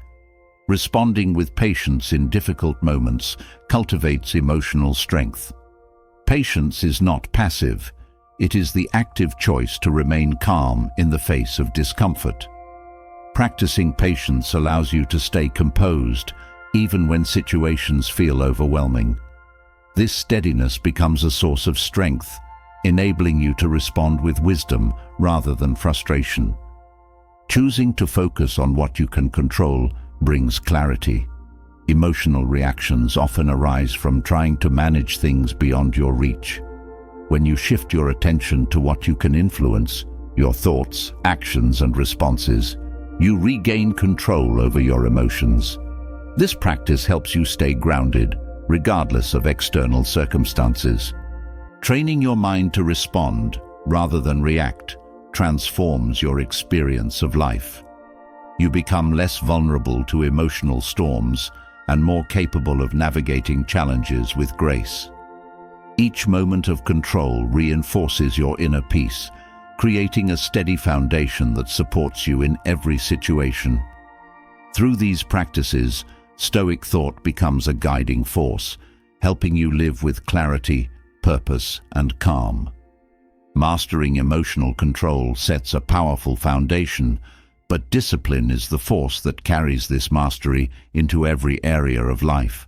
Responding with patience in difficult moments cultivates emotional strength. Patience is not passive. It is the active choice to remain calm in the face of discomfort. Practicing patience allows you to stay composed, even when situations feel overwhelming. This steadiness becomes a source of strength, enabling you to respond with wisdom rather than frustration. Choosing to focus on what you can control brings clarity. Emotional reactions often arise from trying to manage things beyond your reach. When you shift your attention to what you can influence, your thoughts, actions, and responses, you regain control over your emotions. This practice helps you stay grounded, regardless of external circumstances. Training your mind to respond, rather than react, transforms your experience of life. You become less vulnerable to emotional storms and more capable of navigating challenges with grace. Each moment of control reinforces your inner peace, creating a steady foundation that supports you in every situation. Through these practices, Stoic thought becomes a guiding force, helping you live with clarity, purpose, and calm. Mastering emotional control sets a powerful foundation, but discipline is the force that carries this mastery into every area of life.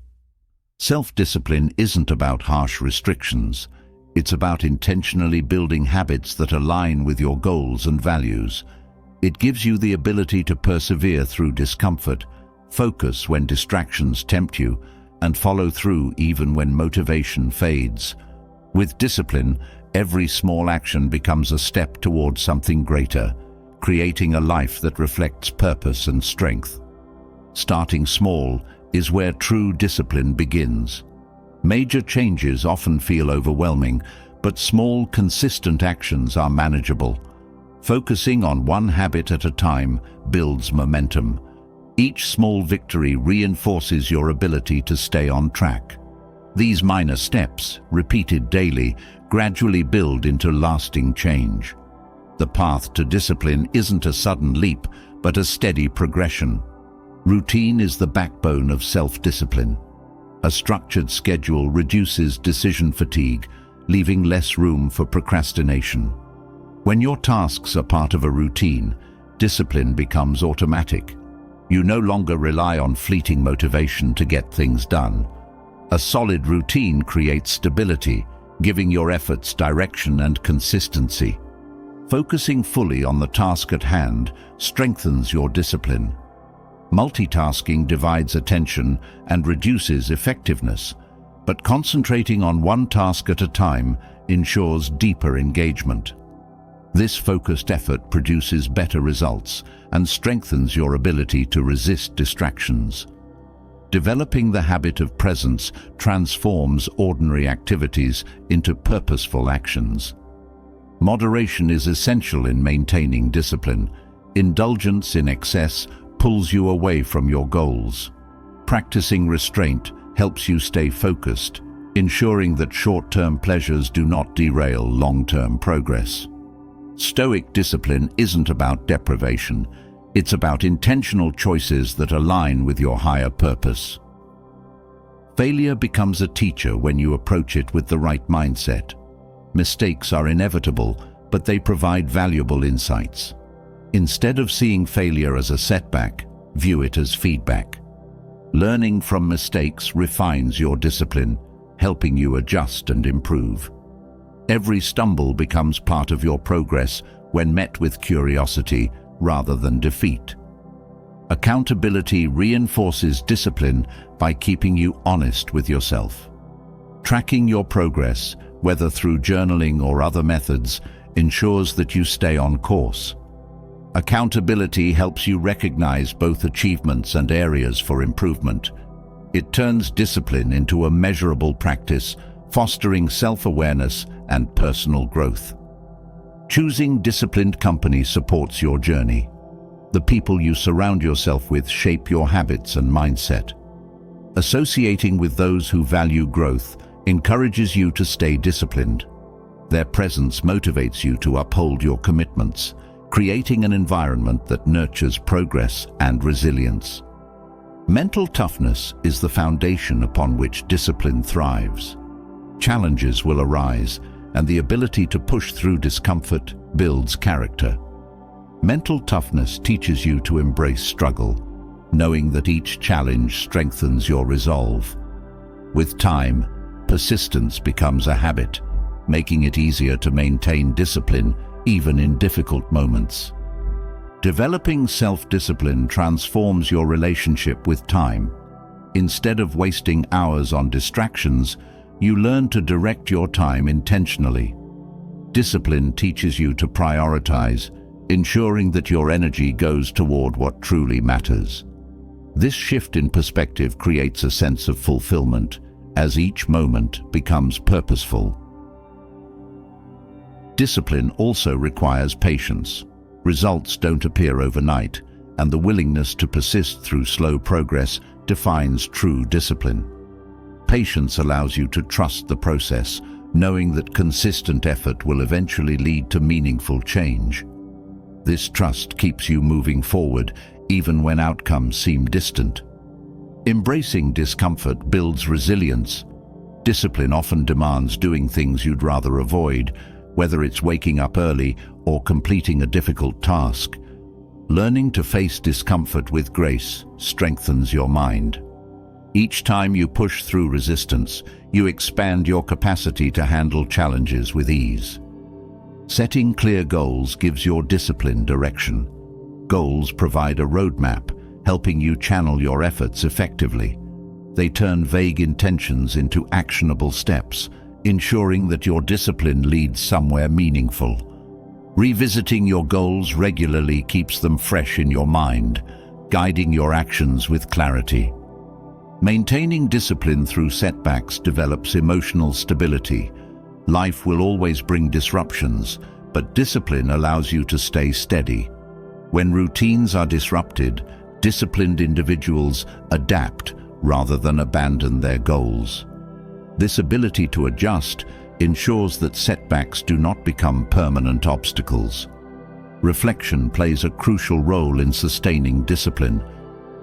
Self-discipline isn't about harsh restrictions. It's about intentionally building habits that align with your goals and values. It gives you the ability to persevere through discomfort, focus when distractions tempt you, and follow through even when motivation fades. With discipline, every small action becomes a step towards something greater, creating a life that reflects purpose and strength. Starting small is where true discipline begins. Major changes often feel overwhelming, but small, consistent actions are manageable. Focusing on one habit at a time builds momentum. Each small victory reinforces your ability to stay on track. These minor steps, repeated daily, gradually build into lasting change. The path to discipline isn't a sudden leap, but a steady progression. Routine is the backbone of self-discipline. A structured schedule reduces decision fatigue, leaving less room for procrastination. When your tasks are part of a routine, discipline becomes automatic. You no longer rely on fleeting motivation to get things done. A solid routine creates stability, giving your efforts direction and consistency. Focusing fully on the task at hand strengthens your discipline. Multitasking divides attention and reduces effectiveness, but concentrating on one task at a time ensures deeper engagement. This focused effort produces better results and strengthens your ability to resist distractions. Developing the habit of presence transforms ordinary activities into purposeful actions. Moderation is essential in maintaining discipline. Indulgence in excess pulls you away from your goals. Practicing restraint helps you stay focused, ensuring that short-term pleasures do not derail long-term progress. Stoic discipline isn't about deprivation. It's about intentional choices that align with your higher purpose. Failure becomes a teacher when you approach it with the right mindset. Mistakes are inevitable, but they provide valuable insights. Instead of seeing failure as a setback, view it as feedback. Learning from mistakes refines your discipline, helping you adjust and improve. Every stumble becomes part of your progress when met with curiosity rather than defeat. Accountability reinforces discipline by keeping you honest with yourself. Tracking your progress, whether through journaling or other methods, ensures that you stay on course. Accountability helps you recognize both achievements and areas for improvement. It turns discipline into a measurable practice, fostering self-awareness and personal growth. Choosing disciplined company supports your journey. The people you surround yourself with shape your habits and mindset. Associating with those who value growth encourages you to stay disciplined. Their presence motivates you to uphold your commitments, creating an environment that nurtures progress and resilience. Mental toughness is the foundation upon which discipline thrives. Challenges will arise, and the ability to push through discomfort builds character. Mental toughness teaches you to embrace struggle, knowing that each challenge strengthens your resolve. With time, persistence becomes a habit, making it easier to maintain discipline even in difficult moments. Developing self-discipline transforms your relationship with time. Instead of wasting hours on distractions, you learn to direct your time intentionally. Discipline teaches you to prioritize, ensuring that your energy goes toward what truly matters. This shift in perspective creates a sense of fulfillment as each moment becomes purposeful. Discipline also requires patience. Results don't appear overnight, and the willingness to persist through slow progress defines true discipline. Patience allows you to trust the process, knowing that consistent effort will eventually lead to meaningful change. This trust keeps you moving forward, even when outcomes seem distant. Embracing discomfort builds resilience. Discipline often demands doing things you'd rather avoid, whether it's waking up early or completing a difficult task. Learning to face discomfort with grace strengthens your mind. Each time you push through resistance, you expand your capacity to handle challenges with ease. Setting clear goals gives your discipline direction. Goals provide a roadmap, helping you channel your efforts effectively. They turn vague intentions into actionable steps, ensuring that your discipline leads somewhere meaningful. Revisiting your goals regularly keeps them fresh in your mind, guiding your actions with clarity. Maintaining discipline through setbacks develops emotional stability. Life will always bring disruptions, but discipline allows you to stay steady. When routines are disrupted, disciplined individuals adapt rather than abandon their goals. This ability to adjust ensures that setbacks do not become permanent obstacles. Reflection plays a crucial role in sustaining discipline.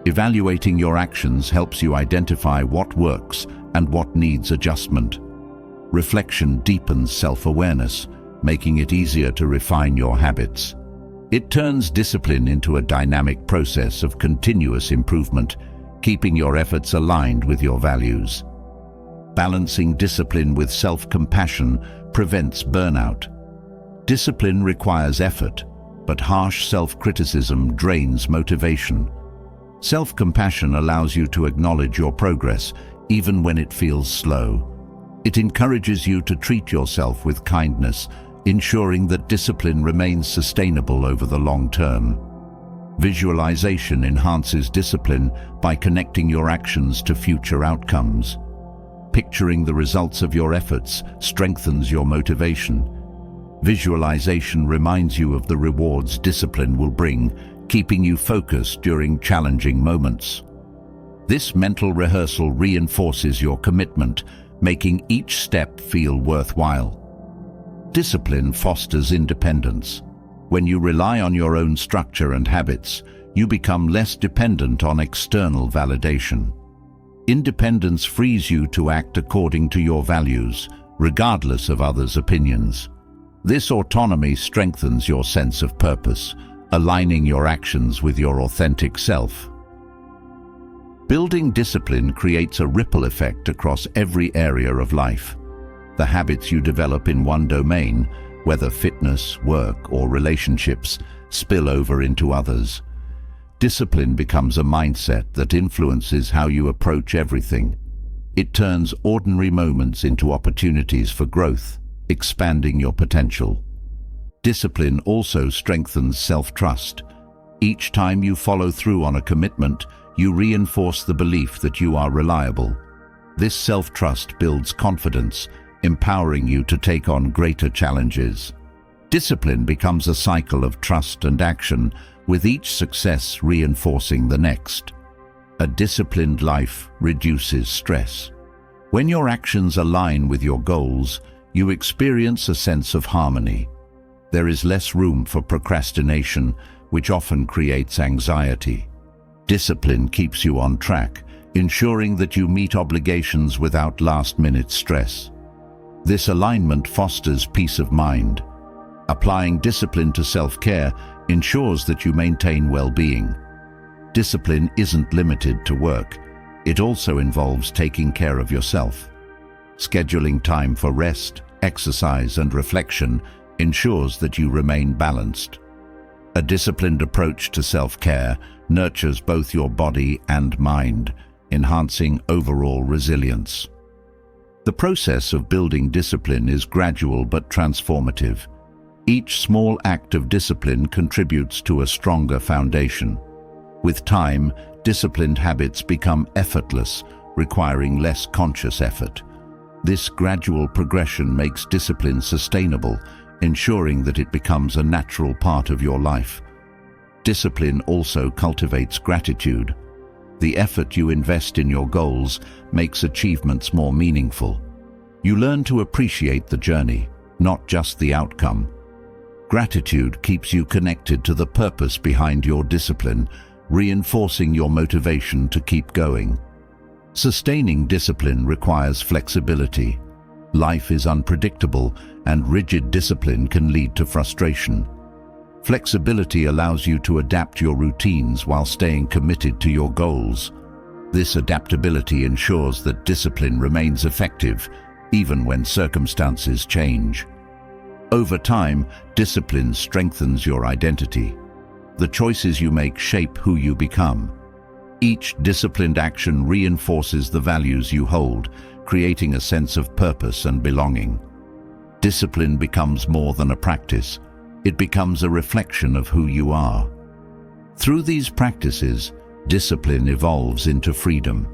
Evaluating your actions helps you identify what works and what needs adjustment. Reflection deepens self-awareness, making it easier to refine your habits. It turns discipline into a dynamic process of continuous improvement, keeping your efforts aligned with your values. Balancing discipline with self-compassion prevents burnout. Discipline requires effort, but harsh self-criticism drains motivation. Self-compassion allows you to acknowledge your progress, even when it feels slow. It encourages you to treat yourself with kindness, ensuring that discipline remains sustainable over the long term. Visualization enhances discipline by connecting your actions to future outcomes. Picturing the results of your efforts strengthens your motivation. Visualization reminds you of the rewards discipline will bring, keeping you focused during challenging moments. This mental rehearsal reinforces your commitment, making each step feel worthwhile. Discipline fosters independence. When you rely on your own structure and habits, you become less dependent on external validation. Independence frees you to act according to your values, regardless of others' opinions. This autonomy strengthens your sense of purpose, aligning your actions with your authentic self. Building discipline creates a ripple effect across every area of life. The habits you develop in one domain, whether fitness, work, or relationships, spill over into others. Discipline becomes a mindset that influences how you approach everything. It turns ordinary moments into opportunities for growth, expanding your potential. Discipline also strengthens self-trust. Each time you follow through on a commitment, you reinforce the belief that you are reliable. This self-trust builds confidence, empowering you to take on greater challenges. Discipline becomes a cycle of trust and action, with each success reinforcing the next. A disciplined life reduces stress. When your actions align with your goals, you experience a sense of harmony. There is less room for procrastination, which often creates anxiety. Discipline keeps you on track, ensuring that you meet obligations without last-minute stress. This alignment fosters peace of mind. Applying discipline to self-care ensures that you maintain well-being. Discipline isn't limited to work. It also involves taking care of yourself. Scheduling time for rest, exercise, and reflection ensures that you remain balanced. A disciplined approach to self-care nurtures both your body and mind, enhancing overall resilience. The process of building discipline is gradual but transformative. Each small act of discipline contributes to a stronger foundation. With time, disciplined habits become effortless, requiring less conscious effort. This gradual progression makes discipline sustainable, ensuring that it becomes a natural part of your life. Discipline also cultivates gratitude. The effort you invest in your goals makes achievements more meaningful. You learn to appreciate the journey, not just the outcome. Gratitude keeps you connected to the purpose behind your discipline, reinforcing your motivation to keep going. Sustaining discipline requires flexibility. Life is unpredictable, and rigid discipline can lead to frustration. Flexibility allows you to adapt your routines while staying committed to your goals. This adaptability ensures that discipline remains effective, even when circumstances change. Over time, discipline strengthens your identity. The choices you make shape who you become. Each disciplined action reinforces the values you hold, creating a sense of purpose and belonging. Discipline becomes more than a practice. It becomes a reflection of who you are. Through these practices, discipline evolves into freedom.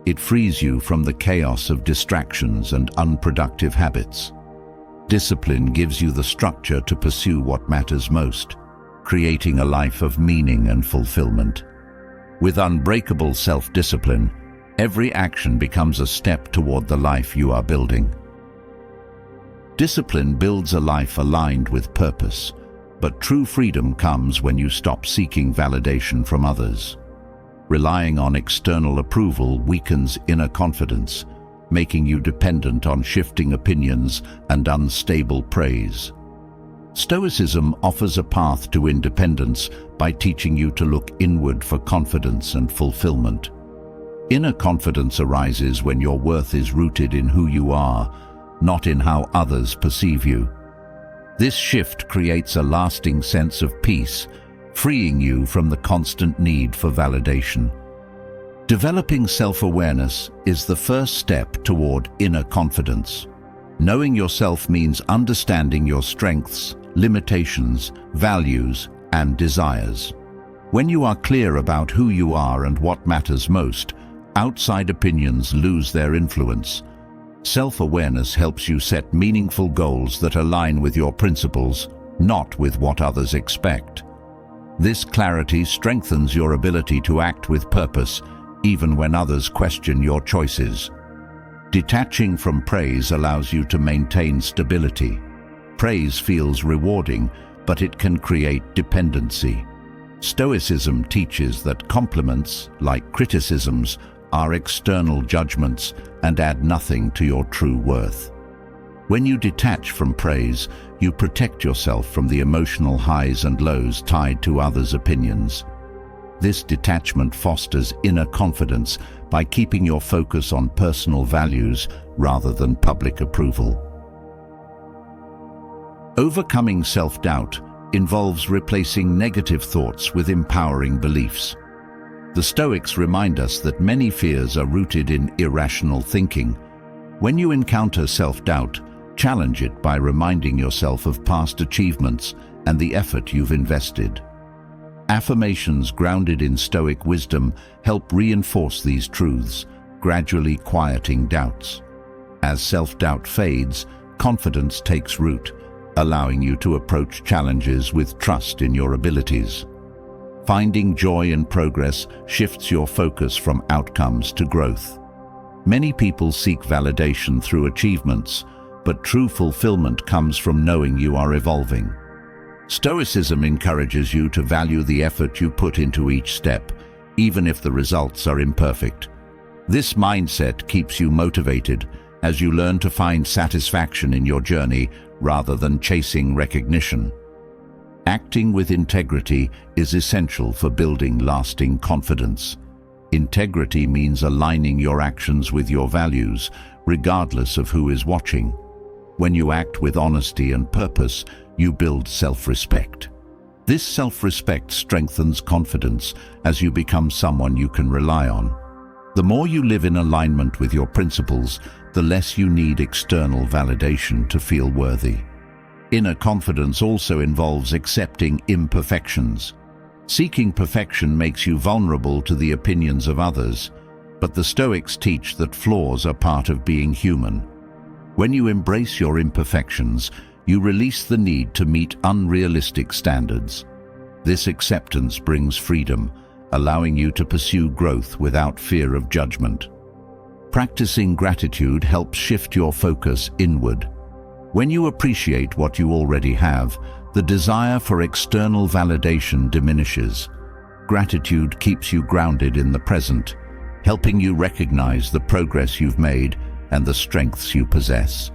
It frees you from the chaos of distractions and unproductive habits. Discipline gives you the structure to pursue what matters most, creating a life of meaning and fulfillment. With unbreakable self-discipline, every action becomes a step toward the life you are building. Discipline builds a life aligned with purpose, but true freedom comes when you stop seeking validation from others. Relying on external approval weakens inner confidence, making you dependent on shifting opinions and unstable praise. Stoicism offers a path to independence by teaching you to look inward for confidence and fulfillment. Inner confidence arises when your worth is rooted in who you are, not in how others perceive you. This shift creates a lasting sense of peace, freeing you from the constant need for validation. Developing self-awareness is the first step toward inner confidence. Knowing yourself means understanding your strengths, limitations, values, and desires. When you are clear about who you are and what matters most, outside opinions lose their influence. Self-awareness helps you set meaningful goals that align with your principles, not with what others expect. This clarity strengthens your ability to act with purpose, even when others question your choices. Detaching from praise allows you to maintain stability. Praise feels rewarding, but it can create dependency. Stoicism teaches that compliments, like criticisms, are external judgments and add nothing to your true worth. When you detach from praise, you protect yourself from the emotional highs and lows tied to others' opinions. This detachment fosters inner confidence by keeping your focus on personal values rather than public approval. Overcoming self-doubt involves replacing negative thoughts with empowering beliefs. The Stoics remind us that many fears are rooted in irrational thinking. When you encounter self-doubt, Challenge it by reminding yourself of past achievements and the effort you've invested. Affirmations grounded in Stoic wisdom help reinforce these truths, gradually quieting doubts. As self-doubt fades, confidence takes root, allowing you to approach challenges with trust in your abilities. Finding joy in progress shifts your focus from outcomes to growth. Many people seek validation through achievements, but true fulfillment comes from knowing you are evolving. Stoicism encourages you to value the effort you put into each step, even if the results are imperfect. This mindset keeps you motivated as you learn to find satisfaction in your journey rather than chasing recognition. Acting with integrity is essential for building lasting confidence. Integrity means aligning your actions with your values, regardless of who is watching. When you act with honesty and purpose, you build self-respect. This self-respect strengthens confidence as you become someone you can rely on. The more you live in alignment with your principles, the less you need external validation to feel worthy. Inner confidence also involves accepting imperfections. Seeking perfection makes you vulnerable to the opinions of others, but the Stoics teach that flaws are part of being human. When you embrace your imperfections, you release the need to meet unrealistic standards. This acceptance brings freedom, allowing you to pursue growth without fear of judgment. Practicing gratitude helps shift your focus inward. When you appreciate what you already have, the desire for external validation diminishes. Gratitude keeps you grounded in the present, helping you recognize the progress you've made and the strengths you possess.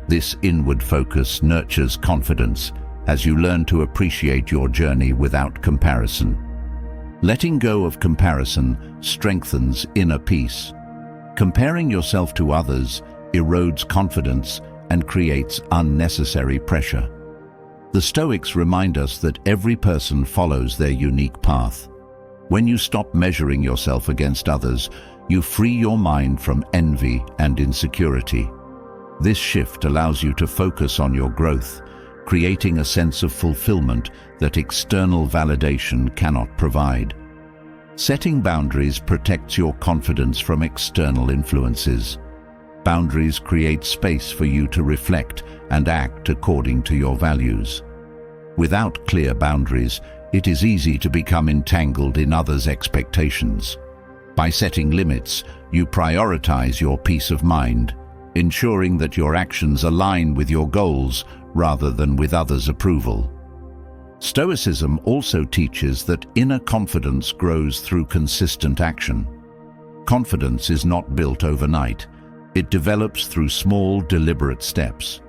This inward focus nurtures confidence as you learn to appreciate your journey without comparison. Letting go of comparison strengthens inner peace. Comparing yourself to others erodes confidence and creates unnecessary pressure. The Stoics remind us that every person follows their unique path. When you stop measuring yourself against others, you free your mind from envy and insecurity. This shift allows you to focus on your growth, creating a sense of fulfillment that external validation cannot provide. Setting boundaries protects your confidence from external influences. Boundaries create space for you to reflect and act according to your values. Without clear boundaries, it is easy to become entangled in others' expectations. By setting limits, you prioritize your peace of mind, ensuring that your actions align with your goals rather than with others' approval. Stoicism also teaches that inner confidence grows through consistent action. Confidence is not built overnight. It develops through small, deliberate steps.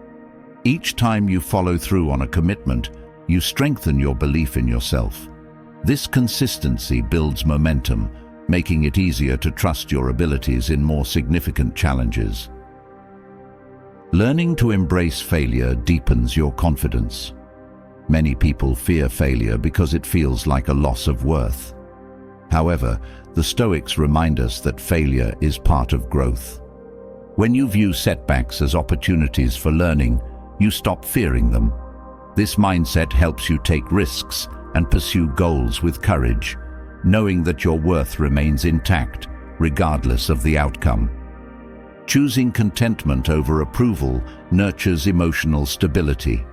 Each time you follow through on a commitment, you strengthen your belief in yourself. This consistency builds momentum, making it easier to trust your abilities in more significant challenges. Learning to embrace failure deepens your confidence. Many people fear failure because it feels like a loss of worth. However, the Stoics remind us that failure is part of growth. When you view setbacks as opportunities for learning, you stop fearing them. This mindset helps you take risks and pursue goals with courage, knowing that your worth remains intact, regardless of the outcome. Choosing contentment over approval nurtures emotional stability.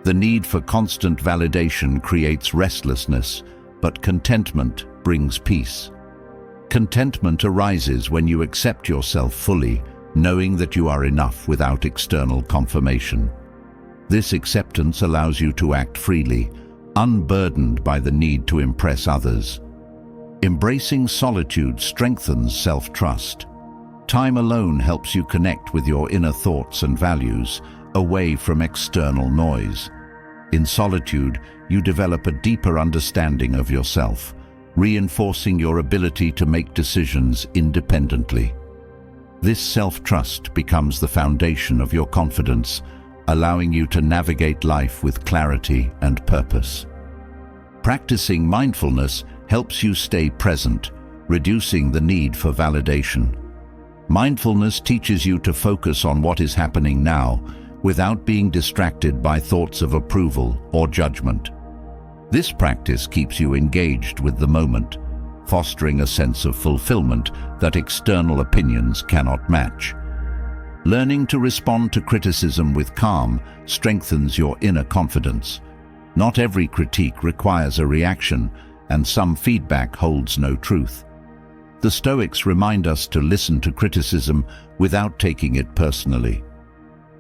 The need for constant validation creates restlessness, but contentment brings peace. Contentment arises when you accept yourself fully, knowing that you are enough without external confirmation. This acceptance allows you to act freely, unburdened by the need to impress others. Embracing solitude strengthens self-trust. Time alone helps you connect with your inner thoughts and values, away from external noise. In solitude, you develop a deeper understanding of yourself, reinforcing your ability to make decisions independently. This self-trust becomes the foundation of your confidence, allowing you to navigate life with clarity and purpose. Practicing mindfulness helps you stay present, reducing the need for validation. Mindfulness teaches you to focus on what is happening now, without being distracted by thoughts of approval or judgment. This practice keeps you engaged with the moment, fostering a sense of fulfillment that external opinions cannot match. Learning to respond to criticism with calm strengthens your inner confidence. Not every critique requires a reaction, and some feedback holds no truth. The Stoics remind us to listen to criticism without taking it personally.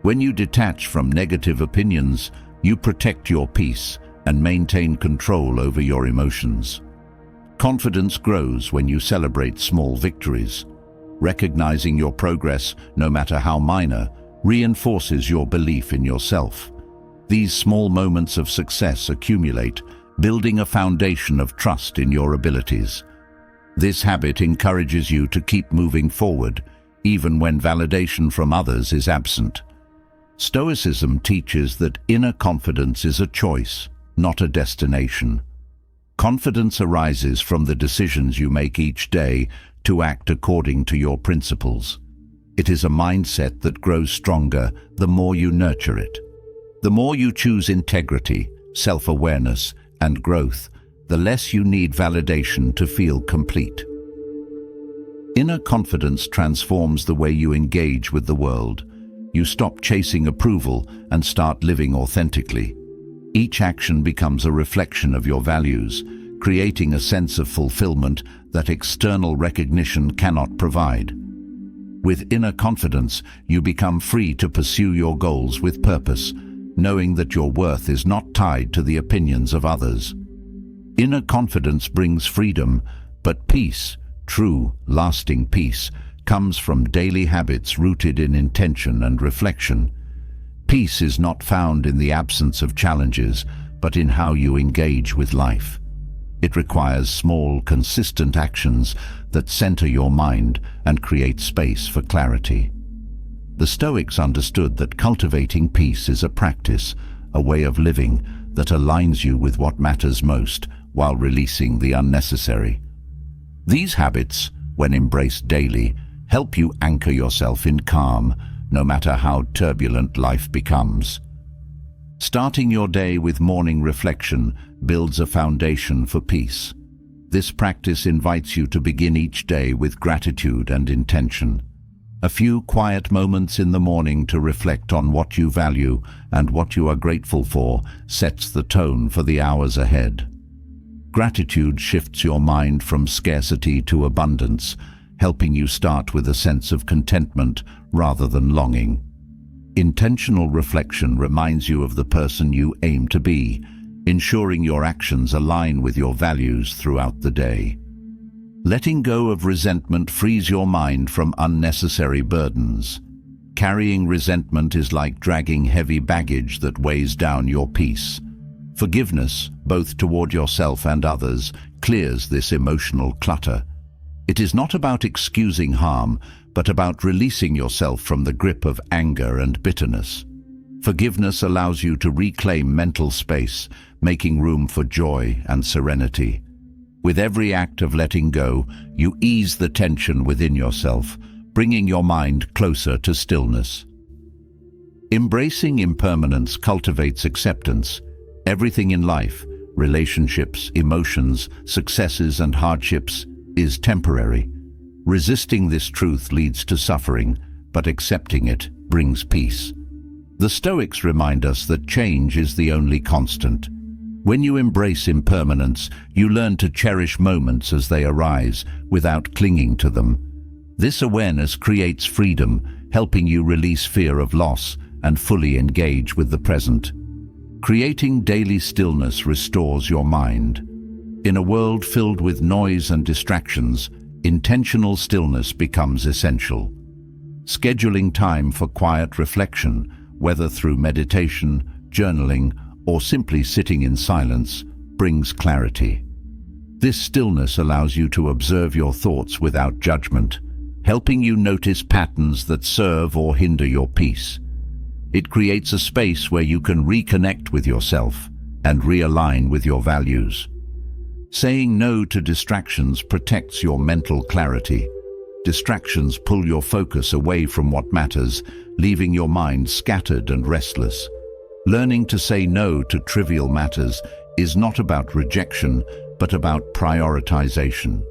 When you detach from negative opinions, you protect your peace and maintain control over your emotions. Confidence grows when you celebrate small victories. Recognizing your progress, no matter how minor, reinforces your belief in yourself. These small moments of success accumulate, building a foundation of trust in your abilities. This habit encourages you to keep moving forward, even when validation from others is absent. Stoicism teaches that inner confidence is a choice, not a destination. Confidence arises from the decisions you make each day to act according to your principles. It is a mindset that grows stronger the more you nurture it. The more you choose integrity, self-awareness, and growth, the less you need validation to feel complete. Inner confidence transforms the way you engage with the world. You stop chasing approval and start living authentically. Each action becomes a reflection of your values, creating a sense of fulfillment that external recognition cannot provide. With inner confidence, you become free to pursue your goals with purpose, knowing that your worth is not tied to the opinions of others. Inner confidence brings freedom, but peace, true, lasting peace, comes from daily habits rooted in intention and reflection. Peace is not found in the absence of challenges, but in how you engage with life. It requires small, consistent actions that center your mind and create space for clarity. The Stoics understood that cultivating peace is a practice, a way of living that aligns you with what matters most while releasing the unnecessary. These habits, when embraced daily, help you anchor yourself in calm, no matter how turbulent life becomes. Starting your day with morning reflection builds a foundation for peace. This practice invites you to begin each day with gratitude and intention. A few quiet moments in the morning to reflect on what you value and what you are grateful for sets the tone for the hours ahead. Gratitude shifts your mind from scarcity to abundance, helping you start with a sense of contentment rather than longing. Intentional reflection reminds you of the person you aim to be, ensuring your actions align with your values throughout the day. Letting go of resentment frees your mind from unnecessary burdens. Carrying resentment is like dragging heavy baggage that weighs down your peace. Forgiveness, both toward yourself and others, clears this emotional clutter. It is not about excusing harm, but about releasing yourself from the grip of anger and bitterness. Forgiveness allows you to reclaim mental space, making room for joy and serenity. With every act of letting go, you ease the tension within yourself, bringing your mind closer to stillness. Embracing impermanence cultivates acceptance. Everything in life, relationships, emotions, successes and hardships, is temporary. Resisting this truth leads to suffering, but accepting it brings peace. The Stoics remind us that change is the only constant. When you embrace impermanence, you learn to cherish moments as they arise, without clinging to them. This awareness creates freedom, helping you release fear of loss and fully engage with the present. Creating daily stillness restores your mind. In a world filled with noise and distractions, intentional stillness becomes essential. Scheduling time for quiet reflection, whether through meditation, journaling, or simply sitting in silence, brings clarity. This stillness allows you to observe your thoughts without judgment, helping you notice patterns that serve or hinder your peace. It creates a space where you can reconnect with yourself and realign with your values. Saying no to distractions protects your mental clarity. Distractions pull your focus away from what matters, leaving your mind scattered and restless. Learning to say no to trivial matters is not about rejection, but about prioritization.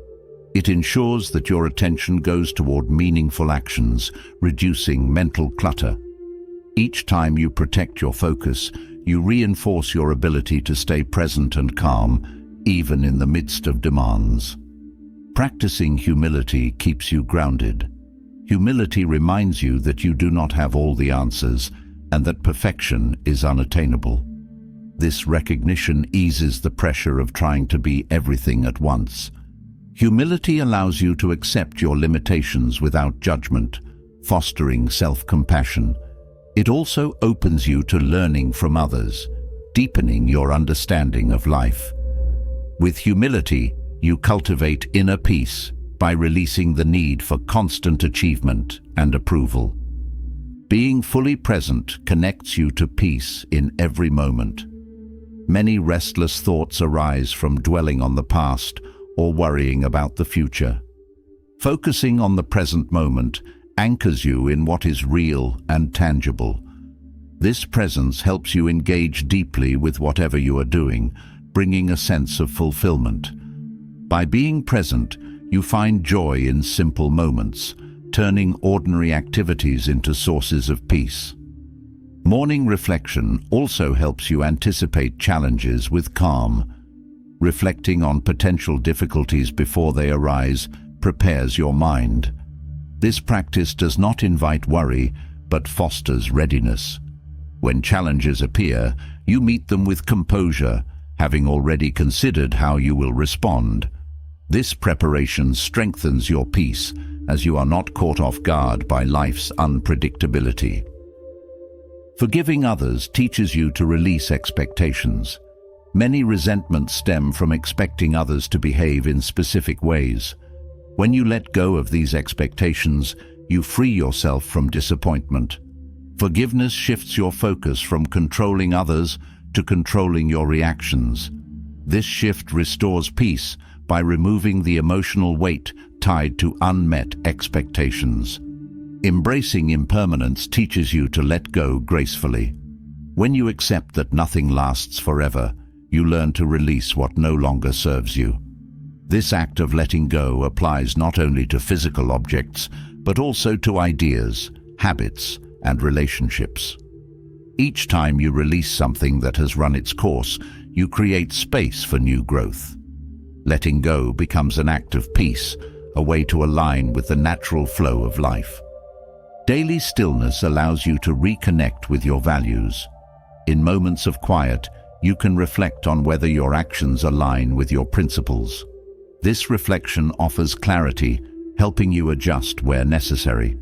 It ensures that your attention goes toward meaningful actions, reducing mental clutter. Each time you protect your focus, you reinforce your ability to stay present and calm, even in the midst of demands. Practicing humility keeps you grounded. Humility reminds you that you do not have all the answers and that perfection is unattainable. This recognition eases the pressure of trying to be everything at once. Humility allows you to accept your limitations without judgment, fostering self-compassion. It also opens you to learning from others, deepening your understanding of life. With humility, you cultivate inner peace by releasing the need for constant achievement and approval. Being fully present connects you to peace in every moment. Many restless thoughts arise from dwelling on the past or worrying about the future. Focusing on the present moment anchors you in what is real and tangible. This presence helps you engage deeply with whatever you are doing, bringing a sense of fulfillment. By being present, you find joy in simple moments, turning ordinary activities into sources of peace. Morning reflection also helps you anticipate challenges with calm. Reflecting on potential difficulties before they arise prepares your mind. This practice does not invite worry, but fosters readiness. When challenges appear, you meet them with composure, having already considered how you will respond. This preparation strengthens your peace, as you are not caught off guard by life's unpredictability. Forgiving others teaches you to release expectations. Many resentments stem from expecting others to behave in specific ways. When you let go of these expectations, you free yourself from disappointment. Forgiveness shifts your focus from controlling others to controlling your reactions. This shift restores peace by removing the emotional weight tied to unmet expectations. Embracing impermanence teaches you to let go gracefully. When you accept that nothing lasts forever, you learn to release what no longer serves you. This act of letting go applies not only to physical objects, but also to ideas, habits, and relationships. Each time you release something that has run its course, you create space for new growth. Letting go becomes an act of peace, a way to align with the natural flow of life. Daily stillness allows you to reconnect with your values. In moments of quiet, you can reflect on whether your actions align with your principles. This reflection offers clarity, helping you adjust where necessary.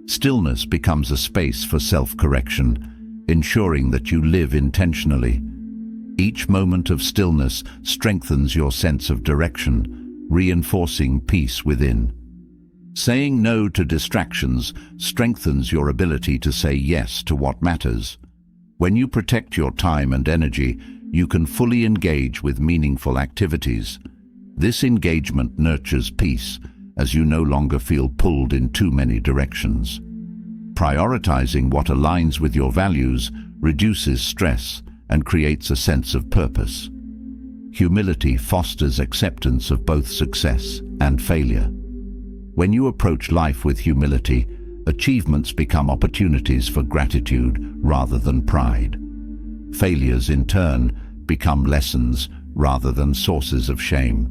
Stillness becomes a space for self-correction, ensuring that you live intentionally. Each moment of stillness strengthens your sense of direction, reinforcing peace within. Saying no to distractions strengthens your ability to say yes to what matters. When you protect your time and energy, you can fully engage with meaningful activities. This engagement nurtures peace, as you no longer feel pulled in too many directions. Prioritizing what aligns with your values reduces stress and creates a sense of purpose. Humility fosters acceptance of both success and failure. When you approach life with humility, achievements become opportunities for gratitude rather than pride. Failures, in turn, become lessons rather than sources of shame.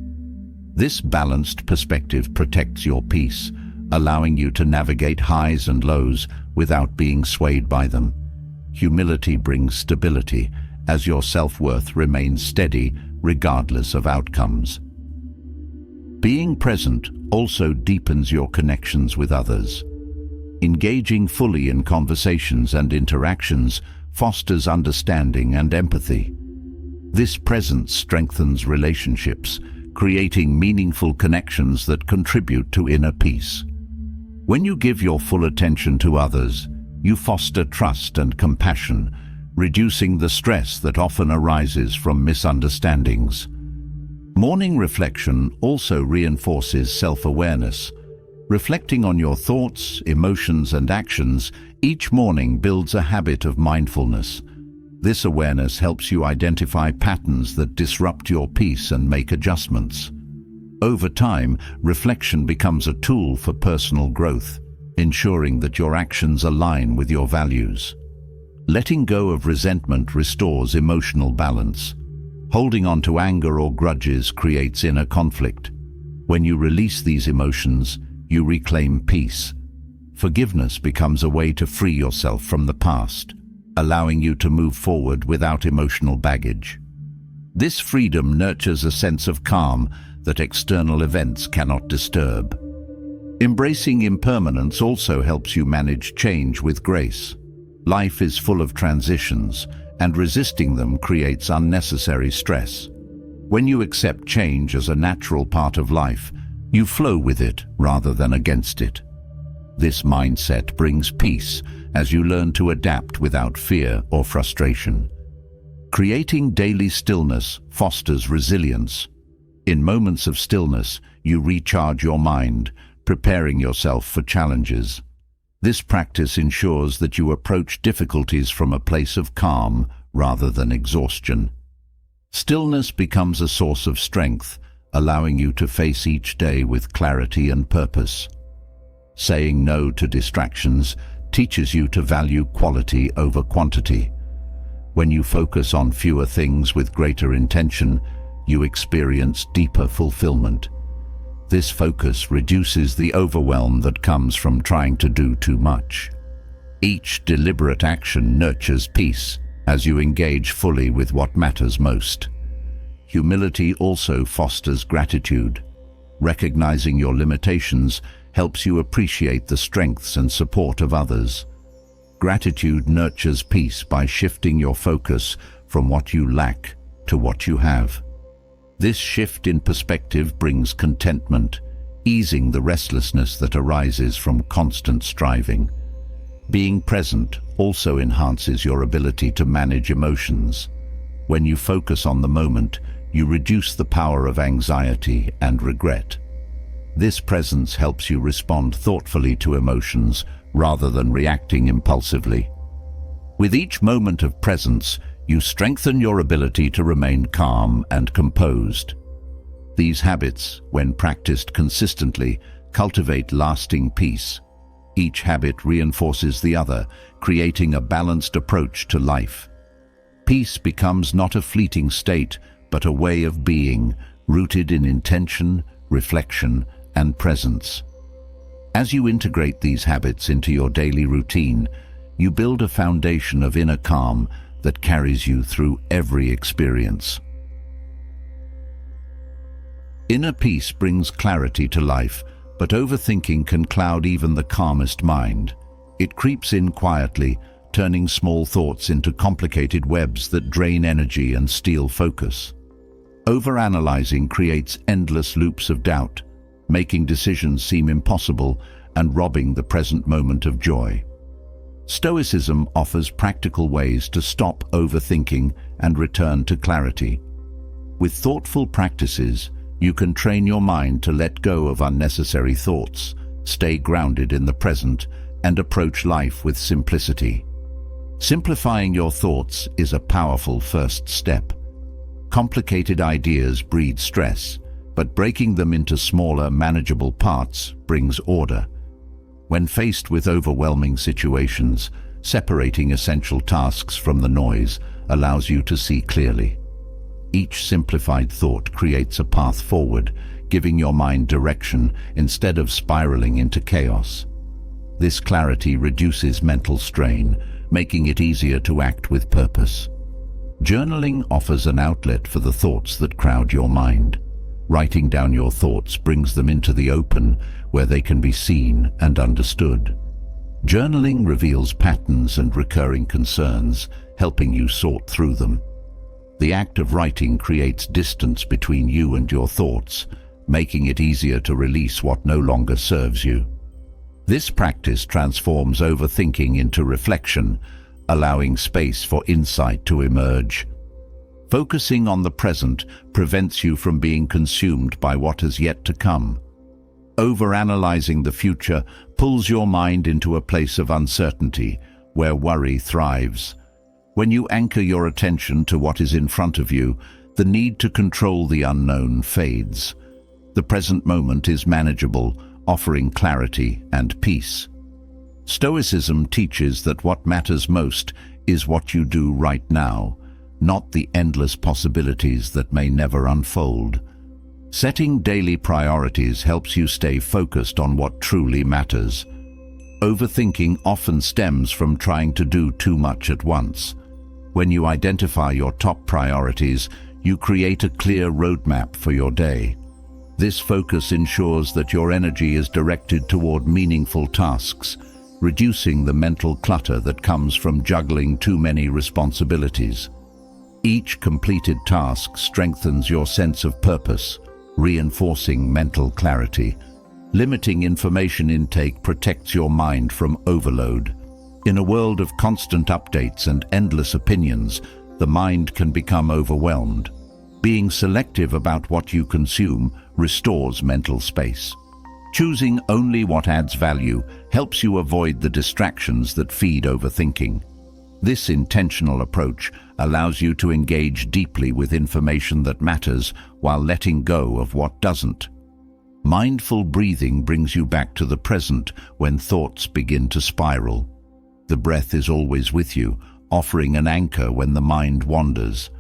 This balanced perspective protects your peace, allowing you to navigate highs and lows without being swayed by them. Humility brings stability, as your self-worth remains steady regardless of outcomes. Being present also deepens your connections with others. Engaging fully in conversations and interactions fosters understanding and empathy. This presence strengthens relationships, creating meaningful connections that contribute to inner peace. When you give your full attention to others, you foster trust and compassion, reducing the stress that often arises from misunderstandings. Morning reflection also reinforces self-awareness. Reflecting on your thoughts, emotions, and actions each morning builds a habit of mindfulness. This awareness helps you identify patterns that disrupt your peace and make adjustments. Over time, reflection becomes a tool for personal growth, ensuring that your actions align with your values. Letting go of resentment restores emotional balance. Holding on to anger or grudges creates inner conflict. When you release these emotions, you reclaim peace. Forgiveness becomes a way to free yourself from the past, allowing you to move forward without emotional baggage. This freedom nurtures a sense of calm that external events cannot disturb. Embracing impermanence also helps you manage change with grace. Life is full of transitions, and resisting them creates unnecessary stress. When you accept change as a natural part of life, you flow with it rather than against it. This mindset brings peace as you learn to adapt without fear or frustration. Creating daily stillness fosters resilience. In moments of stillness, you recharge your mind, preparing yourself for challenges. This practice ensures that you approach difficulties from a place of calm rather than exhaustion. Stillness becomes a source of strength, allowing you to face each day with clarity and purpose. Saying no to distractions teaches you to value quality over quantity. When you focus on fewer things with greater intention, you experience deeper fulfillment. This focus reduces the overwhelm that comes from trying to do too much. Each deliberate action nurtures peace as you engage fully with what matters most. Humility also fosters gratitude. Recognizing your limitations helps you appreciate the strengths and support of others. Gratitude nurtures peace by shifting your focus from what you lack to what you have. This shift in perspective brings contentment, easing the restlessness that arises from constant striving. Being present also enhances your ability to manage emotions. When you focus on the moment, you reduce the power of anxiety and regret. This presence helps you respond thoughtfully to emotions rather than reacting impulsively. With each moment of presence, you strengthen your ability to remain calm and composed. These habits, when practiced consistently, cultivate lasting peace. Each habit reinforces the other, creating a balanced approach to life. Peace becomes not a fleeting state, but a way of being, rooted in intention, reflection, and presence. As you integrate these habits into your daily routine, you build a foundation of inner calm that carries you through every experience. Inner peace brings clarity to life, but overthinking can cloud even the calmest mind. It creeps in quietly, turning small thoughts into complicated webs that drain energy and steal focus. Overanalyzing creates endless loops of doubt, making decisions seem impossible and robbing the present moment of joy. Stoicism offers practical ways to stop overthinking and return to clarity. With thoughtful practices, you can train your mind to let go of unnecessary thoughts, stay grounded in the present, and approach life with simplicity. Simplifying your thoughts is a powerful first step. Complicated ideas breed stress, but breaking them into smaller, manageable parts brings order. When faced with overwhelming situations, separating essential tasks from the noise allows you to see clearly. Each simplified thought creates a path forward, giving your mind direction instead of spiraling into chaos. This clarity reduces mental strain, making it easier to act with purpose. Journaling offers an outlet for the thoughts that crowd your mind. Writing down your thoughts brings them into the open, where they can be seen and understood. Journaling reveals patterns and recurring concerns, helping you sort through them. The act of writing creates distance between you and your thoughts, making it easier to release what no longer serves you. This practice transforms overthinking into reflection, allowing space for insight to emerge. Focusing on the present prevents you from being consumed by what has yet to come. Overanalyzing the future pulls your mind into a place of uncertainty, where worry thrives. When you anchor your attention to what is in front of you, the need to control the unknown fades. The present moment is manageable, offering clarity and peace. Stoicism teaches that what matters most is what you do right now, not the endless possibilities that may never unfold. Setting daily priorities helps you stay focused on what truly matters. Overthinking often stems from trying to do too much at once. When you identify your top priorities, you create a clear roadmap for your day. This focus ensures that your energy is directed toward meaningful tasks, reducing the mental clutter that comes from juggling too many responsibilities. Each completed task strengthens your sense of purpose, reinforcing mental clarity. Limiting information intake protects your mind from overload. In a world of constant updates and endless opinions, the mind can become overwhelmed. Being selective about what you consume restores mental space. Choosing only what adds value helps you avoid the distractions that feed overthinking. This intentional approach allows you to engage deeply with information that matters while letting go of what doesn't. Mindful breathing brings you back to the present when thoughts begin to spiral. The breath is always with you, offering an anchor when the mind wanders.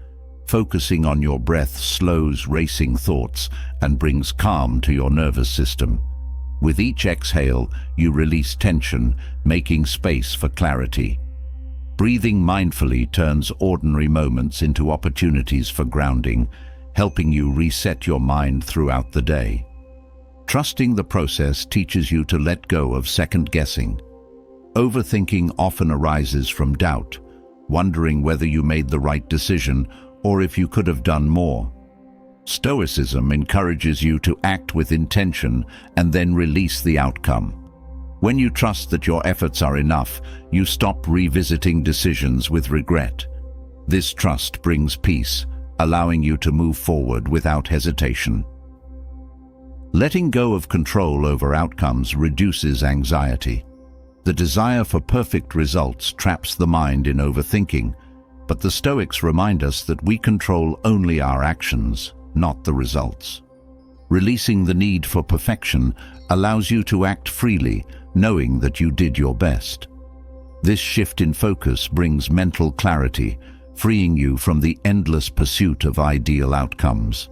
Focusing on your breath slows racing thoughts and brings calm to your nervous system. With each exhale, you release tension, making space for clarity. Breathing mindfully turns ordinary moments into opportunities for grounding, helping you reset your mind throughout the day. Trusting the process teaches you to let go of second-guessing. Overthinking often arises from doubt, wondering whether you made the right decision or if you could have done more. Stoicism encourages you to act with intention and then release the outcome. When you trust that your efforts are enough, you stop revisiting decisions with regret. This trust brings peace, allowing you to move forward without hesitation. Letting go of control over outcomes reduces anxiety. The desire for perfect results traps the mind in overthinking, but the Stoics remind us that we control only our actions, not the results. Releasing the need for perfection allows you to act freely, knowing that you did your best. This shift in focus brings mental clarity, freeing you from the endless pursuit of ideal outcomes.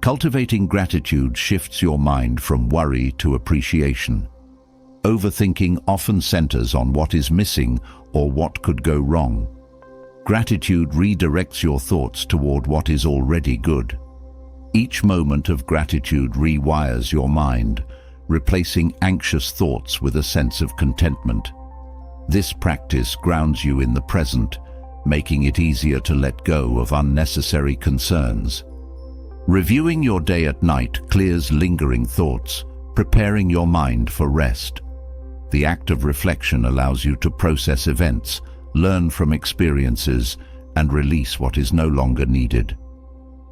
Cultivating gratitude shifts your mind from worry to appreciation. Overthinking often centers on what is missing or what could go wrong. Gratitude redirects your thoughts toward what is already good. Each moment of gratitude rewires your mind, replacing anxious thoughts with a sense of contentment. This practice grounds you in the present, making it easier to let go of unnecessary concerns. Reviewing your day at night clears lingering thoughts, preparing your mind for rest. The act of reflection allows you to process events, learn from experiences, and release what is no longer needed.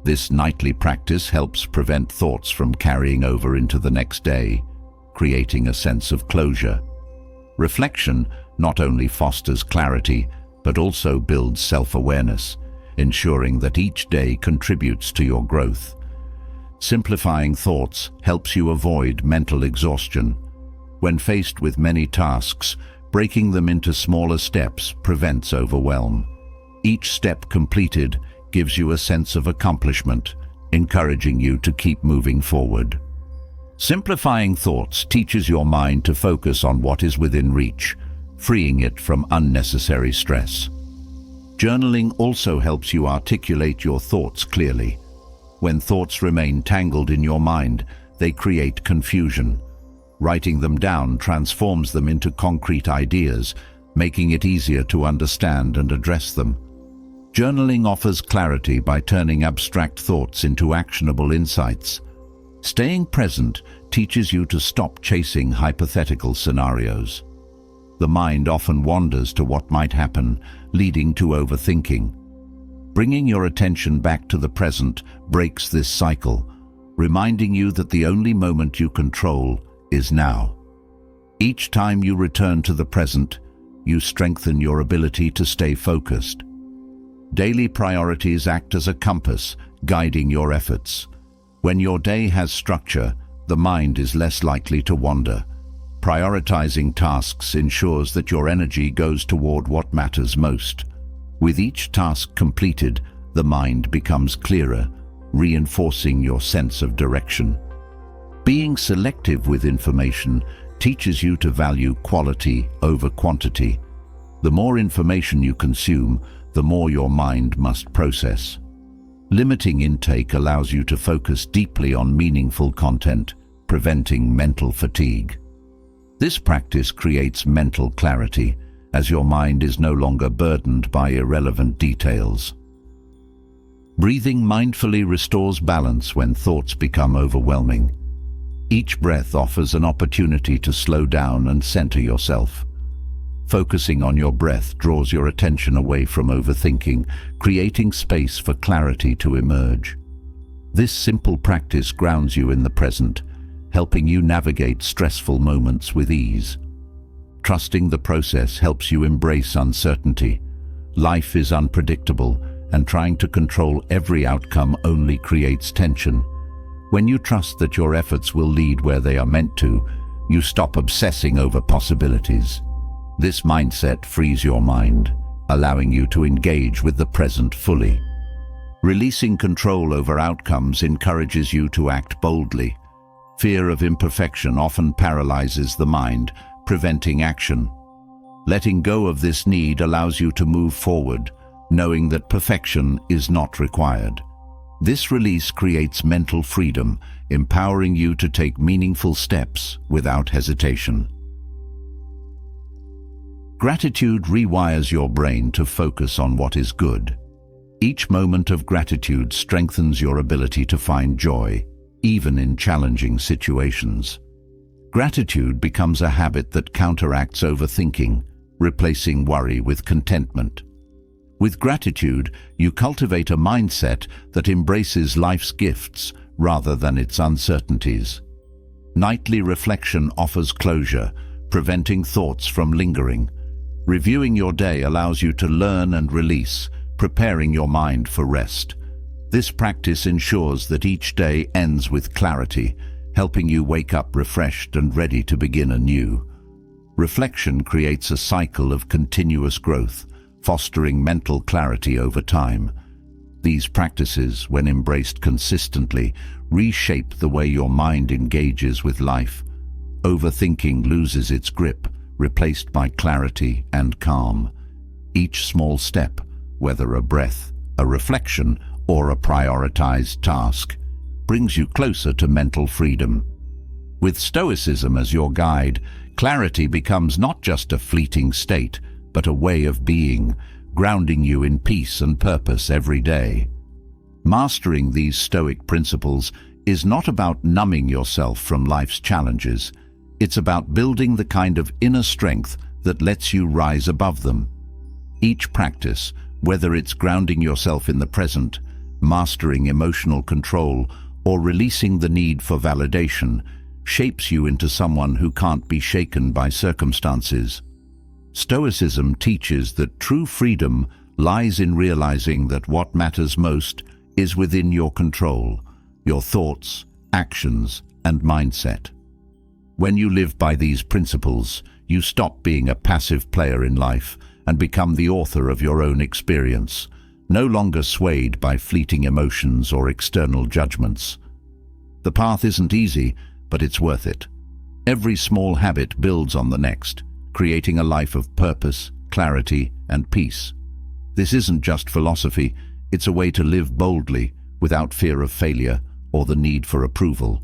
This nightly practice helps prevent thoughts from carrying over into the next day, creating a sense of closure. Reflection not only fosters clarity, but also builds self-awareness, ensuring that each day contributes to your growth. Simplifying thoughts helps you avoid mental exhaustion. When faced with many tasks, breaking them into smaller steps prevents overwhelm. Each step completed gives you a sense of accomplishment, encouraging you to keep moving forward. Simplifying thoughts teaches your mind to focus on what is within reach, freeing it from unnecessary stress. Journaling also helps you articulate your thoughts clearly. When thoughts remain tangled in your mind, they create confusion. Writing them down transforms them into concrete ideas, making it easier to understand and address them. Journaling offers clarity by turning abstract thoughts into actionable insights. Staying present teaches you to stop chasing hypothetical scenarios. The mind often wanders to what might happen, leading to overthinking. Bringing your attention back to the present breaks this cycle, reminding you that the only moment you control is now. Each time you return to the present, you strengthen your ability to stay focused. Daily priorities act as a compass, guiding your efforts. When your day has structure, the mind is less likely to wander. Prioritizing tasks ensures that your energy goes toward what matters most. With each task completed, the mind becomes clearer, reinforcing your sense of direction. Being selective with information teaches you to value quality over quantity. The more information you consume, the more your mind must process. Limiting intake allows you to focus deeply on meaningful content, preventing mental fatigue. This practice creates mental clarity, as your mind is no longer burdened by irrelevant details. Breathing mindfully restores balance when thoughts become overwhelming. Each breath offers an opportunity to slow down and center yourself. Focusing on your breath draws your attention away from overthinking, creating space for clarity to emerge. This simple practice grounds you in the present, helping you navigate stressful moments with ease. Trusting the process helps you embrace uncertainty. Life is unpredictable, and trying to control every outcome only creates tension. When you trust that your efforts will lead where they are meant to, you stop obsessing over possibilities. This mindset frees your mind, allowing you to engage with the present fully. Releasing control over outcomes encourages you to act boldly. Fear of imperfection often paralyzes the mind, preventing action. Letting go of this need allows you to move forward, knowing that perfection is not required. This release creates mental freedom, empowering you to take meaningful steps without hesitation. Gratitude rewires your brain to focus on what is good. Each moment of gratitude strengthens your ability to find joy, even in challenging situations. Gratitude becomes a habit that counteracts overthinking, replacing worry with contentment. With gratitude, you cultivate a mindset that embraces life's gifts rather than its uncertainties. Nightly reflection offers closure, preventing thoughts from lingering. Reviewing your day allows you to learn and release, preparing your mind for rest. This practice ensures that each day ends with clarity, helping you wake up refreshed and ready to begin anew. Reflection creates a cycle of continuous growth, fostering mental clarity over time. These practices, when embraced consistently, reshape the way your mind engages with life. Overthinking loses its grip, replaced by clarity and calm. Each small step, whether a breath, a reflection, or a prioritized task, brings you closer to mental freedom. With Stoicism as your guide, clarity becomes not just a fleeting state, but a way of being, grounding you in peace and purpose every day. Mastering these Stoic principles is not about numbing yourself from life's challenges. It's about building the kind of inner strength that lets you rise above them. Each practice, whether it's grounding yourself in the present, mastering emotional control, or releasing the need for validation, shapes you into someone who can't be shaken by circumstances. Stoicism teaches that true freedom lies in realizing that what matters most is within your control, your thoughts, actions, and mindset. When you live by these principles, you stop being a passive player in life and become the author of your own experience, no longer swayed by fleeting emotions or external judgments. The path isn't easy, but it's worth it. Every small habit builds on the next, creating a life of purpose, clarity, and peace. This isn't just philosophy, it's a way to live boldly, without fear of failure or the need for approval.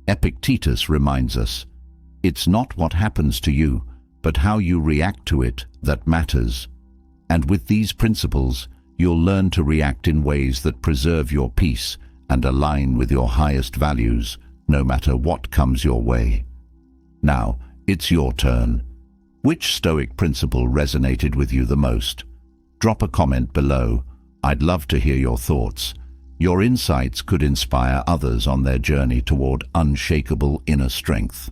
Epictetus reminds us, it's not what happens to you, but how you react to it that matters. And with these principles, you'll learn to react in ways that preserve your peace and align with your highest values, no matter what comes your way. Now, it's your turn. Which Stoic principle resonated with you the most? Drop a comment below. I'd love to hear your thoughts. Your insights could inspire others on their journey toward unshakable inner strength.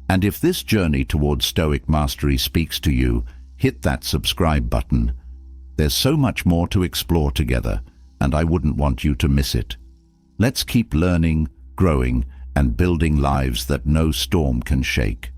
And if this journey toward Stoic mastery speaks to you, hit that subscribe button. There's so much more to explore together, and I wouldn't want you to miss it. Let's keep learning, growing, and building lives that no storm can shake.